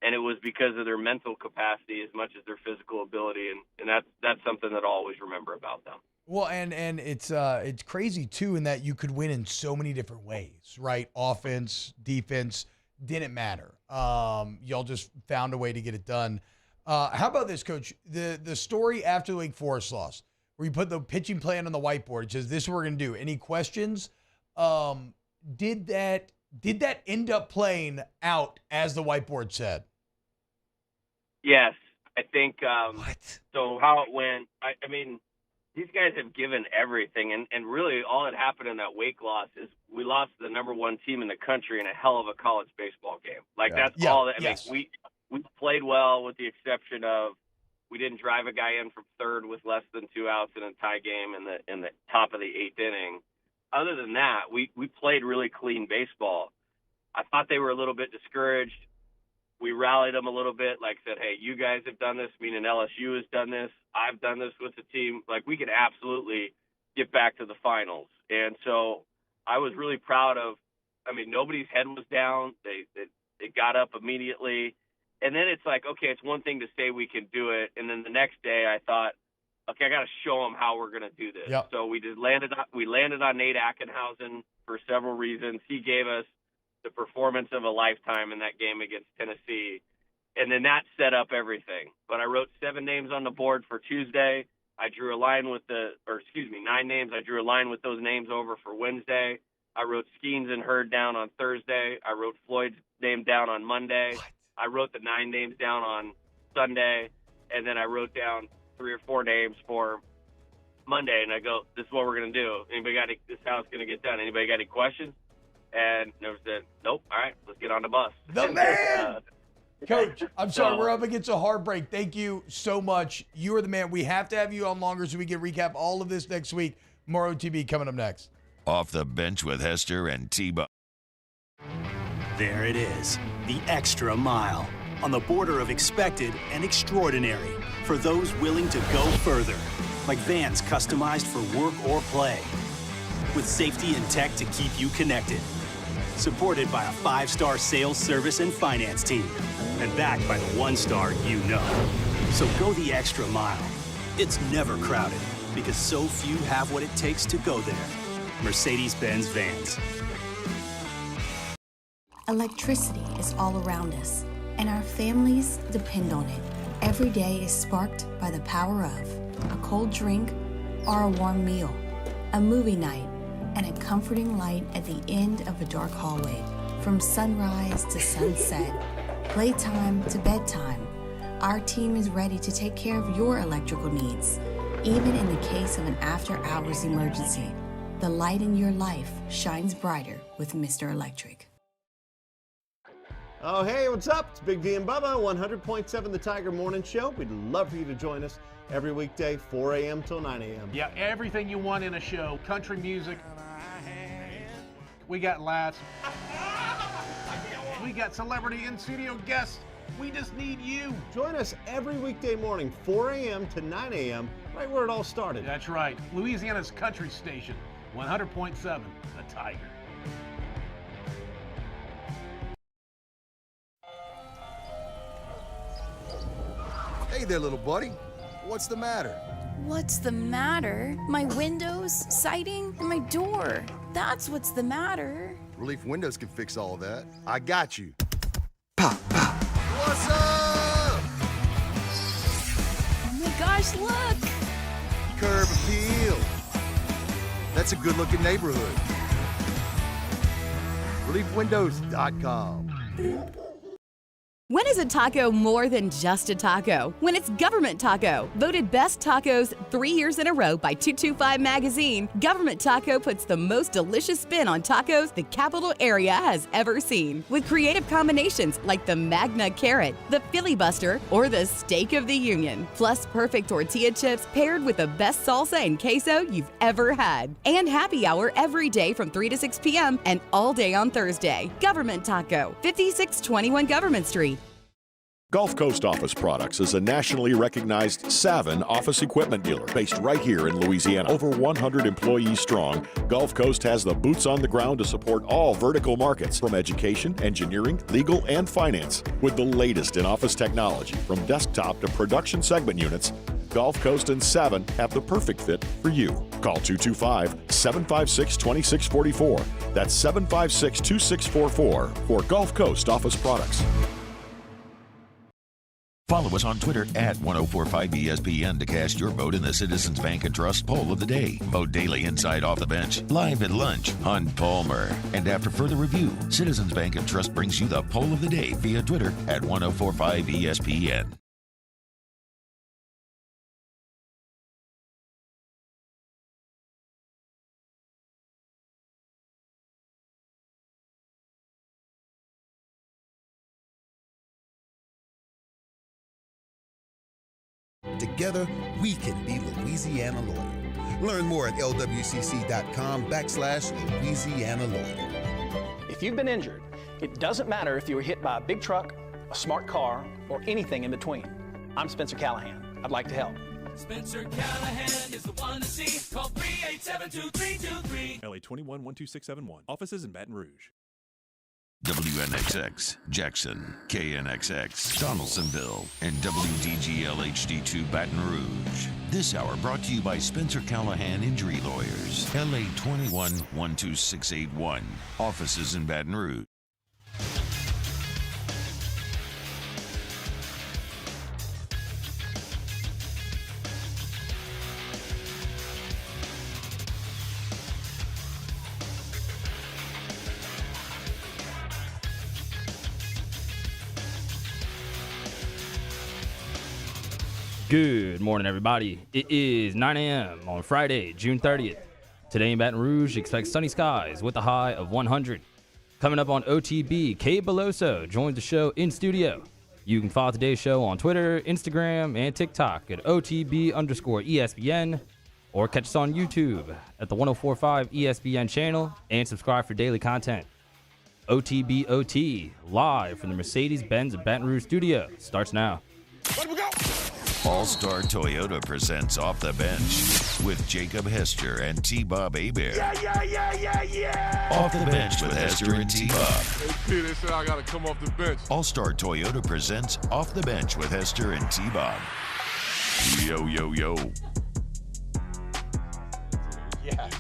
S13: And it was because of their mental capacity as much as their physical ability. And that's something that I'll always remember about them.
S2: Well, and it's crazy, too, in that you could win in so many different ways, right? Offense, defense, didn't matter. Y'all just found a way to get it done. How about this, Coach? The story after the Wake Forest loss, where you put the pitching plan on the whiteboard, it says, this is what we're going to do. Any questions? Did that end up playing out as the whiteboard said?
S13: Yes. I think so how it went, I mean, these guys have given everything, and really all that happened in that wake loss is we lost the number one team in the country in a hell of a college baseball game. Like, that's all that. I mean, we played well with the exception of we didn't drive a guy in from third with less than 2 outs in a tie game in the top of the 8th inning. Other than that, we played really clean baseball. I thought they were a little bit discouraged. We rallied them a little bit, like said, hey, you guys have done this, meaning LSU has done this. I've done this with the team. Like, we could absolutely get back to the finals. And so I was really proud of, I mean, nobody's head was down. They got up immediately. And then it's like, okay, it's one thing to say we can do it. And then the next day I thought, okay, I got to show them how we're going to do this.
S2: Yep.
S13: So we landed on Nate Ackenhausen for several reasons. He gave us the performance of a lifetime in that game against Tennessee. And then that set up everything. But I wrote 7 names on the board for Tuesday. I drew a line with 9 names. I drew a line with those names over for Wednesday. I wrote Skeens and Hurd down on Thursday. I wrote Floyd's name down on Monday. I wrote the 9 names down on Sunday. And then I wrote down 3 or 4 names for Monday. And I go, this is what we're going to do. This is how it's going to get done. Anybody got any questions? And they said, nope. All right, let's get on the bus.
S2: The man! Coach, I'm sorry, we're up against a hard break. Thank you so much. You are the man. We have to have you on longer so we can recap all of this next week. More OTB coming up next.
S1: Off the Bench with Hester and T-Bone.
S6: There it is, the extra mile, on the border of expected and extraordinary, for those willing to go further, like vans customized for work or play, with safety and tech to keep you connected, supported by a 5-star sales, service, and finance team, and backed by the 1-star you know. So go the extra mile. It's never crowded, because so few have what it takes to go there. Mercedes-Benz Vans.
S12: Electricity is all around us, and our families depend on it. Every day is sparked by the power of a cold drink or a warm meal, a movie night, and a comforting light at the end of a dark hallway. From sunrise to sunset, playtime to bedtime, our team is ready to take care of your electrical needs. Even in the case of an after-hours emergency, the light in your life shines brighter with Mr. Electric.
S20: Oh, hey, what's up? It's Big D and Bubba, 100.7 The Tiger Morning Show. We'd love for you to join us every weekday, 4 a.m. till 9 a.m.
S21: Yeah, everything you want in a show. Country music. We got laughs. We got celebrity in-studio guests. We just need you.
S20: Join us every weekday morning, 4 a.m. to 9 a.m., right where it all started.
S21: That's right. Louisiana's country station, 100.7 The Tiger.
S22: Hey there, little buddy. What's the matter?
S24: What's the matter? My windows, siding, and my door. That's what's the matter.
S22: Relief Windows can fix all of that. I got you. Pop, pop. What's up?
S24: Oh my gosh, look!
S22: Curb appeal. That's a good-looking neighborhood. ReliefWindows.com.
S9: When is a taco more than just a taco? When it's Government Taco. Voted best tacos 3 years in a row by 225 Magazine, Government Taco puts the most delicious spin on tacos the capital area has ever seen. With creative combinations like the Magna Carrot, the Filibuster, or the Steak of the Union. Plus perfect tortilla chips paired with the best salsa and queso you've ever had. And happy hour every day from 3 to 6 p.m. and all day on Thursday. Government Taco, 5621 Government Street.
S7: Gulf Coast Office Products is a nationally recognized Savin office equipment dealer based right here in Louisiana. Over 100 employees strong, Gulf Coast has the boots on the ground to support all vertical markets from education, engineering, legal, and finance. With the latest in office technology from desktop to production segment units, Gulf Coast and Savin have the perfect fit for you. Call 225-756-2644. That's 756-2644 for Gulf Coast Office Products.
S1: Follow us on Twitter at 1045ESPN to cast your vote in the Citizens Bank and Trust Poll of the Day. Vote daily inside Off the Bench, live at lunch, on Palmer. And after further review, Citizens Bank and Trust brings you the Poll of the Day via Twitter at 1045ESPN.
S3: Together, we can be Louisiana Lawyer. Learn more at lwcc.com/Louisiana Lawyer.
S8: If you've been injured, it doesn't matter if you were hit by a big truck, a smart car, or anything in between. I'm Spencer Callahan. I'd like to help.
S14: Spencer Callahan is the one to see. Call 387-2323.
S15: LA 21-12671. Offices in Baton Rouge.
S1: WNXX, Jackson, KNXX, Donaldsonville, and WDGL HD2 Baton Rouge. This hour brought to you by Spencer Callahan Injury Lawyers, LA 21-12681. Offices in Baton Rouge.
S4: Good morning, everybody. It is 9 a.m. on Friday, June 30th. Today in Baton Rouge, expect sunny skies with a high of 100. Coming up on OTB, Kay Beloso joins the show in studio. You can follow today's show on Twitter, Instagram, and TikTok at OTB_ESPN, or catch us on YouTube at the 1045 ESPN channel and subscribe for daily content. OTB OT, live from the Mercedes-Benz Baton Rouge studio, starts now.
S1: All-Star Toyota presents Off the Bench with Jacob Hester and T-Bob Hebert.
S22: Yeah.
S1: Off the Bench with Hester and T-Bob.
S22: Hey, P, they said I got to come off the bench.
S1: All-Star Toyota presents Off the Bench with Hester and T-Bob. Yo, yo, yo.
S2: Yes.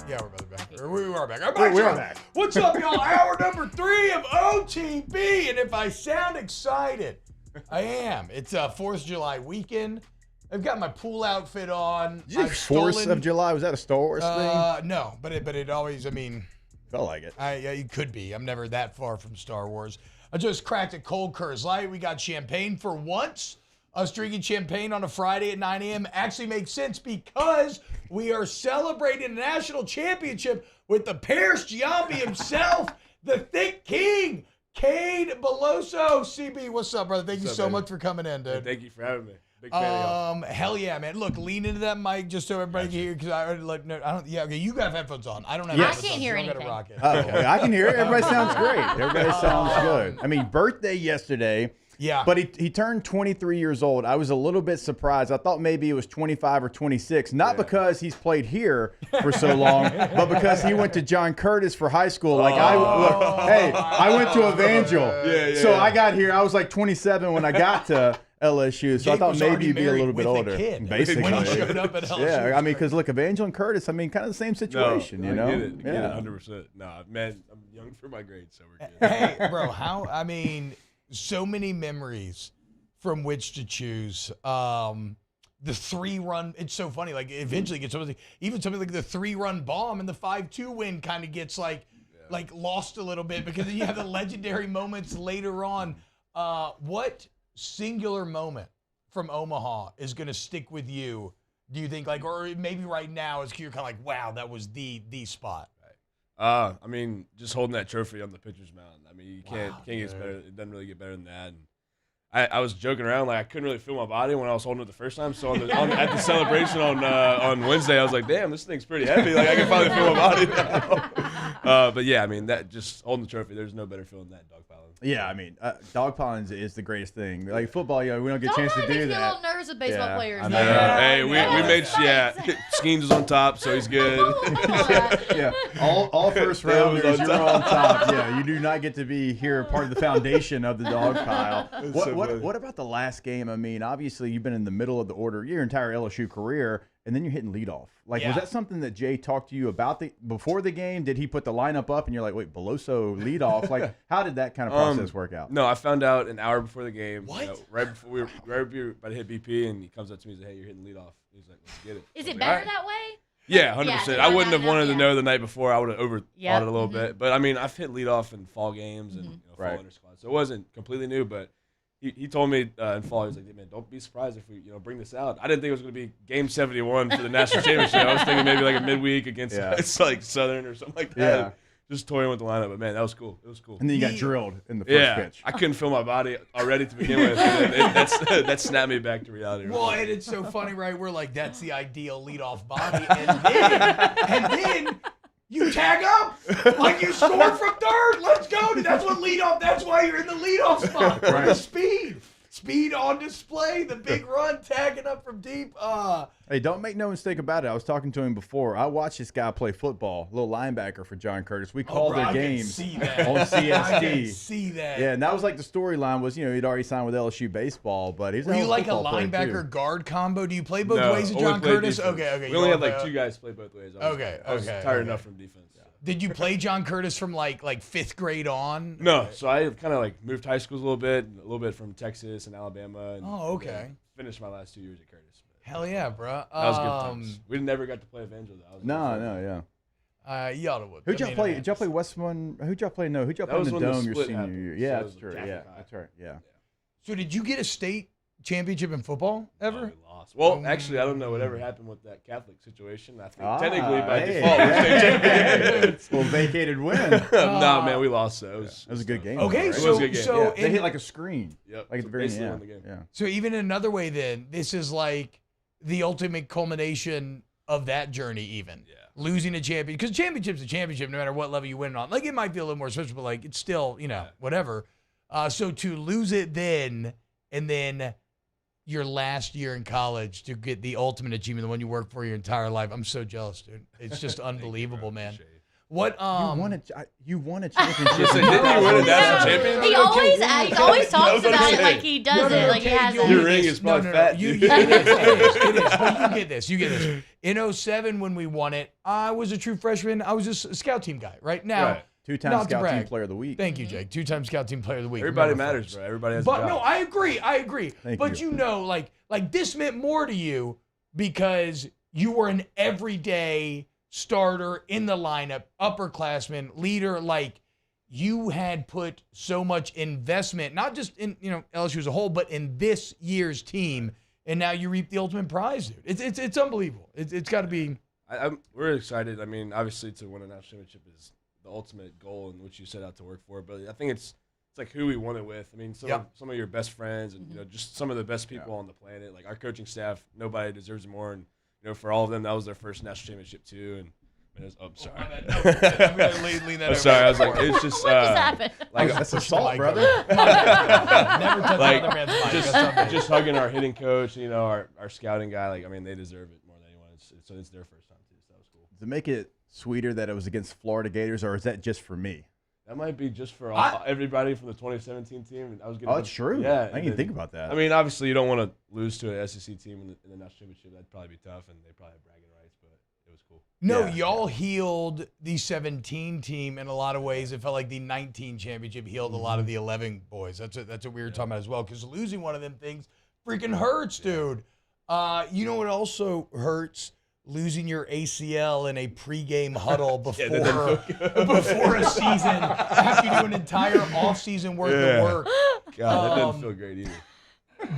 S2: Yeah, we're back. We are back.
S5: We are back.
S2: What's up, y'all? Hour number 3 of OTB. And if I sound excited, I am. It's a 4th of July weekend. I've got my pool outfit on.
S19: Did you say 4th of July? Was that a Star Wars thing?
S2: No, but it always, I mean.
S19: Felt like it.
S2: Yeah, it could be. I'm never that far from Star Wars. I just cracked a cold Coors Light. We got champagne for once. Us drinking champagne on a Friday at 9 a.m. actually makes sense because we are celebrating a national championship with the Paris Giambi himself, the Thick King, Cade Beloso. CB, what's up, brother? Thank you so much for coming in, dude.
S25: Thank you for having me. Big fan of y'all.
S2: Hell yeah, man. Look, lean into that mic just so everybody can hear, because I don't. Yeah, okay. You got headphones on. I don't have.
S19: Yes.
S2: Headphones
S26: I can't
S2: on,
S26: hear
S2: so you don't
S26: anything.
S2: gotta rock it.
S19: Oh,
S2: Okay.
S19: I can hear it. Everybody sounds great. Everybody sounds good. I mean, birthday yesterday.
S2: Yeah.
S19: But he turned 23 years old. I was a little bit surprised. I thought maybe it was 25 or 26. Not because he's played here for so long, but because he went to John Curtis for high school. Like I went to Evangel. So I got here. I was like 27 when I got to LSU. So I thought maybe you'd be a little bit older. Basically.
S2: When he showed up at LSU.
S19: Yeah, I mean, because look, Evangel and Curtis, I mean, kind of the same situation, you know?
S25: I get it 100%. Nah, man, I'm young for my grade, so we're good.
S2: Hey, bro, so many memories from which to choose. The 3-run, it's so funny. Like, eventually gets even something like the 3-run bomb and the 5-2 win kind of gets like lost a little bit, because then you have the legendary moments later on. What singular moment from Omaha is going to stick with you, do you think? Like, or maybe right now is you're kind of like, wow, that was the spot.
S25: I mean, just holding that trophy on the pitcher's mound. I mean, you can't get better. It doesn't really get better than that. And I was joking around, like I couldn't really feel my body when I was holding it the first time. So at the celebration on Wednesday, I was like, damn, this thing's pretty heavy. Like I can finally feel my body now. But yeah, I mean, that just holding the trophy, there's no better feeling than that dogpiling.
S19: Yeah, I mean, dogpiling is the greatest thing. Like football, we don't get a chance to do that.
S26: Makes me a little nervous with baseball players.
S19: I know.
S25: Hey, we made Skeens was on top, so he's good.
S19: yeah. All first rounders, you're on top. Yeah, you do not get to be here part of the foundation of the dog pile. What about the last game? I mean, obviously you've been in the middle of the order your entire LSU career, and then you're hitting leadoff. Like, was that something that Jay talked to you about before the game? Did he put the lineup up and you're like, wait, Beloso leadoff? Like, how did that kind of process work out?
S25: No, I found out an hour before the game.
S26: What?
S25: Right before we were about to hit BP, and he comes up to me and says, hey, you're hitting leadoff. He's like, let's get it.
S26: Is it better that way?
S25: Yeah, 100%. I wouldn't have wanted to know the night before. I would have overthought it a little
S26: Mhm.
S25: bit. But, I mean, I've hit leadoff in fall games and fall under squad. So it wasn't completely new, but he told me in fall, he was like, hey, man, don't be surprised if we bring this out. I didn't think it was going to be game 71 for the national championship. I was thinking maybe like a midweek against it's like Southern or something like that.
S19: Yeah.
S25: just toying with the lineup. But man, that was cool. It was cool.
S19: And then you got drilled in the first pitch.
S25: I couldn't feel my body already to begin with. And that snapped me back to reality.
S2: Well, and it's so funny, right? We're like, that's the ideal leadoff body, and then you tag up like you scored from third. Let's go. That's what leadoff. That's why you're in the leadoff spot.
S19: Right.
S2: The speed on display. The big run, tagging up from deep.
S19: Hey, don't make no mistake about it. I was talking to him before. I watched this guy play football, little linebacker for John Curtis. We called their games on CST.
S2: I can see that.
S19: Yeah, and that was like the storyline was, he'd already signed with LSU baseball, but he's
S2: Were you like a
S19: linebacker
S2: linebacker guard combo? Do you play both ways with John Curtis? Okay.
S25: We only had like 2 guys play both ways. I was tired enough from defense.
S2: Did you play John Curtis from like 5th grade on?
S25: No, so I kind of like moved high schools a little bit from Texas and Alabama. And,
S2: okay.
S25: Finished my last 2 years at Curtis.
S2: Hell yeah, bro.
S25: That was good times. We never got to play Evangel though.
S19: No,
S2: y'all would.
S19: Who'd y'all play? Did y'all play Westmont? Who'd y'all play? No, who'd y'all play in the Dome your senior year? Yeah, that's true. Yeah, that's right. Yeah.
S2: So did you get a state championship in football ever?
S25: No, we lost. Well, actually, I don't know whatever happened with that Catholic situation. I think technically by default we're state champions.
S19: Well, vacated win.
S25: No, man, we lost. So it was
S19: a good game.
S2: Okay,
S25: it was a good game.
S2: So
S19: they hit like a screen.
S25: Yep.
S19: Like at the very
S25: end.
S19: Won the game. Yeah.
S2: So even another way, then this is like the ultimate culmination of that journey. Even losing a champion, because championship's a championship, no matter what level you win it on. Like it might be a little more special, but like it's still whatever. So to lose it then, and then your last year in college to get the ultimate achievement, the one you work for your entire life. I'm so jealous, dude. It's just unbelievable, man. What
S19: you won a championship.
S25: Didn't you win a national championship?
S26: He always talks about it like he does it, like he has it.
S25: Your ring is probably fat.
S2: It is. But you get this. In 07 when we won it, I was a true freshman. I was just a scout team guy. Right now.
S19: Right. 2-time Scout Team Player of the Week.
S2: Thank you, Jake. 2-time Scout Team Player of the Week.
S25: Everybody matters, bro. Everybody has a job.
S2: No, I agree.
S19: Thank
S2: you know, like this meant more to you because you were an everyday starter in the lineup, upperclassman, leader. Like you had put so much investment, not just in LSU as a whole, but in this year's team, and now you reap the ultimate prize, dude. It's unbelievable. It's got to be.
S25: We're excited. I mean, obviously, to win a national championship is the ultimate goal in which you set out to work for. But I think it's like who we won it with. I mean, some of your best friends and just some of the best people on the planet. Like our coaching staff, nobody deserves it more. And for all of them, that was their first national championship too. And sorry.
S2: I'm gonna lean that over.
S25: Sorry, I was like, it's just
S26: what just happened?
S19: Like that's assault, brother.
S2: Never touch
S25: like
S2: another man's mic.
S25: just hugging our hitting coach, our scouting guy. Like I mean, they deserve it more than anyone. It's their first time too. So that was cool.
S19: To make it sweeter that it was against Florida Gators, or is that just for me?
S25: That might be just for everybody from the 2017 team. I was getting
S19: that's true.
S25: Yeah,
S19: I didn't think about that.
S25: I mean, obviously, you don't want to lose to an SEC team in the national championship. That'd probably be tough, and they probably have bragging rights, but it was cool.
S2: No, y'all healed the 17 team in a lot of ways. It felt like the 19 championship healed a lot of the 11 boys. That's what we were talking about as well, because losing one of them things freaking hurts, dude. You know what also hurts? Losing your ACL in a pregame huddle before a season after you do an entire offseason worth of work.
S25: God, that doesn't feel great either.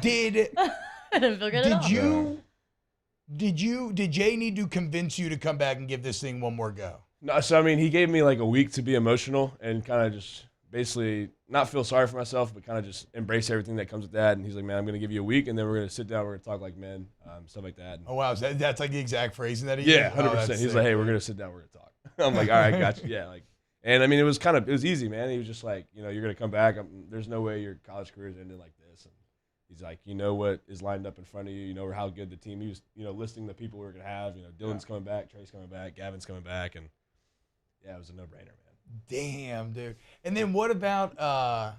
S2: Did
S26: feel good at all.
S2: Did Jay need to convince you to come back and give this thing one more go?
S25: No, so I mean, he gave me like a week to be emotional and kind of just basically not feel sorry for myself, but kind of just embrace everything that comes with that. And he's like, man, I'm going to give you a week, and then we're going to sit down, we're going to talk like men, stuff like that.
S2: Oh, wow. That's like the exact phrasing that he used?
S25: Yeah, 100%. He's like, hey, we're going to sit down, we're going to talk. I'm like, all right, got you. Yeah, and I mean, it was easy, man. He was just like, you're going to come back. There's no way your college career is ending like this. And he's like, you know what is lined up in front of you. You know how good the team. He was, listing the people we're going to have. Dylan's coming back, Trey's coming back, Gavin's coming back, and yeah, it was a no-brainer, man.
S2: Damn, dude. And then what about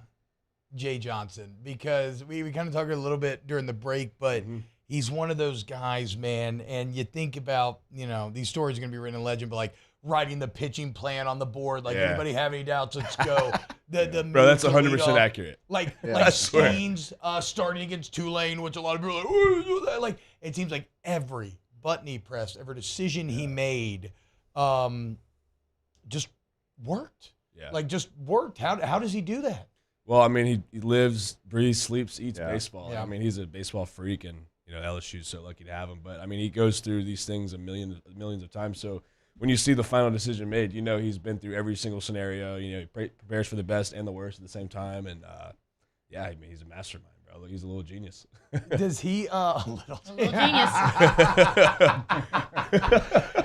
S2: Jay Johnson? Because we kind of talked a little bit during the break, but he's one of those guys, man. And you think about, these stories are going to be written in legend, but like writing the pitching plan on the board, like anybody have any doubts? Let's go.
S25: Bro, that's 100% accurate.
S2: Like Skeens starting against Tulane, which a lot of people are like, oh, do that. Like it seems like every button he pressed, every decision he made, just worked.
S25: Yeah.
S2: Like just worked. How does he do that?
S25: Well, I mean, he lives, breathes, sleeps, eats baseball.
S2: Yeah.
S25: I mean, he's a baseball freak, and LSU's so lucky to have him. But I mean, he goes through these things millions of times. So when you see the final decision made, you know he's been through every single scenario. You know, he prepares for the best and the worst at the same time, and yeah, I mean, he's a mastermind, bro. He's a little genius.
S2: Does he a little
S26: genius?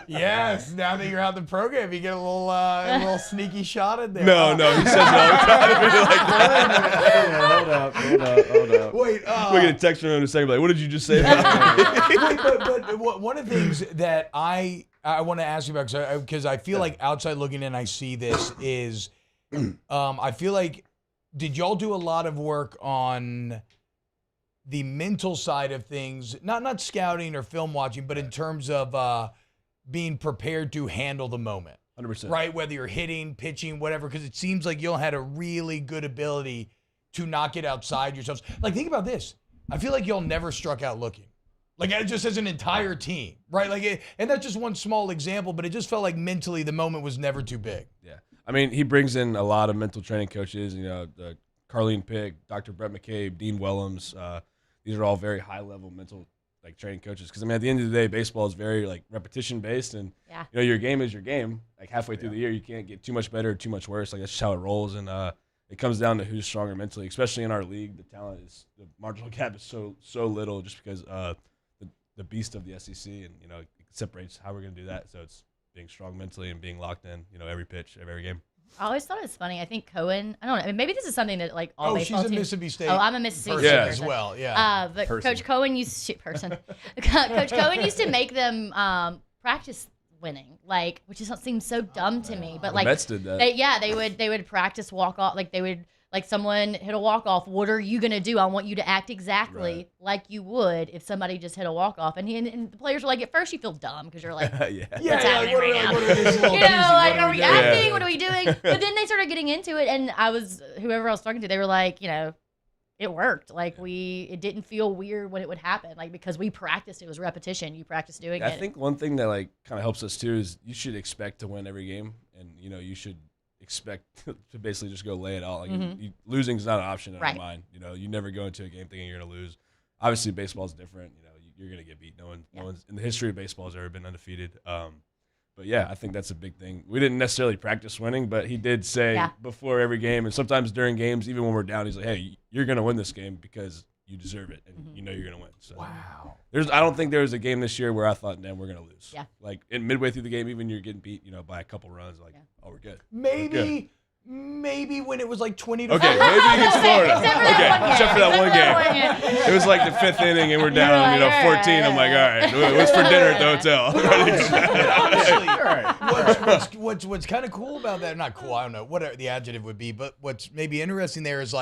S2: Yes. Now that you're out of the program, you get a little sneaky shot in there.
S25: No, he says it all the time. Hold up.
S2: Wait,
S25: we'll get a text from him in a second. Like, what did you just say?
S2: Wait, but one of the things that I want to ask you about, because I feel like outside looking in, I see this is, I feel like, did y'all do a lot of work on the mental side of things, not scouting or film watching, but in terms of being prepared to handle the moment?
S25: 100%.
S2: Right? Whether you're hitting, pitching, whatever, because it seems like y'all had a really good ability to not get outside yourselves. Like, think about this. I feel like y'all never struck out looking. Like, just as an entire team, right? Like, and that's just one small example, but it just felt like mentally the moment was never too big.
S25: Yeah. I mean, he brings in a lot of mental training coaches, you know, Carlene Pick, Dr. Brett McCabe, Dean Wellams. These are all very high-level mental training coaches. Because, I mean, at the end of the day, baseball is very, repetition-based. And, you know, your game is your game. Like, halfway through the year, you can't get too much better or too much worse. Like, that's just how it rolls. And it comes down to who's stronger mentally, especially in our league. The talent is – the marginal gap is so little just because the beast of the SEC. And, you know, it separates how we're going to do that. So it's being strong mentally and being locked in, you know, every pitch, every game.
S26: I always thought it was funny. I think Cohen, I don't know, I mean, maybe this is something that all baseball
S2: she's a
S26: teams,
S2: Mississippi State.
S26: Oh, I'm a Mississippi
S2: person
S26: State
S2: as
S26: person.
S2: well, yeah.
S26: But
S2: Person.
S26: Coach Cohen used Coach Cohen used to make them practice winning, which seems so dumb to me. But
S25: The Mets did that.
S26: They would practice walk off, they would. Like someone hit a walk-off, what are you going to do? I want you to act exactly like you would if somebody just hit a walk-off. And the players are like, at first you feel dumb because you're like, what's happening right now? You know, like, are we acting? What are we doing? But then they started getting into it, and whoever I was talking to, they were like, you know, it worked. It didn't feel weird when it would happen, because we practiced. It was repetition. You practice doing it.
S25: I think one thing that kind of helps us too is you should expect to win every game, and you know you should expect to basically just go lay it out. Losing is not an option in our mind. You know, you never go into a game thinking you're going to lose. Obviously, baseball is different. You know, you're going to get beat. No one's in the history of baseball has ever been undefeated. But yeah, I think that's a big thing. We didn't necessarily practice winning, but he did say before every game, and sometimes during games, even when we're down, he's like, "Hey, you're going to win this game because you deserve it, and you know you're going to win." So
S2: wow.
S25: I don't think there was a game this year where I thought, "Damn, we're going to lose."
S26: Yeah.
S25: Like midway through the game, even you're getting beat, by a couple runs, oh, we're good.
S2: Maybe when it was 20 to 4.
S25: Okay, maybe against Florida. Except for that one game. It was like the 5th inning, and we're down, 14. I'm like, all right, what's for dinner at the hotel?
S2: Honestly, what's kind of cool about that? Not cool. I don't know what the adjective would be, but what's maybe interesting there is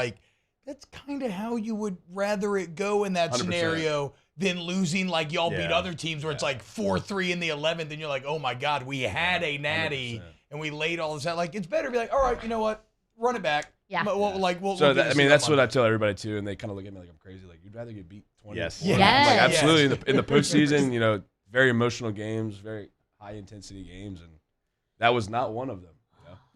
S2: that's kind of how you would rather it go in that
S25: 100%.
S2: scenario than losing y'all beat other teams where it's 4-3 in the 11th, and you're like, oh my God, we had a natty. 100%. And we laid all this out. It's better to be all right, you know what? Run it back.
S26: Yeah.
S25: That's what I tell everybody too, and they kind of look at me like I'm crazy. You'd rather get beat 20.
S19: Yes.
S25: Absolutely. In the postseason, very emotional games, very high intensity games, and that was not one of them.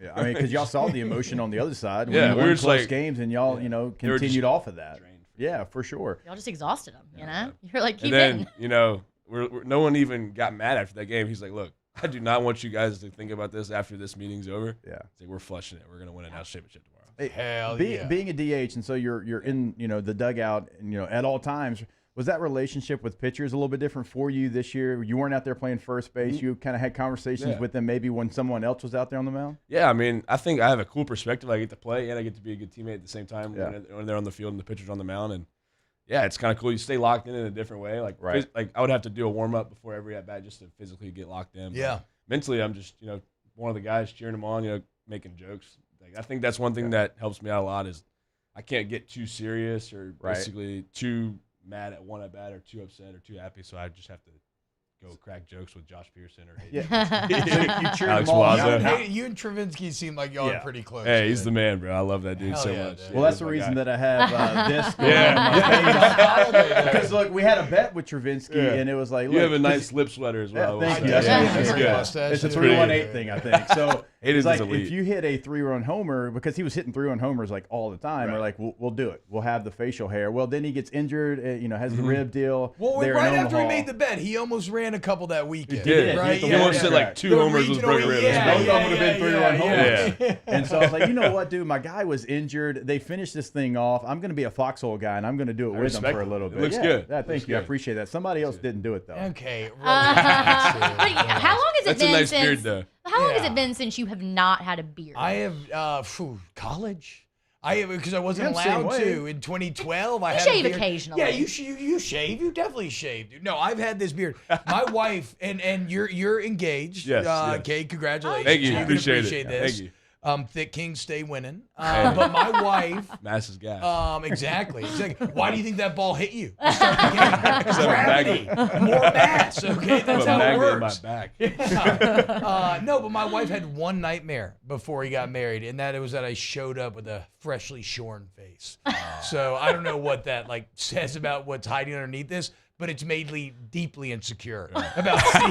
S19: Yeah, I mean, because y'all saw the emotion on the other side.
S25: Yeah,
S19: we were close games, and y'all, continued off of that. Yeah, for sure.
S26: Y'all just exhausted them, you know? You're like, keep
S25: hitting.
S26: hitting.
S25: No one even got mad after that game. He's like, look, I do not want you guys to think about this after this meeting's over.
S19: Yeah.
S25: We're flushing it. We're going to win a national championship tomorrow.
S19: Hey,
S2: hell yeah.
S19: Being a DH, and so you're in, the dugout, and, at all times, was that relationship with pitchers a little bit different for you this year? You weren't out there playing first base. Mm-hmm. You kind of had conversations with them maybe when someone else was out there on the mound?
S25: Yeah, I mean, I think I have a cool perspective. I get to play, and I get to be a good teammate at the same time when they're on the field and the pitcher's on the mound. And, yeah, it's kind of cool. You stay locked in a different way. I would have to do a warm-up before every at-bat just to physically get locked in.
S2: Yeah.
S25: Mentally, I'm just, one of the guys cheering them on, making jokes. I think that's one thing that helps me out a lot is I can't get too serious or basically too mad at one at bat or too upset or too happy. So I just have to go crack jokes with Josh Pearson or
S2: Alex Waza. You and Travinsky seem like y'all are pretty close.
S25: Hey, he's the man, bro. I love that dude so much.
S19: Well, that's the reason that I have this going on my page. Because look, we had a bet with Travinsky, and it was like,
S25: you have a nice lip sweater as well.
S19: Thank you.
S25: That's good.
S19: It's a 318 thing, I think. So
S25: Hayden's
S19: like,
S25: elite.
S19: if you hit a 3-run homer, because he was hitting 3-run homers like all the time, we're like, we'll do it. We'll have the facial hair. Well, then he gets injured, has the rib deal.
S2: Well,
S19: there
S2: right
S19: in
S2: after he
S19: Omaha.
S2: made the bet, he almost ran a couple that weekend.
S19: He did.
S2: Right?
S19: He almost
S25: hit like 2 homers with broken ribs.
S19: Both of them would have been 3-run homers.
S25: Yeah.
S19: And so I was like, you know what, dude? My guy was injured. They finished this thing off. I'm going to be a foxhole guy, and I'm going to do it with him for a little bit.
S25: It looks good.
S19: Yeah, thank you. I appreciate that. Somebody else didn't do it, though.
S2: Okay.
S26: How long has it
S25: That's a
S26: been
S25: nice
S26: since?
S25: beard, though.
S26: How long has it been since you have not had a beard?
S2: I have college. Because I wasn't
S19: Yeah, same
S2: allowed
S19: way.
S2: to in 2012. I
S26: You
S2: had
S26: shave
S2: a beard.
S26: occasionally.
S2: Yeah, you shave. You definitely shave, dude. No, I've had this beard. My wife and you're engaged.
S25: Yes, yes.
S2: Okay, congratulations.
S25: Thank you.
S2: can
S25: Appreciate it. Yeah,
S2: this.
S25: thank you.
S2: Thick Kings stay winning. But my wife.
S25: Mass is gas.
S2: Exactly. Why do you think that ball hit you? To start the game?
S25: So
S2: Gravity. More mass. Okay, that's how it
S25: magnet in my
S2: works.
S25: back.
S2: No, but my wife had one nightmare before he got married, and that it was that I showed up with a freshly shorn face. So I don't know what that says about what's hiding underneath this, but it's made me deeply insecure about seeing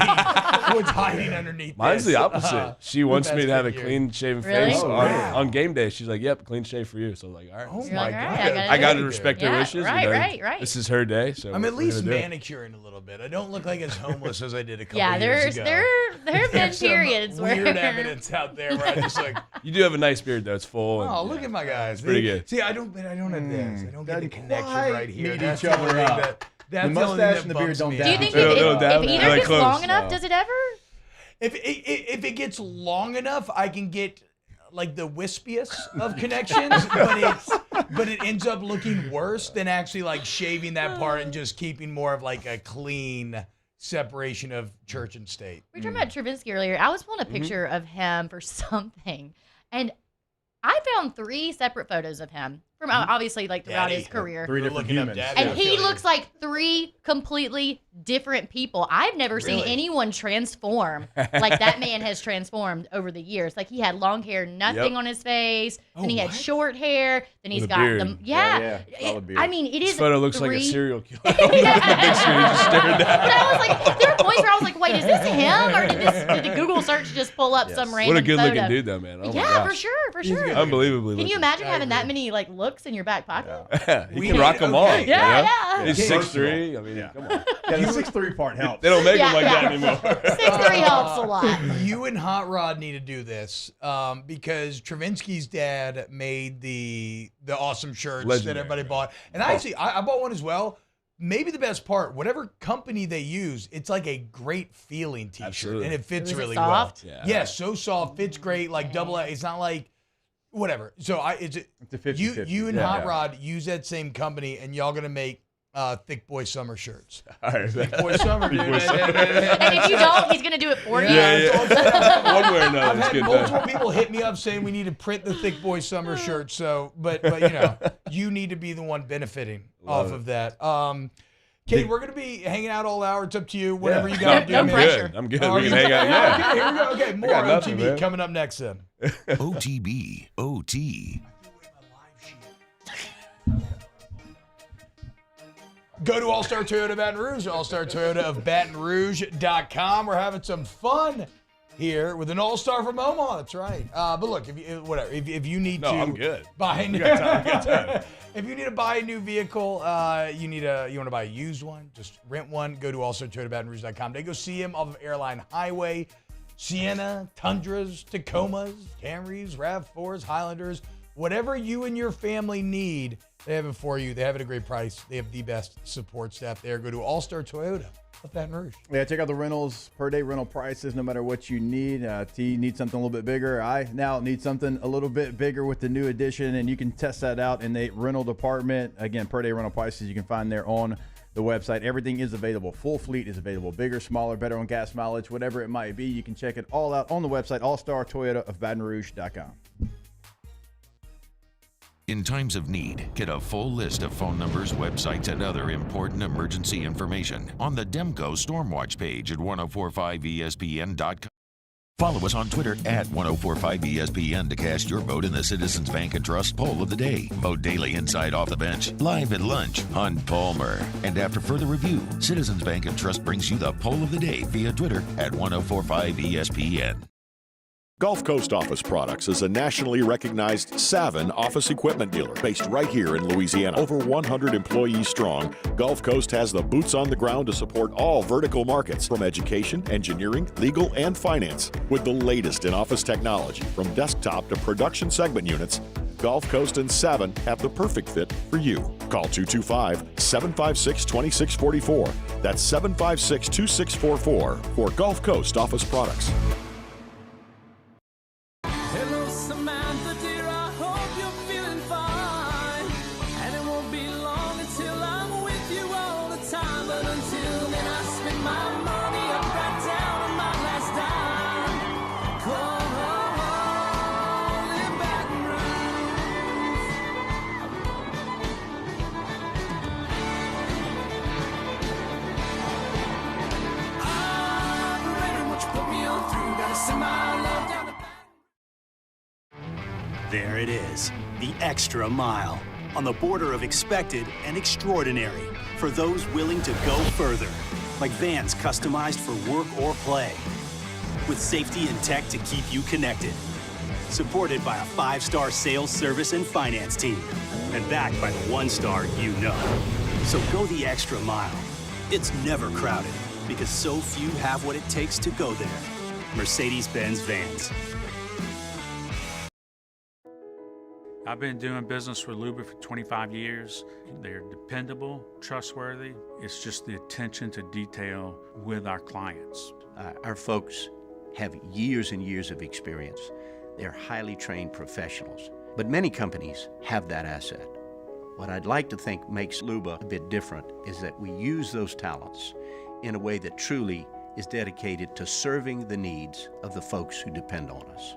S2: what's hiding underneath
S25: Mine's
S2: this.
S25: the opposite. She wants me to have a
S2: year.
S25: clean shaven
S26: Really?
S25: face
S2: Oh, wow.
S25: on game day. She's like, "Yep, clean shave for you." So I was like, "All right."
S2: Oh
S26: You're
S2: my
S26: like, all
S2: God.
S26: right,
S25: I got to
S2: do.
S25: respect her
S26: Yeah,
S25: wishes.
S26: right.
S25: This is her day, so
S2: I'm at
S25: we're
S2: least
S25: gonna do it.
S2: manicuring a little bit. I don't look like as homeless as I did a couple
S26: Yeah,
S2: years ago.
S26: there have been
S2: There's some
S26: periods where
S2: weird evidence out there where I just
S25: You do have a nice beard though. It's full. And,
S2: oh, look at my guys.
S25: pretty good.
S2: See, I don't have this. I don't get the connection
S19: quite
S2: right here.
S19: meet
S2: That's
S19: each
S2: the
S19: other
S2: only thing
S19: up.
S2: that- That's
S19: The
S2: the only
S19: mustache
S2: thing
S19: and the
S2: that
S19: beard
S2: bumps
S19: don't
S2: me
S19: dab.
S26: Do you
S2: out.
S26: think
S25: No, dab.
S26: if
S25: They're
S26: either
S25: like
S26: gets
S25: close.
S26: long enough,
S25: No.
S26: does it ever?
S2: If it gets long enough, I can get the wispiest of connections, but it ends up looking worse than actually shaving that part and just keeping more of a clean separation of church and state.
S26: We were talking about Travinsky earlier. I was pulling a picture of him for something, and I found 3 separate photos of him from obviously throughout
S2: Daddy.
S26: his career.
S19: 3 different
S2: looking up
S19: humans.
S2: Daddy.
S26: And
S2: I
S26: he
S2: feel you.
S26: looks like 3 completely different people. I've never seen
S2: Really?
S26: anyone transform like that man has transformed over the years. He had long hair, nothing on his face. Then he had
S2: what?
S26: short hair. Then he's
S25: With a
S26: got
S25: beard.
S26: the
S19: Yeah, solid beard.
S26: I mean, it
S25: This
S26: is.
S25: photo looks like a
S26: 3
S25: serial killer. Big screen, just staring down.
S26: But I was like, there were points where I was like, wait, is this him, or did the Google search just pull up some random?
S25: What a good looking
S26: photo?
S25: dude though, man. Oh my
S26: Yeah,
S25: gosh.
S26: for sure.
S25: Unbelievably.
S26: Can you
S25: looking.
S26: imagine having that many looks in your back pocket?
S25: He
S2: We
S25: can rock
S2: need-
S25: them all.
S2: okay.
S25: you
S26: Yeah,
S25: know?
S26: yeah.
S25: He's
S2: Okay.
S25: 6'3". I mean, come on.
S19: Yeah, the 6'3" part helps.
S25: They don't make
S26: Yeah,
S25: them like
S26: yeah.
S25: that anymore.
S26: 6'3" helps a lot.
S2: You and Hot Rod need to do this because Travinsky's dad made the awesome shirts
S25: Legendary,
S2: that everybody
S25: man.
S2: bought. And I bought one as well. Maybe the best part, whatever company they use, it's like a great feeling t-shirt.
S25: Absolutely.
S2: And it fits
S26: Was it
S2: really
S26: soft?
S2: well.
S25: Yeah.
S2: Yeah, so soft, fits great, double A. It's not whatever. So
S19: It's a 50-50.
S2: you and
S25: Yeah.
S2: Hot Rod use that same company and y'all gonna make Thick Boy Summer shirts.
S25: All right.
S2: Thick Boy Summer, dude.
S25: Boy Summer.
S26: And if you don't, he's gonna do it for you.
S25: Yeah. One way or another,
S2: I've
S25: it's
S2: had
S25: good
S2: multiple
S25: done.
S2: people hit me up saying we need to print the Thick Boy Summer shirt. So, but you need to be the one benefiting
S25: Love
S2: off
S25: it.
S2: of that. Katie, we're gonna be hanging out all hour. It's up to you. Whatever you
S25: No,
S2: got to do.
S26: no
S2: man.
S26: pressure.
S25: I'm good.
S2: Oh,
S25: We can
S2: you-
S25: hang out. Yeah.
S2: Okay, here we go. Okay, more
S25: got nothing,
S2: OTB
S25: man.
S2: coming up next then.
S1: OTB, OT.
S2: Go to All-Star Toyota Baton Rouge, All-Star Toyota of BatonRouge.com. We're having some fun here with an All-Star from Omaha. That's right. But look, if you need
S25: No,
S2: to
S25: I'm good.
S2: buy a new,
S25: We got time, we got time.
S2: if you need to buy a new vehicle, you want to buy a used one, just rent one. Go to AllStarToyotaBatonRouge.com. They go see him off of Airline Highway. Sienna, Tundras, Tacomas, Camrys, RAV4s, Highlanders, whatever you and your family need, they have it for you. They have it at a great price. They have the best support staff there. Go to All-Star Toyota of Baton Rouge.
S19: Yeah, check out the rentals, per day rental prices, no matter what you need. T needs something a little bit bigger. I now need something a little bit bigger with the new addition, and you can test that out in the rental department. Again, per day rental prices you can find there on the website. Everything is available. Full fleet is available. Bigger, smaller, better on gas mileage, whatever it might be. You can check it all out on the website, allstartoyotaofbatonrouge.com.
S1: In times of need, get a full list of phone numbers, websites, and other important emergency information on the Demco Stormwatch page at 1045ESPN.com. Follow us on Twitter at 1045ESPN to cast your vote in the Citizens Bank and Trust Poll of the Day. Vote daily inside Off the Bench, live at lunch on Palmer. And after further review, Citizens Bank and Trust brings you the Poll of the Day via Twitter at 1045ESPN.
S7: Gulf Coast Office Products is a nationally recognized Savin office equipment dealer based right here in Louisiana. Over 100 employees strong, Gulf Coast has the boots on the ground to support all vertical markets, from education, engineering, legal, and finance. With the latest in office technology, from desktop to production segment units, Gulf Coast and Savin have the perfect fit for you. Call 225-756-2644. That's 756-2644 for Gulf Coast Office Products.
S14: Hello, Samantha, dear, I hope you're feeling fine. And it won't be long until I'm with you all the time. But until then, I spend my money up right down on my last dime. Come home in Baton Rouge. I'm ready, what you put me on through. Gotta send my love down the
S6: There it is, the extra mile, on the border of expected and extraordinary, for those willing to go further, like vans customized for work or play, with safety and tech to keep you connected, supported by a 5-star sales, service, and finance team, and backed by the 1-star you know. So go the extra mile. It's never crowded, because so few have what it takes to go there. Mercedes-Benz Vans.
S10: I've been doing business with Luba for 25 years. They're dependable, trustworthy. It's just the attention to detail with our clients.
S11: Our folks have years and years of experience. They're highly trained professionals. But many companies have that asset. What I'd like to think makes Luba a bit different is that we use those talents in a way that truly is dedicated to serving the needs of the folks who depend on us.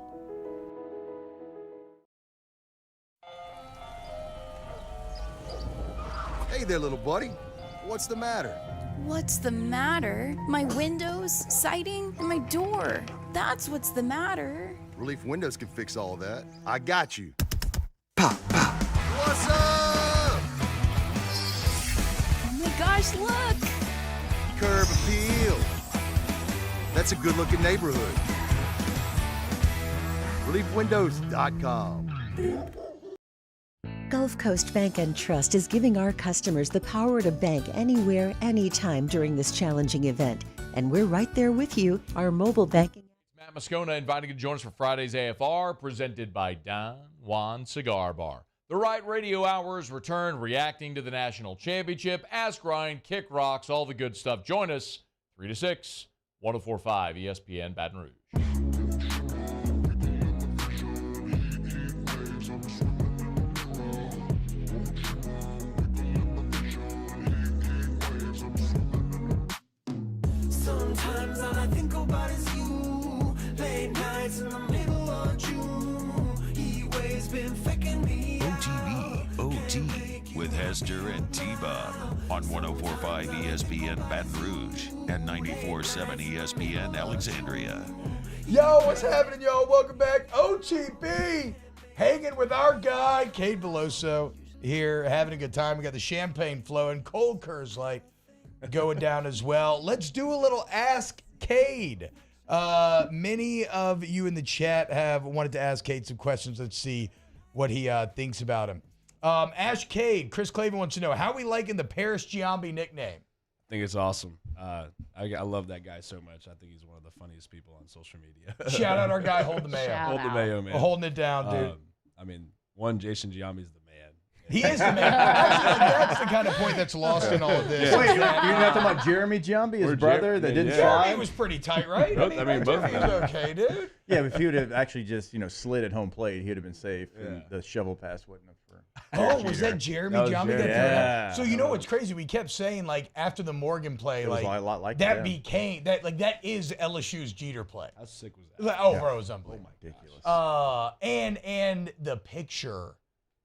S22: Hey there, little buddy. What's the matter?
S24: What's the matter? My windows, siding, and my door. That's what's the matter.
S22: Relief Windows can fix all that. I got you. Pop, pop. What's up?
S24: Oh my gosh, look!
S22: Curb appeal. That's a good-looking neighborhood. ReliefWindows.com.
S16: Gulf Coast Bank and Trust is giving our customers the power to bank anywhere, anytime during this challenging event. And we're right there with you. Our mobile banking.
S17: Matt Moscona inviting you to join us for Friday's AFR, presented by Don Juan Cigar Bar. The Right Radio Hours return, reacting to the national championship. Ask Ryan, Kick Rocks, all the good stuff. Join us 3 to 6, 104.5 ESPN Baton Rouge.
S14: Sometimes all I think about is you. Late nights in the middle of June. He always been faking me.
S1: OTB, OT, with Hester and T-Bob on 104.5 ESPN Baton Rouge and 94.7 ESPN Alexandria.
S2: Yo, what's happening, yo? Welcome back. OTB, hanging with our guy, Cade Veloso, here, having a good time. We got the champagne flowing, cold Coors Light going down as well. Let's do a little Ask Cade. Many of you in the chat have wanted to ask Cade some questions. Let's see what he thinks about him. Ash Cade, Chris Clavin wants to know, how we liking the Paris Giambi nickname?
S25: I think it's awesome. I love that guy so much. I think he's one of the funniest people on social media.
S2: Shout out our guy, Hold the Mayo.
S25: Hold the Mayo, man.
S2: Holding it down, dude.
S25: I mean, Jason Giambi's the man.
S2: He is the man. Actually, that's the kind of point that's lost in all of this.
S19: Wait, you're not talking about Jeremy Giambi, his brother that didn't try?
S2: Jeremy was pretty tight, right?
S25: Both
S2: Jeremy was okay, dude.
S19: Yeah, but if he would have actually just, slid at home plate, he'd have been safe. And the shovel pass wouldn't have.
S2: Oh, was that Jeremy Giambi?
S19: Yeah.
S2: So you know what's crazy? We kept saying, like, after the Morgan play,
S19: It was
S2: like
S19: a lot like
S2: that
S19: that.
S2: became that is LSU's Jeter play.
S25: How sick was
S2: Like, bro, it was unbelievable.
S19: Ridiculous.
S2: And the picture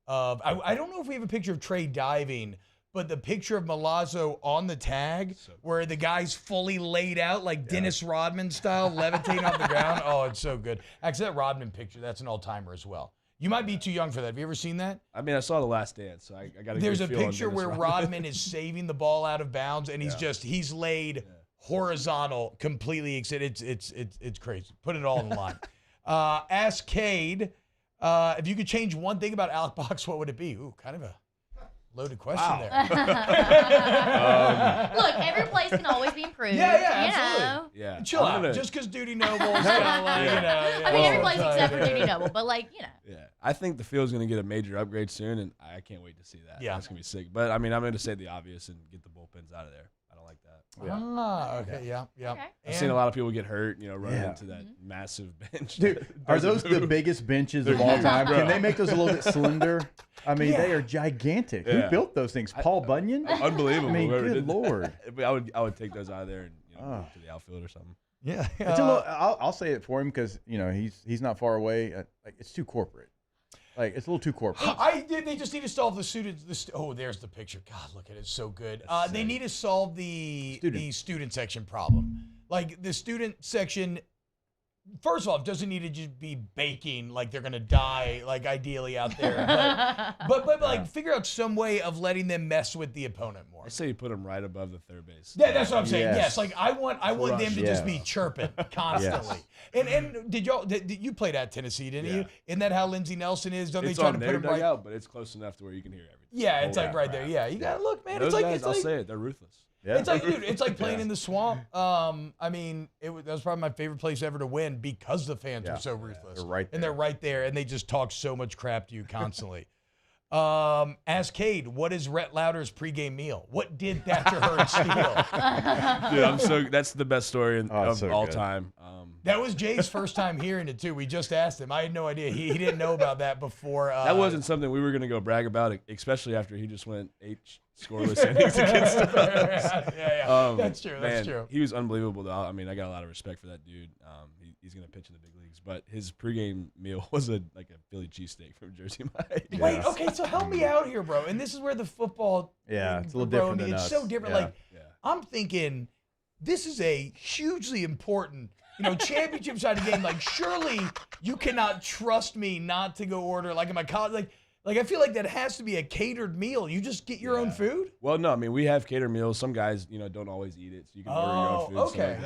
S2: of I don't know if we have a picture of Trey diving, but the picture of Milazzo on the tag where the guy's fully laid out like Dennis Rodman style, levitating off the ground. Oh, it's so good. Actually, that Rodman picture, that's an all-timer as well. You might be too young for that. Have you ever seen that?
S25: I mean, I saw The Last Dance, so I got a
S2: There's
S25: good
S2: a
S25: feel on
S2: picture
S25: Dennis
S2: where Rodman is saving the ball out of bounds, and he's laid horizontal, completely. It's crazy. Put it all in the line. Ask Cade, if you could change one thing about Alec Box, what would it be? Ooh, kind of a loaded question there.
S26: Look, every place can always be improved.
S2: Yeah,
S26: you
S2: absolutely.
S26: know.
S25: Yeah.
S2: Chill out. Just because Duty Noble's kind of like,
S26: I mean, every place except for Duty Noble, but like,
S25: Yeah, I think the field's going to get a major upgrade soon, and I can't wait to see that.
S2: Yeah.
S25: That's going to be sick. But, I mean, I'm going to say the obvious and get the bullpens out of there. I don't like that.
S2: Okay, yeah.
S26: Okay.
S25: I've seen a lot of people get hurt, running into that massive bench.
S19: Dude, are those the biggest benches of all time? Can they make those a little bit slender? I mean, they are gigantic. Who built those things? Paul Bunyan?
S25: Unbelievable.
S19: I mean,
S25: whoever
S19: good
S25: did that.
S19: Lord.
S25: I would take those out of there and move to the outfield or something.
S2: Yeah.
S19: It's a little, I'll say it for him because he's not far away. Like it's too corporate. Like it's a little too corporate.
S2: They just need to solve the students. Oh, there's the picture. God, look at it. It's so good. They need to solve the student section problem. Like the student section, first of all, it doesn't need to just be baking like they're gonna die, like ideally out there. But like figure out some way of letting them mess with the opponent more.
S25: I say you put them right above the third base.
S2: Yeah, that's what I'm saying. Yes, like I want them to just be chirping constantly. And did you played at Tennessee, didn't you? Isn't that how Lindsey Nelson is? Don't
S25: it's
S2: they try
S25: on
S2: to
S25: their
S2: put him right
S25: dugout, but it's close enough to where you can hear everything.
S2: Yeah, it's like right there. Yeah, you gotta look, man.
S25: Those
S2: It's like
S25: guys,
S2: it's
S25: I'll
S2: like
S25: say it, they're ruthless.
S19: Yeah.
S2: It's like, dude, it's like playing in the swamp. I mean, that was probably my favorite place ever to win because the fans were so ruthless.
S19: They're right there.
S2: And they're right there, and they just talk so much crap to you constantly. Ask Cade, what is Rhett Lauder's pregame meal? What did Thatcher Hurd steal?
S25: Dude, that's the best story of all time.
S2: That was Jay's first time hearing it, too. We just asked him. I had no idea. He didn't know about that before.
S25: That wasn't something we were going to go brag about, especially after he just went 8 scoreless innings against us.
S2: Yeah. That's true. That's true.
S25: He was unbelievable, though. I mean, I got a lot of respect for that dude. He's going to pitch in the big leagues. But his pregame meal was like a Philly cheesesteak from Jersey Mike.
S2: Wait, okay, so help me out here, bro. And this is where the football
S19: it's a little
S2: bro,
S19: different than
S2: it's
S19: us.
S2: so different.
S19: Yeah.
S2: Like, I'm thinking this is a hugely important championship side of the game. Like, surely you cannot trust me not to go order, like in my college, like I feel like that has to be a catered meal. You just get your own food?
S25: Well, no, I mean, we have catered meals. Some guys, don't always eat it, so you can order your own food.
S2: Okay.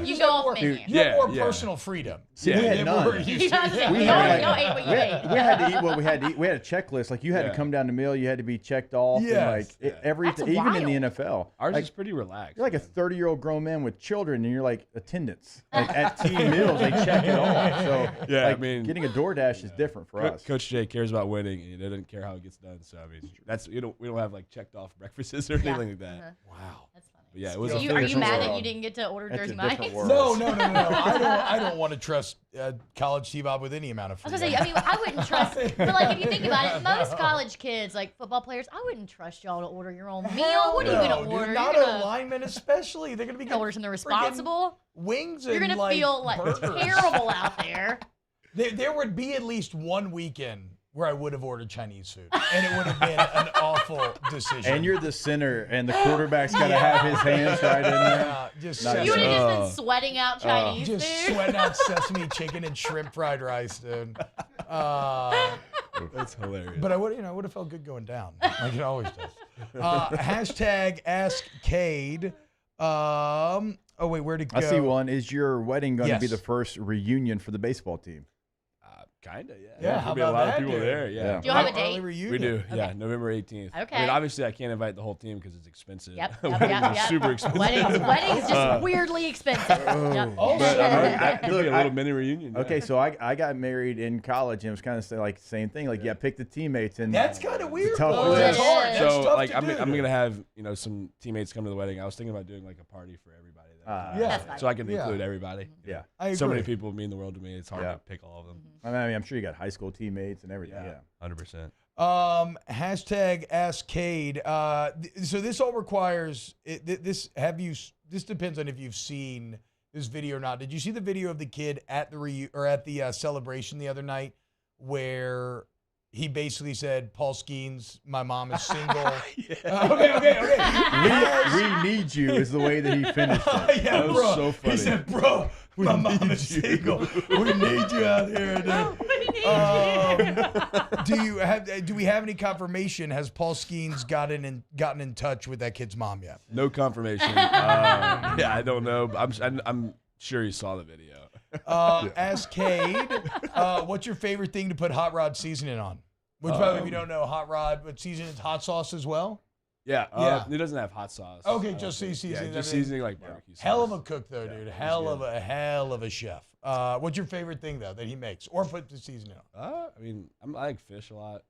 S26: You go off menu.
S2: You have more personal freedom.
S19: See, we had none.
S26: You ate what you ate.
S19: We had to eat what we had to eat. We had a checklist. Like you had to come down the meal, you had to be checked off.
S2: Yes.
S19: And everything, even in the NFL.
S25: Ours is pretty relaxed.
S19: You're like a 30-year-old grown man with children, and you're like attendants. Like at team meals, they check it off. So I mean, getting a DoorDash is different for us.
S25: Coach Jay cares about winning, and he doesn't care how it gets done. So I mean, we don't have like checked off breakfasts or anything like that.
S2: Wow,
S26: that's funny.
S25: But yeah, it was.
S26: Are you mad that you didn't get to order Jersey Mike's?
S2: No. I don't want to trust college T-Bob with any amount of food.
S26: I was gonna say, I mean, I wouldn't trust. But like, if you think about it, most college kids, like football players, I wouldn't trust y'all to order your own meal. What are you gonna order?
S2: Not a lineman, especially. They're gonna be
S26: order something responsible.
S2: Wings and
S26: you're gonna feel like terrible out there.
S2: There would be at least one weekend where I would have ordered Chinese food, and it would have been an awful decision.
S19: And you're the center, and the quarterback's got to have his hands right in there.
S26: You would have just been sweating out Chinese food.
S2: Just sweating out sesame chicken and shrimp fried rice, dude.
S25: That's hilarious.
S2: But I would have felt good going down, like it always does. Hashtag Ask Cade. Oh wait, where'd it go?
S19: I see one. Is your wedding going to be the first reunion for the baseball team?
S25: Kinda, yeah.
S2: Yeah,
S25: There'll be a lot of people there. Yeah.
S26: Do you have a date?
S25: We do.
S26: Okay.
S25: Yeah, November 18th.
S26: Okay.
S25: I mean, obviously, I can't invite the whole team because it's expensive.
S26: Yep.
S25: Super expensive.
S26: Weddings just weirdly expensive. Yep.
S25: But could be a little mini reunion.
S19: Okay, so I got married in college, and it was kind of like the same thing. Like, pick the teammates, and
S2: that's kind of weird.
S19: Tough
S2: That's hard. That's
S25: So
S2: tough
S25: like,
S2: to do.
S25: I'm gonna have some teammates come to the wedding. I was thinking about doing like a party for everybody. So I can include everybody.
S19: Yeah.
S25: So many people mean the world to me. It's hard to pick all of them.
S19: I mean, I'm sure you got high school teammates and everything. Yeah.
S25: 100%.
S2: Hashtag Ask Cade. So this all requires this. This depends on if you've seen this video or not. Did you see the video of the kid at the celebration the other night where he basically said, "Paul Skeens, my mom is single." Okay.
S19: We need you is the way that he finished it.
S2: Yeah,
S25: that was
S2: bro.
S25: so funny.
S2: He said, "Bro, my mom is single. We need you out here, dude." Do we have any confirmation? Has Paul Skeens gotten in touch with that kid's mom yet?
S25: No confirmation. I don't know. I'm sure he saw the video.
S2: Ask Cade, what's your favorite thing to put hot rod seasoning on? Which, by the way, if you don't know, hot rod, but seasoning hot sauce as well?
S25: Yeah, it doesn't have hot sauce.
S2: Okay, just seasoning.
S25: Yeah, just seasoning like barbecue sauce.
S2: Hell of a cook, though, dude. Hell of a chef. What's your favorite thing, though, that he makes or put the seasoning on?
S25: I mean, I like fish a lot,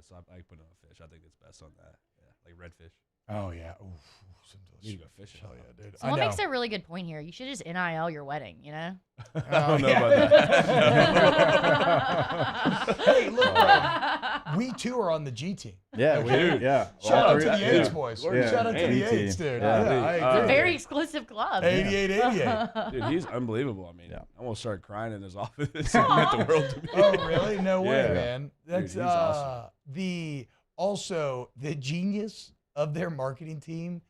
S25: so I put it on fish. I think it's best on that. Yeah, like redfish.
S2: Oh, yeah. Ooh, some
S25: you go fishing.
S2: Hell yeah, dude.
S26: Someone makes a really good point here. You should just NIL your wedding, you know?
S25: I don't know about
S2: that. Hey, look, bro. We too are on the G team.
S19: Yeah, we do. Yeah.
S2: Shout out to the Aids boys. Shout out to the Aids, dude.
S26: It's a very exclusive club.
S2: 88.
S25: Dude, he's unbelievable. I mean, I almost started crying in his office. He meant the world to me.
S2: Oh, really? No way,
S25: Yeah.
S2: man. That's
S25: Dude, he's awesome.
S2: The genius of their marketing team,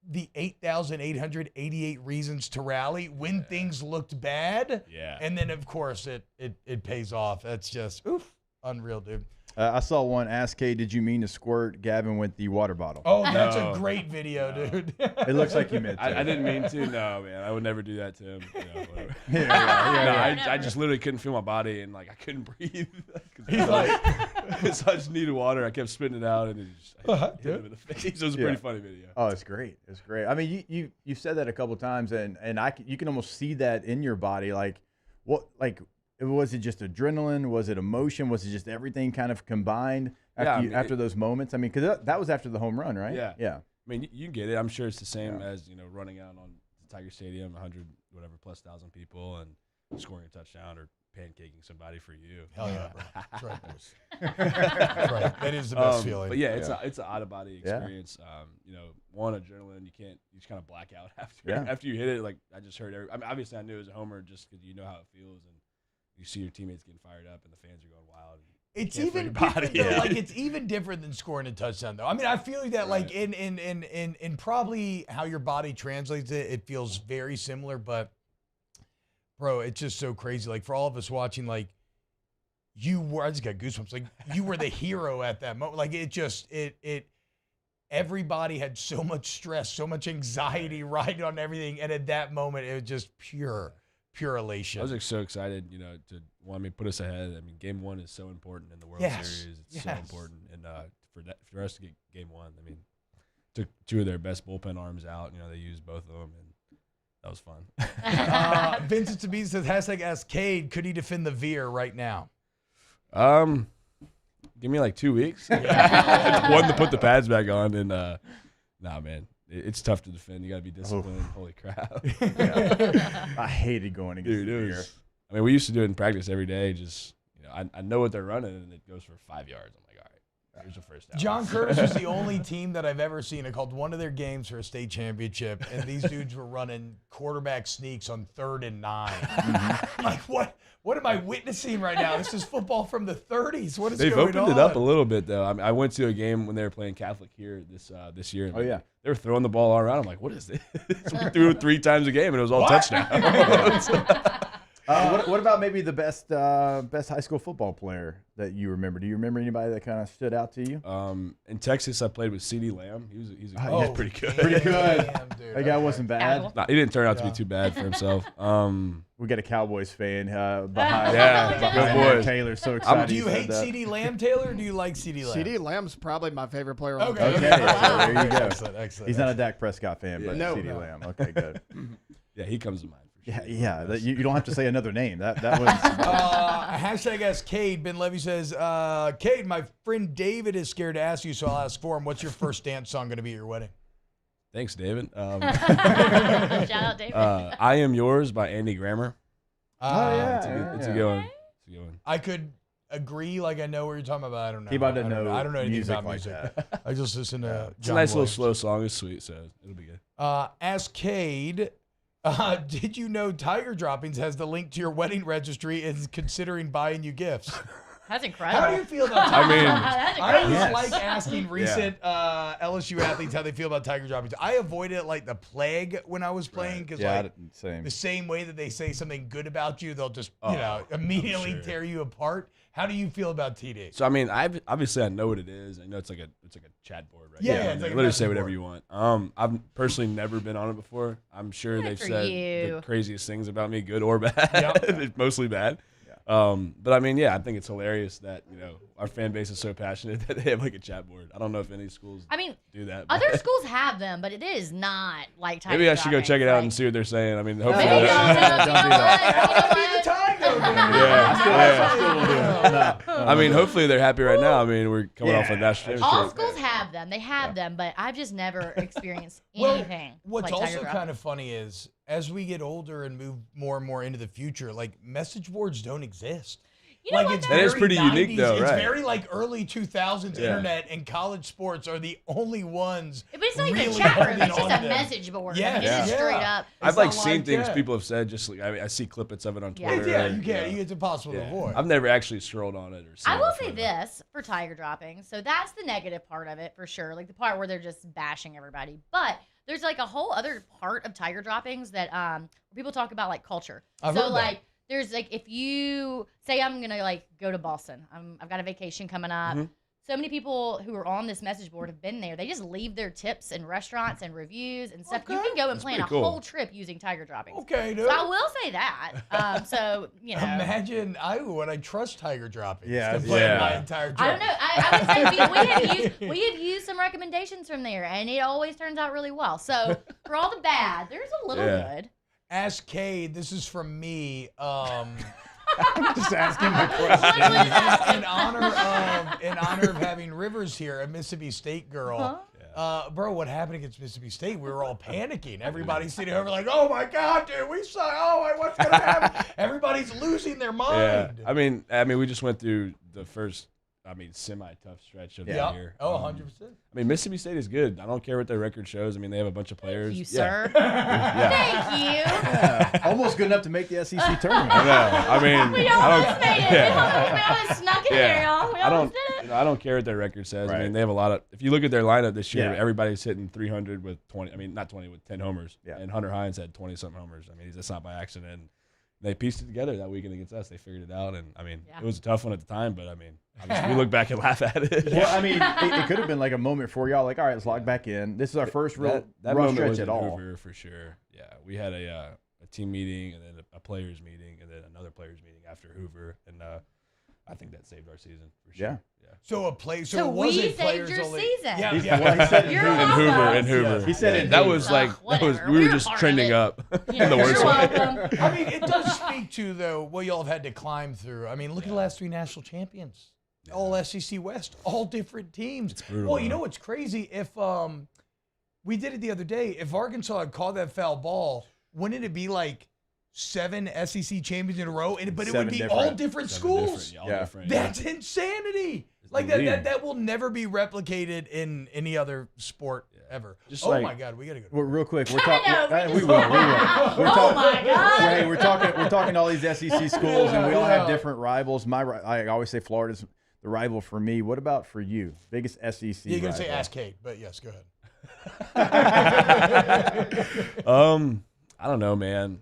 S2: the 8,888 reasons to rally when things looked bad.
S25: Yeah.
S2: And then, of course, it pays off. That's just, unreal, dude.
S19: I saw one. Ask Kay, did you mean to squirt Gavin with the water bottle?
S2: Oh, that's a great video, dude.
S19: It looks like you meant to.
S25: I didn't mean to. No, man. I would never do that to him. Whatever. I just literally couldn't feel my body and like I couldn't breathe.
S2: He's like,
S25: so I just needed water. I kept spitting it out and it just hit him in the face. It was a pretty funny video.
S19: Oh, it's great. It's great. I mean, you said that a couple times and you can almost see that in your body. Like what, like. Was it just adrenaline? Was it emotion? Was it just everything kind of combined after those moments? I mean, because that was after the home run, right?
S25: Yeah.
S19: Yeah.
S25: I mean, you get it. I'm sure it's the same as, running out on Tiger Stadium, 100, whatever, plus 1,000 people and scoring a touchdown or pancaking somebody for you.
S2: Hell yeah, bro. That's right, boys. That's right. That is the best feeling.
S25: But yeah, it's an out-of-body experience. One, adrenaline, you just kind of black out after you hit it. Like, I just heard I mean, obviously I knew it was a homer just because you know how it feels and you see your teammates getting fired up and the fans are going wild.
S2: It's even different, though. Like, it's even different than scoring a touchdown, though. I mean, I feel like that, like, in probably how your body translates it, it feels very similar. But, bro, it's just so crazy. Like, for all of us watching, like, I just got goosebumps. Like, you were the hero at that moment. Like, everybody had so much stress, so much anxiety riding on everything. And at that moment, it was just pure elation.
S25: I was so excited, to put us ahead. I mean, Game 1 is so important in the World Series. It's so important, and for us to get Game 1, I mean, took two of their best bullpen arms out. They used both of them, and that was fun.
S2: Vincent Tabitha says #AskCade. Could he defend the Veer right now?
S25: Give me like 2 weeks. One to put the pads back on, and nah, man. It's tough to defend. You got to be disciplined. Holy crap.
S19: I hated going against the Veer.
S25: I mean, we used to do it in practice every day. Just, I know what they're running, and it goes for 5 yards. I'm like, all right, here's the first down.
S2: John Curtis was the only team that I've ever seen. I called one of their games for a state championship, and these dudes were running quarterback sneaks on 3rd and 9. I'm like, what am I witnessing right now? This is football from the 30s. What is going on?
S25: They've opened it up a little bit, though. I went to a game when they were playing Catholic here this year.
S19: Oh, yeah.
S25: They were throwing the ball all around. I'm like, what is this? We threw it 3 times a game, and it was all touchdowns.
S19: What about maybe the best high school football player that you remember? Do you remember anybody that kind of stood out to you?
S25: In Texas, I played with C.D. Lamb. He's pretty good.
S19: Pretty good. That guy wasn't bad.
S25: Nah, he didn't turn out to be too bad for himself.
S19: We got a Cowboys fan behind
S25: boys.
S19: Taylor. So excited.
S2: Do you hate C.D. Lamb, Taylor, or do you like C.D. Lamb?
S5: C.D. Lamb's probably my favorite player on the
S19: team.
S5: team.
S19: Okay, so there you go.
S2: Excellent.
S19: He's not a Dak Prescott fan, but C.D. Lamb. Okay, good.
S25: Yeah, he comes to mind.
S19: Yeah. You don't have to say another name. That was
S2: #AskCade. Ben Levy says, Cade, my friend David is scared to ask you, so I'll ask for him. What's your first dance song going to be at your wedding?
S25: Thanks, David.
S26: Shout out, David.
S25: I Am Yours by Andy Grammer. It's a good one.
S2: I could agree, like I know what you're talking about. I don't know.
S19: He doesn't know.
S2: I don't know anything
S19: music
S2: about
S19: like
S2: music.
S19: that.
S2: I just listen to
S25: It's a nice little slow song. It's sweet, so it'll be good.
S2: Ask Cade, did you know Tiger Droppings has the link to your wedding registry and is considering buying you gifts?
S26: That's incredible.
S2: How do you feel about Tiger
S26: Droppings?
S2: I always like asking recent LSU athletes how they feel about Tiger Droppings. I avoided it like the plague when I was playing because the same way that they say something good about you, they'll just immediately tear you apart. How do you feel about TD?
S25: So I mean, obviously I know what it is. I know it's like a chat board, right?
S2: Yeah,
S25: You
S2: it's like a
S25: literally say
S2: message
S25: whatever
S2: board.
S25: you want. I've personally never been on it before. I'm sure they've
S26: for
S25: said
S26: you.
S25: the craziest things about me, good or bad. Mostly bad. But I mean, yeah, I think it's hilarious that our fan base is so passionate that they have like a chat board. I don't know if any schools do that.
S26: Other
S25: but-
S26: schools have them, but it is not like Tiger
S25: Maybe I should go
S26: droppings.
S25: check it out and see what they're saying. I mean, hopefully.
S26: Maybe
S25: I mean, hopefully they're happy right now. I mean, we're coming off a national
S26: All
S25: championship.
S26: schools have them. They have them, but I've just never experienced
S2: Well,
S26: anything.
S2: What's
S26: like
S2: also
S26: Tiger
S2: kind of funny is as we get older and move more and more into the future, like message boards don't exist.
S26: You know what,
S2: it's
S26: though?
S25: That is
S2: very
S25: pretty unique,
S2: 90s.
S25: though,
S2: It's
S25: right.
S2: very like early 2000s
S25: Yeah.
S2: internet and college sports are the only ones.
S26: But it's not even
S2: really
S26: a chat room.
S2: holding
S26: It's just
S2: on
S26: a
S2: to them.
S26: message board.
S2: Yeah,
S26: I mean, it's just straight up.
S25: I've
S2: not
S25: seen
S2: like
S25: things
S2: that.
S25: people have said. Just like I see clippets of it on Twitter.
S2: Yeah,
S25: and,
S2: you can't. It's impossible to avoid.
S25: I've never actually scrolled on it or. Seen
S26: I will
S25: it
S26: say
S25: before.
S26: this for Tiger droppings. So that's the negative part of it for sure. Like the part where they're just bashing everybody. But there's like a whole other part of Tiger droppings that where people talk about like culture.
S2: I've
S26: so
S2: heard that.
S26: like there's like if you say I'm gonna like go to Boston, I've got a vacation coming up.
S25: Mhm.
S26: So many people who are on this message board have been there. They just leave their tips and restaurants and reviews and stuff. You can go and
S25: That's
S26: plan a
S25: pretty cool.
S26: whole trip using Tiger droppings.
S2: Okay, dude.
S26: So I will say that. So you know,
S2: Imagine would I trust Tiger droppings
S19: Yeah,
S2: to plan
S25: yeah.
S2: my entire trip.
S26: I don't know. I would say we have used some recommendations from there, and it always turns out really well. So for all the bad, there's a little good.
S2: Ask Cade, this is from me.
S19: Just asking my question.
S2: in honor of having Rivers here, a Mississippi State girl. Bro, what happened against Mississippi State? We were all panicking. Everybody's sitting over like, oh my God, dude, we suck. Oh, what's gonna happen? Everybody's losing their
S25: Yeah,
S2: mind.
S25: I mean, we just went through the first, semi-tough stretch of the year.
S2: Oh, 100%.
S25: I mean, Mississippi State is good. I don't care what their record shows. I mean, they have a bunch of players.
S26: You, sir.
S25: Yeah.
S26: Thank you.
S19: Yeah, almost good enough to make the SEC tournament.
S25: I know. I mean,
S26: We
S25: I
S26: almost
S25: don't.
S26: made it.
S25: Yeah.
S26: We almost snuck in there, y'all. We
S25: I
S26: almost
S25: don't.
S26: did it.
S25: I don't care what their record says. I
S19: Right.
S25: mean, they have a lot of. If you look at their lineup this year,
S19: Yeah.
S25: everybody's hitting 300 with 20. I mean, not 20 with 10 homers.
S19: Yeah.
S25: And Hunter Hines had 20-something homers. I mean, that's not by accident. They pieced it together that weekend against us. They figured it out, and I mean, it was a tough one at the time, but I mean, obviously we look back and laugh at it.
S19: Well, I mean, it could have been like a moment for y'all. Like, all right, let's log back in. This is our first real
S25: that
S19: rough
S25: moment
S19: stretch
S25: was
S19: at
S25: in
S19: all.
S25: Hoover for sure. Yeah, we had a team meeting and then a players meeting and then another players meeting after Hoover, and I think that saved our season for sure.
S19: Yeah.
S2: So it
S26: So we
S2: wasn't
S26: saved
S2: players
S26: your
S2: only.
S26: season.
S2: Yeah,
S19: He's-
S2: yeah.
S19: well, he said
S26: You're
S25: In
S26: welcome.
S25: Hoover, in Hoover.
S19: He said in
S25: that
S19: Hoover.
S25: was like
S26: Whatever.
S25: we
S26: We
S25: were
S26: were
S25: just
S26: part of
S25: trending
S26: it.
S25: up
S26: Yeah,
S25: in the worst
S26: you're
S25: way.
S26: welcome.
S2: I mean, it does speak to, though, what y'all have had to climb through. I mean, look at the last three national champions. All SEC West, all different teams.
S25: brutal,
S2: Well, you
S25: man.
S2: know what's crazy? If we did it the other day, if Arkansas had called that foul ball, wouldn't it be like 7 SEC champions in a row? But it would be all different schools.
S25: All
S19: Yeah.
S25: different.
S2: That's insanity. Like
S25: the league.
S2: that will never be replicated in any other sport ever.
S25: Just
S2: oh
S25: like-
S2: my God, we gotta go.
S19: Well, real quick, we're
S26: I know,
S19: talking.
S26: we
S19: We
S26: just-
S19: will. We will. We're
S26: Oh my God.
S19: Hey, we're talking to all these SEC schools, and we all have different rivals. I always say Florida's the rival for me. What about for you? Biggest SEC.
S2: You're gonna say
S19: rival?
S2: ask Kate, but yes, go ahead.
S25: I don't know, man.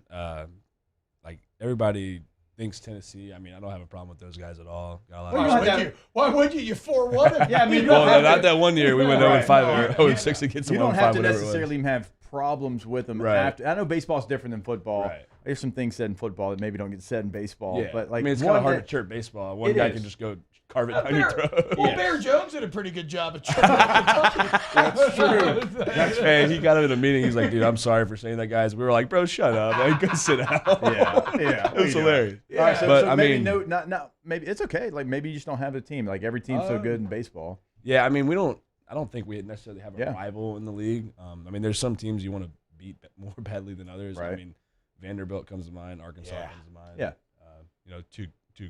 S25: Like everybody thinks Tennessee. I mean, I don't have a problem with those guys at all. Got a lot
S19: Well,
S25: of
S19: you
S25: respect.
S19: don't have
S2: Why would you? You're 4-1.
S19: Yeah, I mean, you
S25: Well,
S19: don't have
S25: not
S19: to-
S25: that one year. We went
S19: Right.
S25: 0-5 or 0-6 against them.
S19: You don't
S25: 1-5,
S19: have to
S25: whatever it was.
S19: necessarily even have problems with them.
S25: Right.
S19: After. I know baseball's different than football.
S25: Right.
S19: There's some things said in football that maybe don't get said in baseball.
S25: Yeah,
S19: But like,
S25: I mean, it's
S19: one
S25: kind of hard
S19: that-
S25: to chirp baseball. One
S19: It
S25: guy
S19: is.
S25: can just go carve it down your throat.
S2: Well, Bear Jones did a pretty good job at Kentucky.
S19: That's true.
S25: Hey, he got him in a meeting. He's like, "Dude, I'm sorry for saying that, guys." We were like, "Bro, shut up. Man. Go sit down."
S19: Yeah.
S25: It was hilarious.
S19: All right, so,
S25: But,
S19: so
S25: I
S19: maybe
S25: mean-
S19: no, maybe it's okay. Like maybe you just don't have a team. Like every team's so good in baseball.
S25: Yeah, I mean, I don't think we necessarily have a
S19: Yeah.
S25: rival in the league. I mean, there's some teams you want to beat more badly than others. I
S19: Right.
S25: mean, Vanderbilt comes to mind. Arkansas comes to mind.
S19: Yeah.
S25: Two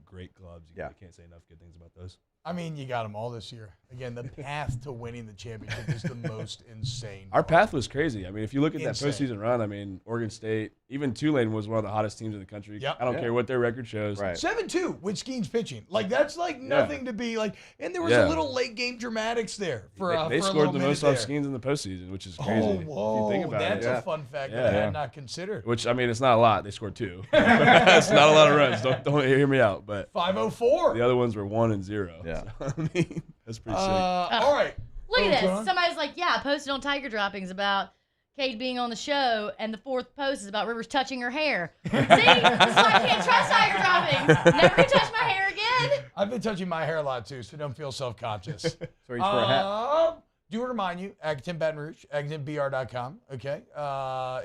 S25: great clubs. You can't say enough good things about those.
S2: I mean, you got them all this year. Again, the path to winning the championship is the most insane.
S25: Our path was crazy. I mean, if you look at that
S2: Insane.
S25: postseason run, I mean, Oregon State, even Tulane was one of the hottest teams in the country.
S2: Yep.
S25: I don't care what their record shows.
S19: Right.
S2: 7-2 with Skeens pitching. Like, that's like nothing to be like. And there was
S25: Yeah.
S2: a little late game dramatics there for
S25: They
S2: for a
S25: scored
S2: little
S25: the
S2: minute
S25: most off
S2: there.
S25: Skeens in the postseason, which is crazy.
S2: Oh,
S25: if
S2: whoa.
S25: you think about
S2: That's
S25: it.
S2: a fun fact that I had not considered.
S25: Which, I mean, it's not a lot. They scored 2. That's not a lot of runs. Don't hear me out. But
S2: 504.
S25: The other ones were 1 and 0.
S19: Yeah.
S25: So, I mean, that's pretty sick.
S2: All right.
S26: Look at
S2: What's going
S26: this.
S2: on?
S26: Somebody's like, yeah, I posted on Tiger Droppings about Cade being on the show, and the 4th post is about Rivers touching her hair. See? This is why I can't trust Tiger Droppings. Never gonna touch my hair again.
S2: I've been touching my hair a lot too, so don't feel self-conscious.
S19: So he's for a hat.
S2: Do want to remind you, Agaton Baton Rouge, AgatonBR.com. Okay,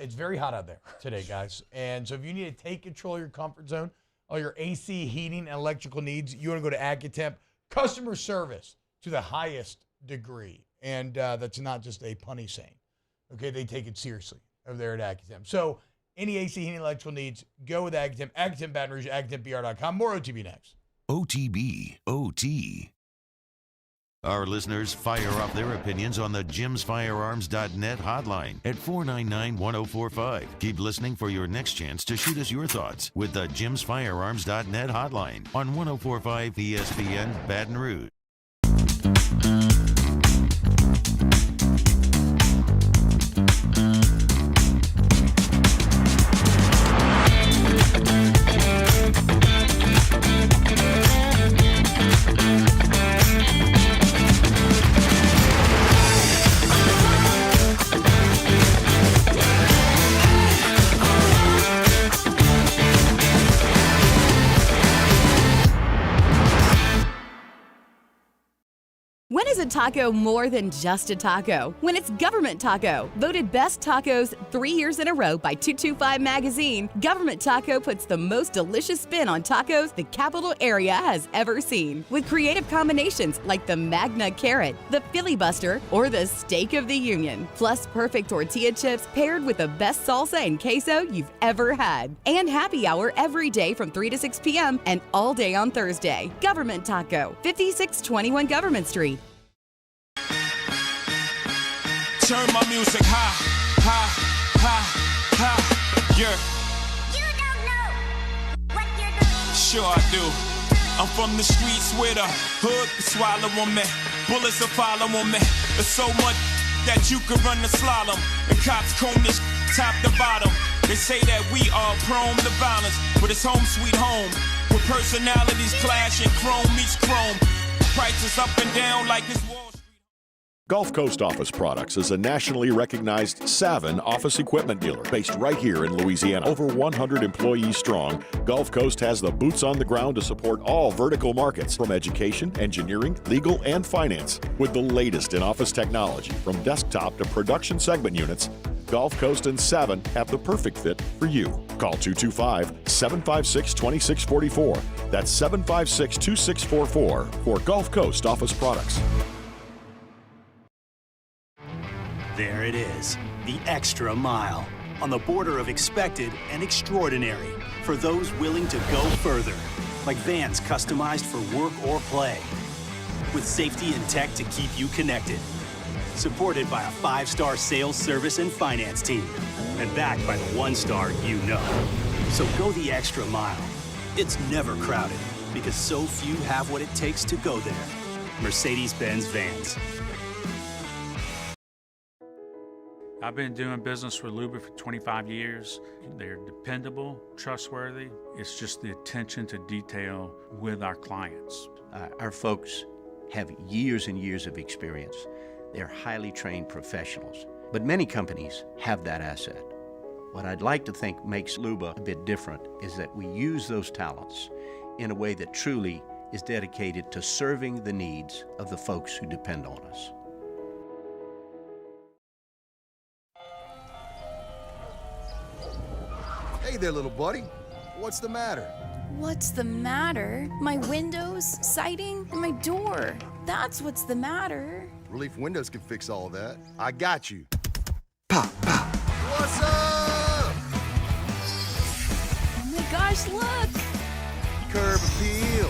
S2: it's very hot out there today, guys, and so if you need to take control of your comfort zone, all your AC, heating, and electrical needs, you want to go to Agatemp. Customer service to the highest degree, and that's not just a punny saying. Okay, they take it seriously over there at Agatemp. So any AC, heating, electrical needs, go with Agatemp. Agaton Baton Rouge, AgatonBR.com. More OTB next.
S1: OTB, OT. Our listeners fire off their opinions on the jimsfirearms.net hotline at 499-1045. Keep listening for your next chance to shoot us your thoughts with the jimsfirearms.net hotline on 1045 ESPN Baton Rouge.
S9: When is a taco more than just a taco? When it's Government Taco. Voted best tacos 3 years in a row by 225 Magazine, Government Taco puts the most delicious spin on tacos the capital area has ever seen. With creative combinations like the Magna Carrot, the Filibuster, or the Steak of the Union. Plus perfect tortilla chips paired with the best salsa and queso you've ever had. And happy hour every day from 3 to 6 p.m. and all day on Thursday. Government Taco, 5621 Government Street.
S12: Turn my music high, high, high, high, yeah. You don't know what you're doing. Sure I do. I'm from the streets where the hood can swallow on me. Bullets will follow on me. There's so much that you could run the slalom. And cops comb this top to bottom. They say that we are prone to violence, but it's home sweet home. With personalities clash and chrome meets chrome. Prices up and down like it's Wall Street.
S7: Gulf Coast Office Products is a nationally recognized Savin office equipment dealer based right here in Louisiana. Over 100 employees strong, Gulf Coast has the boots on the ground to support all vertical markets from education, engineering, legal, and finance. With the latest in office technology from desktop to production segment units, Gulf Coast and Savin have the perfect fit for you. Call 225-756-2644. That's 756-2644 for Gulf Coast Office Products.
S6: There it is, the extra mile, on the border of expected and extraordinary, for those willing to go further, like vans customized for work or play, with safety and tech to keep you connected, supported by a 5-star sales, service, and finance team, and backed by the 1-star you know. So go the extra mile. It's never crowded, because so few have what it takes to go there. Mercedes-Benz Vans.
S10: I've been doing business with Luba for 25 years. They're dependable, trustworthy. It's just the attention to detail with our clients.
S11: Our folks have years and years of experience. They're highly trained professionals, but many companies have that asset. What I'd like to think makes Luba a bit different is that we use those talents in a way that truly is dedicated to serving the needs of the folks who depend on us.
S22: Hey there, little buddy. What's the matter?
S24: What's the matter? My windows, siding, and my door. That's what's the matter.
S22: Relief Windows can fix all of that. I got you. Pop, pop. What's up?
S24: Oh my gosh, look!
S22: Curb appeal.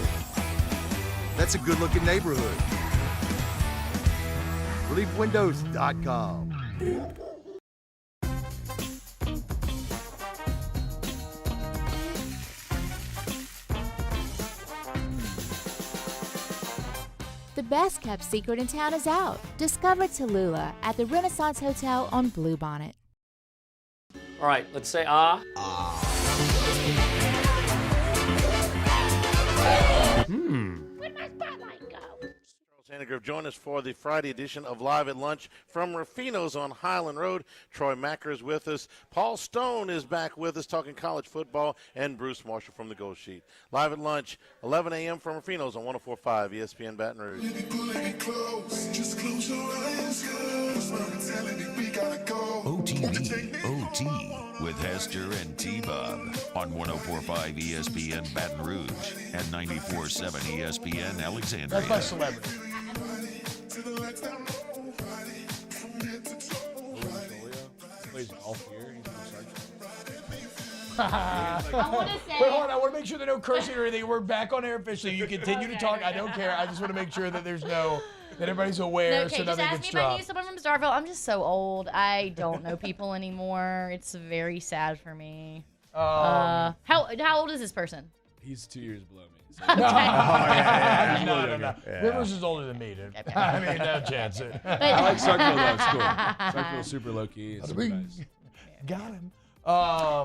S22: That's a good-looking neighborhood. ReliefWindows.com.
S3: The best kept secret in town is out. Discover Tallulah at the Renaissance Hotel on Bluebonnet.
S13: All right, let's say ah.
S18: Where'd my spotlight go? Charles Hannigrove, join us for the Friday edition of Live at Lunch from Rufino's on Highland Road. Troy Macker is with us. Paul Stone is back with us talking college football, and Bruce Marshall from the Gold Sheet. Live at Lunch, 11 a.m. from Rufino's on 104.5 ESPN Baton Rouge.
S1: OTB, OT with Hester and T-Bob on 104.5 ESPN Baton Rouge and 94.7 ESPN Alexandria.
S2: That's my celebrity.
S25: Plays golf here.
S2: I
S26: want to say.
S2: Wait, hold on. I want to make sure there's no cursing or anything. We're back on air officially. You continue to talk. I don't care. I just want to make sure that there's that everybody's aware,
S26: Okay,
S2: so
S26: just
S2: nothing
S26: ask
S2: gets
S26: me if I knew
S2: dropped.
S26: someone from Starville. I'm just so old. I don't know people anymore. It's very sad for me. How old is this person?
S25: He's 2 years below me. So.
S26: Okay.
S2: No. Rivers is older than me, dude.
S26: Okay.
S2: I mean, no chance.
S25: I like Starkville, though. It's cool. Starkville's super low-key. It's super nice.
S2: Got him.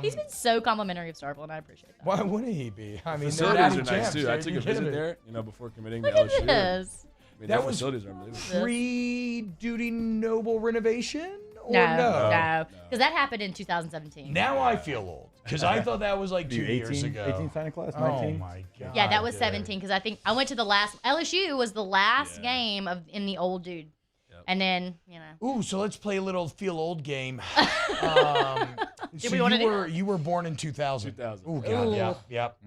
S26: He's been so complimentary of Starville, and I appreciate that.
S2: Why wouldn't he be? I mean,
S25: facilities are nice,
S2: champs,
S25: too.
S2: dude.
S25: I took
S2: You
S25: a visit
S2: kidding me?
S25: there, before committing
S26: Look
S25: to
S26: at
S25: LSU.
S26: this.
S25: I mean,
S2: That
S25: their
S2: was
S25: facilities are unbelievable.
S2: Pre-Duty Noble renovation? Or
S26: No. Because that happened in 2017.
S2: Now I feel old. Because I thought that was like 2 years
S19: 18,
S2: ago.
S19: 18 signing class?
S2: Oh
S19: 19?
S2: my God.
S26: Yeah, that was 17 because I think I went to the last LSU was the last game in the old dude, and then
S2: Ooh, so let's play a little feel old game.
S26: Did
S2: So
S26: we wanna do
S2: you were born in 2000.
S25: 2000.
S2: Ooh, God,
S26: Ooh.
S2: yep.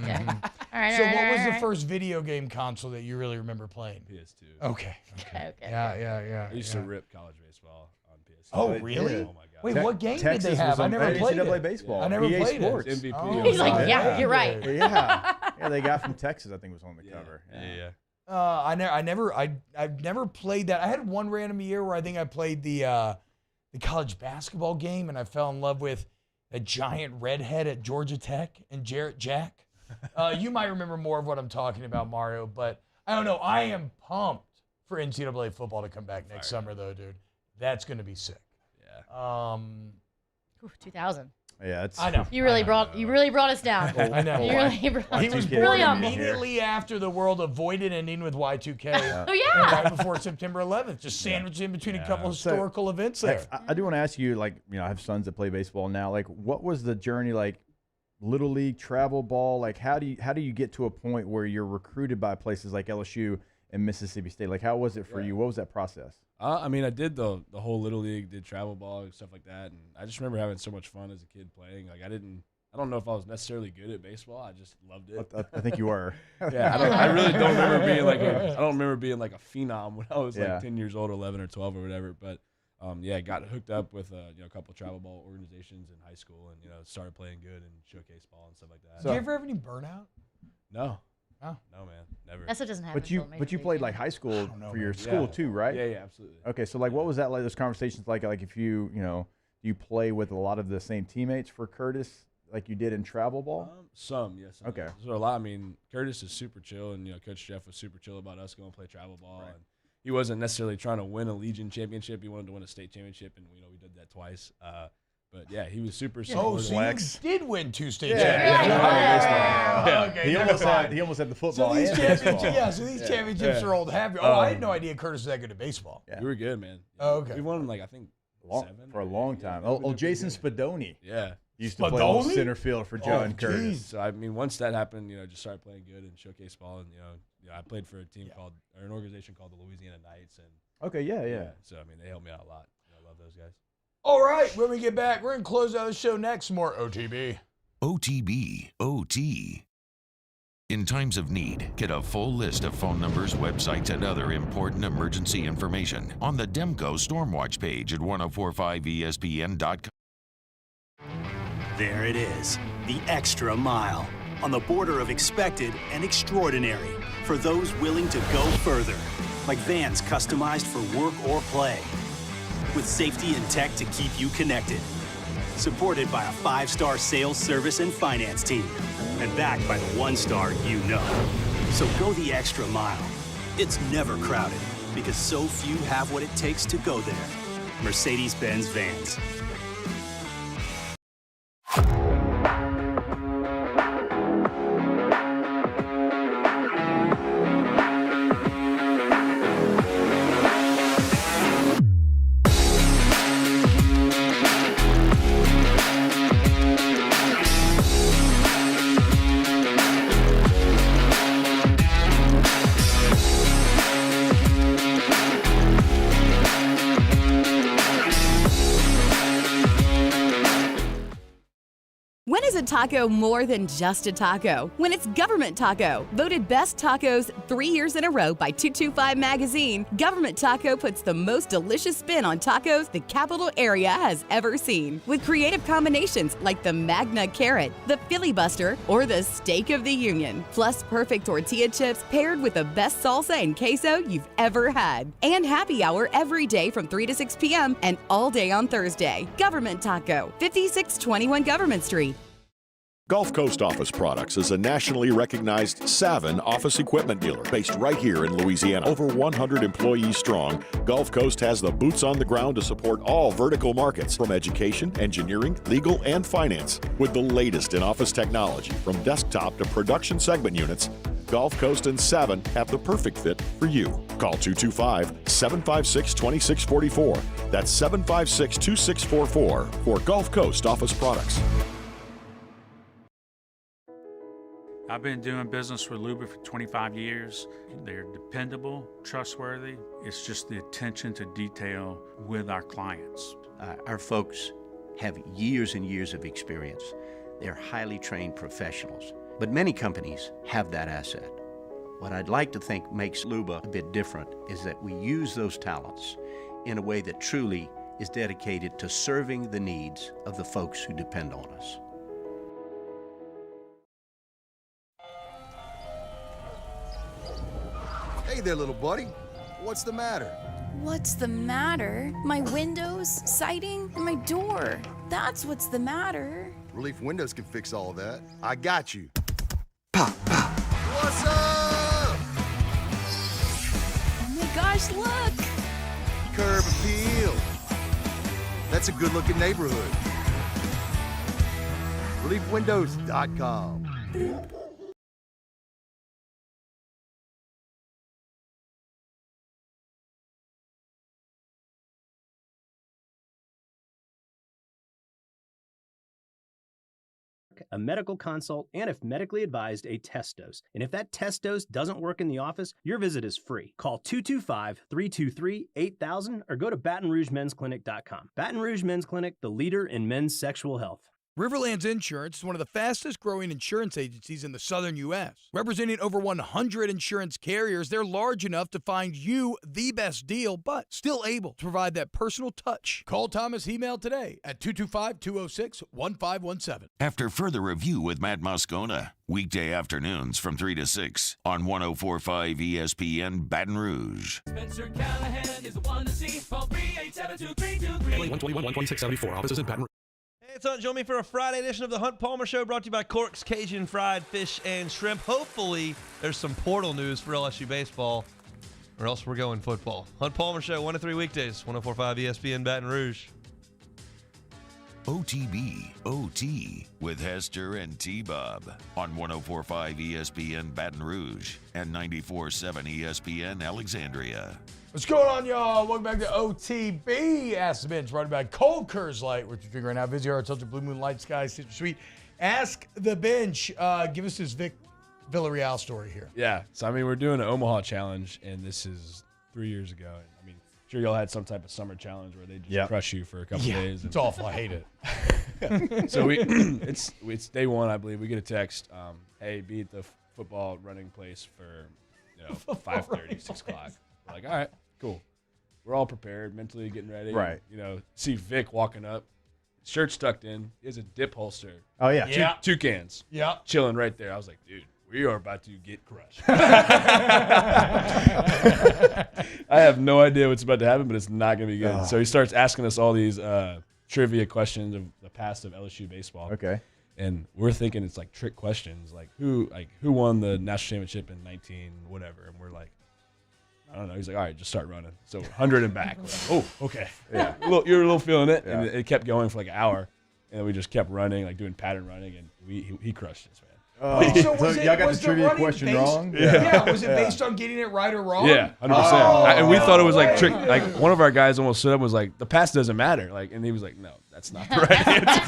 S26: Okay. All right.
S2: So
S26: all right,
S2: what was
S26: all
S2: the
S26: right.
S2: first video game console that you really remember playing?
S25: PS2.
S2: Okay.
S26: Okay.
S2: Yeah.
S25: I used to rip college baseball on PS2.
S2: Oh, really?
S25: Oh, my God.
S2: Wait, what game did
S19: Texas
S2: they have?
S19: was
S2: I
S19: on
S2: never played
S19: NCAA
S2: it.
S19: baseball.
S2: I never
S19: EA
S2: played
S19: Sports.
S2: it.
S25: MVP.
S2: Oh,
S26: He's like, yeah, you're right.
S19: Yeah, they got from Texas. I think was on the cover.
S25: Yeah.
S2: I've never played that. I had one random year where I think I played the college basketball game, and I fell in love with a giant redhead at Georgia Tech and Jarrett Jack. You might remember more of what I'm talking about, Mario, but I don't know. I am pumped for NCAA football to come back next summer, though, dude. That's going to be sick.
S25: Yeah.
S26: 2000.
S19: Yeah, it's.
S2: I know.
S26: You really brought us down.
S2: I know.
S26: You really brought
S2: He was
S19: Y2K.
S2: born
S26: really on
S2: immediately after the world avoided ending with Y2K.
S26: Oh yeah.
S2: And right before September 11th, just sandwiched in between a couple
S19: So,
S2: historical events there.
S19: I do want to ask you, like, I have sons that play baseball now. Like, what was the journey like? Little league, travel ball. Like, how do you get to a point where you're recruited by places like LSU and Mississippi State? Like, how was it for you? What was that process?
S25: I mean, I did the whole Little League, did travel ball and stuff like that, and I just remember having so much fun as a kid playing. Like, I don't know if I was necessarily good at baseball. I just loved it.
S19: I think you were.
S25: Yeah, I really don't remember being like a phenom when I was
S19: Yeah.
S25: like 10 years old, 11 or 12 or whatever. But yeah, got hooked up with a couple travel ball organizations in high school, and started playing good and showcase ball and stuff like that.
S2: Did you ever have any burnout?
S25: No.
S2: Oh.
S25: No, man, never.
S26: That stuff doesn't happen.
S19: But you played like high school for your school too, right?
S25: Yeah, absolutely.
S19: Okay, so like, what was that like? Those conversations like if you you play with a lot of the same teammates for Curtis like you did in travel ball?
S25: Some, yes.
S19: Okay.
S25: So a lot. I mean, Curtis is super chill, and Coach Jeff was super chill about us going to play travel ball, and he wasn't necessarily trying to win a Legion championship. He wanted to win a state championship, and we did that twice. But yeah, he was super
S2: Oh,
S25: supportive.
S2: so you did win 2 state
S19: Yeah.
S2: championships. Okay,
S19: He
S2: never mind.
S19: almost had the football.
S2: So these
S19: and
S2: championships,
S19: baseball.
S2: so these championships are old hat. I had no idea Curtis was that good at baseball.
S25: We were good, man.
S2: Oh, okay.
S25: We won like I think
S19: for a long time. Oh, Jason Spadoni.
S25: Yeah.
S19: Used to play on center field for Joe and Curtis.
S25: So I mean, once that happened, just started playing good and showcase ball, and I played for a team an organization called the Louisiana Knights, and
S19: okay, yeah.
S25: So I mean, they helped me out a lot. I love those guys.
S2: All right, when we get back, we're going to close out the show next. More OTB.
S1: OTB, OT. In times of need, get a full list of phone numbers, websites, and other important emergency information on the Demco Stormwatch page at 1045ESPN.com.
S6: There it is, the extra mile, on the border of expected and extraordinary. for those willing to go further, like vans customized for work or play, with safety and tech to keep you connected. Supported by a 5-star sales, service, and finance team, and backed by the 1-star you know. So go the extra mile. It's never crowded, because so few have what it takes to go there. Mercedes-Benz Vans.
S9: When is a taco more than just a taco? When it's Government Taco. Voted best tacos 3 years in a row by 225 Magazine, Government Taco puts the most delicious spin on tacos the capital area has ever seen. With creative combinations like the Magna Carrot, the Filibuster, or the Steak of the Union. Plus perfect tortilla chips paired with the best salsa and queso you've ever had. And happy hour every day from 3 to 6 p.m. and all day on Thursday. Government Taco, 5621 Government Street.
S7: Gulf Coast Office Products is a nationally recognized Savin office equipment dealer based right here in Louisiana. Over 100 employees strong, Gulf Coast has the boots on the ground to support all vertical markets from education, engineering, legal, and finance. With the latest in office technology from desktop to production segment units, Gulf Coast and Savin have the perfect fit for you. Call 225-756-2644. That's 756-2644 for Gulf Coast Office Products.
S10: I've been doing business with Luba for 25 years. They're dependable, trustworthy. It's just the attention to detail with our clients.
S11: Our folks have years and years of experience. They're highly trained professionals. But many companies have that asset. What I'd like to think makes Luba a bit different is that we use those talents in a way that truly is dedicated to serving the needs of the folks who depend on us.
S22: Hey there, little buddy. What's the matter?
S24: What's the matter? My windows, siding, and my door. That's what's the matter.
S22: Relief Windows can fix all of that. I got you. Pop, pop. What's up?
S24: Oh my gosh, look!
S22: Curb appeal. That's a good-looking neighborhood. ReliefWindows.com.
S4: A medical consult, and if medically advised, a test dose. And if that test dose doesn't work in the office, your visit is free. Call 225-323-8000 or go to BatonRougeMen'sClinic.com. Baton Rouge Men's Clinic, the leader in men's sexual health.
S2: Riverlands Insurance is one of the fastest growing insurance agencies in the southern U.S. Representing over 100 insurance carriers, they're large enough to find you the best deal, but still able to provide that personal touch. Call Thomas Email today at 225-206-1517.
S1: After further review with Matt Moscona, weekday afternoons from 3 to 6 on 104.5 ESPN Baton Rouge.
S14: Spencer Callahan is the one to see. Call 387-2323.
S8: 121-12674. Offices in Baton Rouge.
S15: Hey, it's Hunt. Join me for a Friday edition of the Hunt Palmer Show, brought to you by Cork's Cajun Fried Fish and Shrimp. Hopefully, there's some portal news for LSU baseball, or else we're going football. Hunt Palmer Show, 1 to 3 weekdays, 104.5 ESPN Baton Rouge.
S1: OTB, OT, with Hester and T-Bob on 104.5 ESPN Baton Rouge and 94.7 ESPN Alexandria.
S2: What's going on, y'all? Welcome back to OTB. Ask the Bench, brought by Cold Curse Light, which you're figuring out. Visit our Tilted Blue Moon Light Sky, Citrus Sweet. Ask the Bench. Give us this Vic Villarreal story here.
S25: Yeah. So, I mean, we're doing an Omaha challenge, and this is 3 years ago. I mean, sure y'all had some type of summer challenge where they just crush you for a couple days.
S2: It's awful. I hate it.
S25: So it's day one, I believe. We get a text, hey, be at the football running place for 5:30, 6 o'clock. We're like, all right, cool. We're all prepared, mentally getting ready.
S19: Right.
S25: See Vic walking up, shirt's tucked in. He has a dip holster.
S19: Oh, yeah.
S25: Two cans.
S2: Yeah.
S25: Chilling right there. I was like, dude, we are about to get crushed. I have no idea what's about to happen, but it's not going to be good. So he starts asking us all these trivia questions of the past of LSU baseball.
S19: Okay.
S25: And we're thinking it's like trick questions, like who won the national championship in 19 whatever, and we're like, I don't know. He's like, all right, just start running. So 100 and back. We're like, oh, okay. Yeah. You're a little feeling it, and it kept going for like an hour, and then we just kept running, like doing pattern running, and he crushed us, man.
S2: So
S19: y'all got the trivia question wrong?
S2: Yeah. Was it based on getting it right or wrong?
S25: Yeah, 100%. And we thought it was like trick. Like one of our guys almost stood up and was like, "The pass doesn't matter." Like, and he was like, "No, that's not the right answer."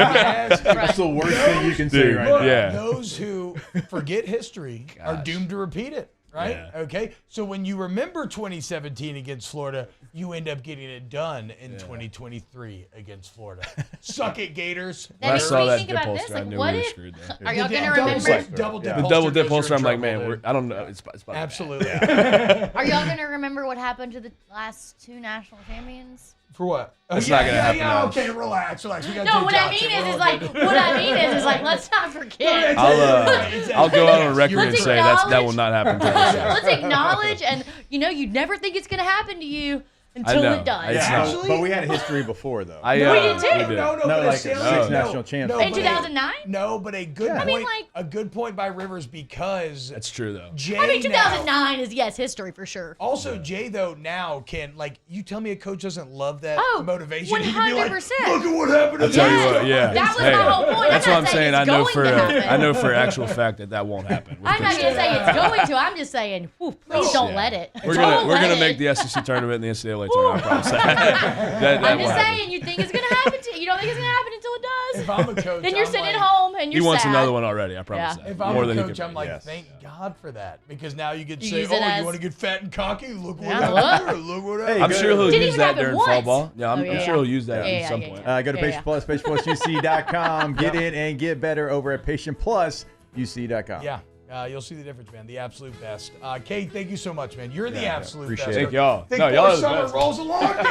S19: That's the worst thing you can say right now.
S25: Yeah.
S2: Those who forget history are doomed to repeat it. Right?
S25: Yeah.
S2: Okay. So when you remember 2017 against Florida, you end up getting it done in 2023 against Florida. Suck it, Gators.
S25: When I saw that dip
S26: about
S25: holster,
S26: this,
S25: I
S26: like,
S25: kue
S26: what
S25: we were
S26: if-
S25: screwed there.
S26: Are y'all gonna
S2: Double
S26: remember?
S2: dip double dip
S25: The
S2: holster
S25: double dip
S2: goes, you're
S25: holster,
S2: in
S25: I'm like,
S2: trouble,
S25: man,
S2: dude.
S25: I don't know. It's about to be
S2: Absolutely.
S25: bad.
S26: Are y'all gonna remember what happened to the last 2 national champions?
S2: For what?
S25: It's not gonna happen now.
S2: Okay, relax. We gotta
S26: No,
S2: take
S26: what I
S2: shots
S26: mean
S2: here.
S26: is
S2: We're
S26: like
S2: all good.
S26: what I mean is like let's not forget.
S25: I'll go out on record and
S26: Let's
S25: say that will not happen to us.
S26: Let's acknowledge, and you'd never think it's gonna happen to you until
S25: know.
S26: it does.
S19: But we had a history before, though.
S26: We did too.
S25: We did.
S2: No,
S19: No,
S2: but
S19: like
S2: it's still-
S19: 6 national champions.
S26: In 2009?
S2: No, but a good
S26: I
S2: point.
S26: mean, like-
S2: a good point by Rivers because
S25: That's true, though.
S2: Jay
S26: I mean,
S2: now-
S26: 2009 is history for sure.
S2: Also, Jay though now can you tell me a coach doesn't love that
S26: Oh,
S2: motivation. He can be like,
S26: 100%.
S2: look at what happened to
S25: I'll tell you
S2: this
S25: what,
S2: guy."
S25: yeah.
S26: That was
S25: Hey,
S26: my whole point.
S25: That's
S26: I'm
S25: what
S26: not
S25: I'm
S26: saying
S25: saying.
S26: it's
S25: I know
S26: going
S25: for
S26: to happen.
S25: I know for actual fact that won't happen.
S26: I'm not gonna say it's going to. I'm just saying, whew, please don't
S25: Yeah.
S26: let it.
S25: We're
S26: Don't
S25: gonna
S26: let
S25: make
S26: it.
S25: the SEC tournament and the NCAA tournament. I promise that.
S26: I'm
S25: will
S26: just
S25: happen.
S26: saying, you think it's gonna happen to you. You don't think it's gonna happen until it does.
S2: If I'm a coach,
S26: then you're
S2: I'm
S26: sitting
S2: like-
S26: at home and
S25: He
S26: you're
S25: wants
S26: sad.
S25: another one already. I promise that.
S2: If I'm
S25: More
S2: a
S25: than he
S2: coach,
S25: can
S2: I'm like,
S25: yes.
S2: thank God for that, because now you could
S26: You
S2: say,
S26: use
S2: "Oh,
S26: it
S2: you
S26: as-
S2: want to get fat and cocky? Look what
S26: Yeah,
S2: happened
S26: look.
S2: here. Look what
S19: Hey,
S2: happened."
S25: I'm
S19: go
S25: sure
S19: to-
S25: he'll
S26: Didn't
S25: use
S26: even
S25: that
S26: happen
S25: during fall
S26: once.
S25: ball. Yeah, I'm
S26: yeah.
S25: sure he'll use that
S26: Yeah,
S25: at
S26: yeah,
S15: Oh,
S25: some
S26: yeah,
S25: point.
S26: yeah.
S19: Go to Patient Plus, patientplusuc.com. Get in and get better over at patientplusuc.com.
S2: Yeah. You'll see the difference, man. The absolute best. Kate, thank you so much, man. You're the
S19: Yeah,
S2: absolute
S19: appreciate
S2: best.
S19: it.
S25: Thank y'all.
S2: Think
S25: No, y'all are the
S2: summer
S25: best.
S2: rolls along, dude.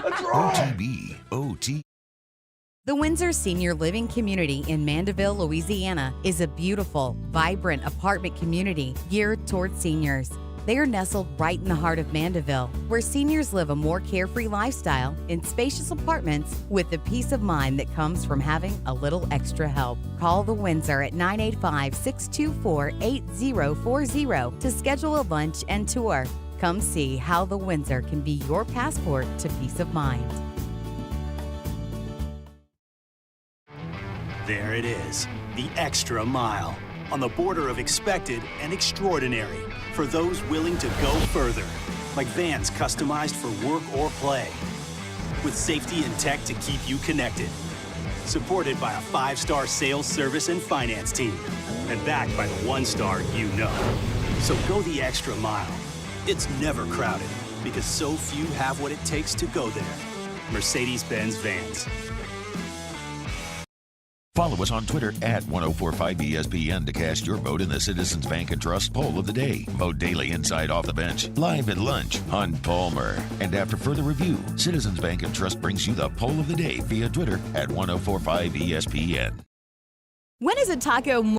S2: Let's roll.
S1: OTB, OT.
S9: The Windsor Senior Living Community in Mandeville, Louisiana is a beautiful, vibrant apartment community geared toward seniors. They are nestled right in the heart of Mandeville, where seniors live a more carefree lifestyle in spacious apartments with the peace of mind that comes from having a little extra help. Call the Windsor at 985-624-8040 to schedule a lunch and tour. Come see how the Windsor can be your passport to peace of mind.
S6: There it is, the extra mile, on the border of expected and extraordinary, for those willing to go further, like vans customized for work or play, with safety and tech to keep you connected, supported by a 5-star sales, service, and finance team, and backed by the 1-star you know. So go the extra mile. It's never crowded, because so few have what it takes to go there. Mercedes-Benz Vans.
S1: Follow us on Twitter at 1045ESPN to cast your vote in the Citizens Bank and Trust poll of the day. Vote daily inside Off the Bench, live at lunch on Palmer. And after further review, Citizens Bank and Trust brings you the poll of the day via Twitter at 1045ESPN.
S9: When is a taco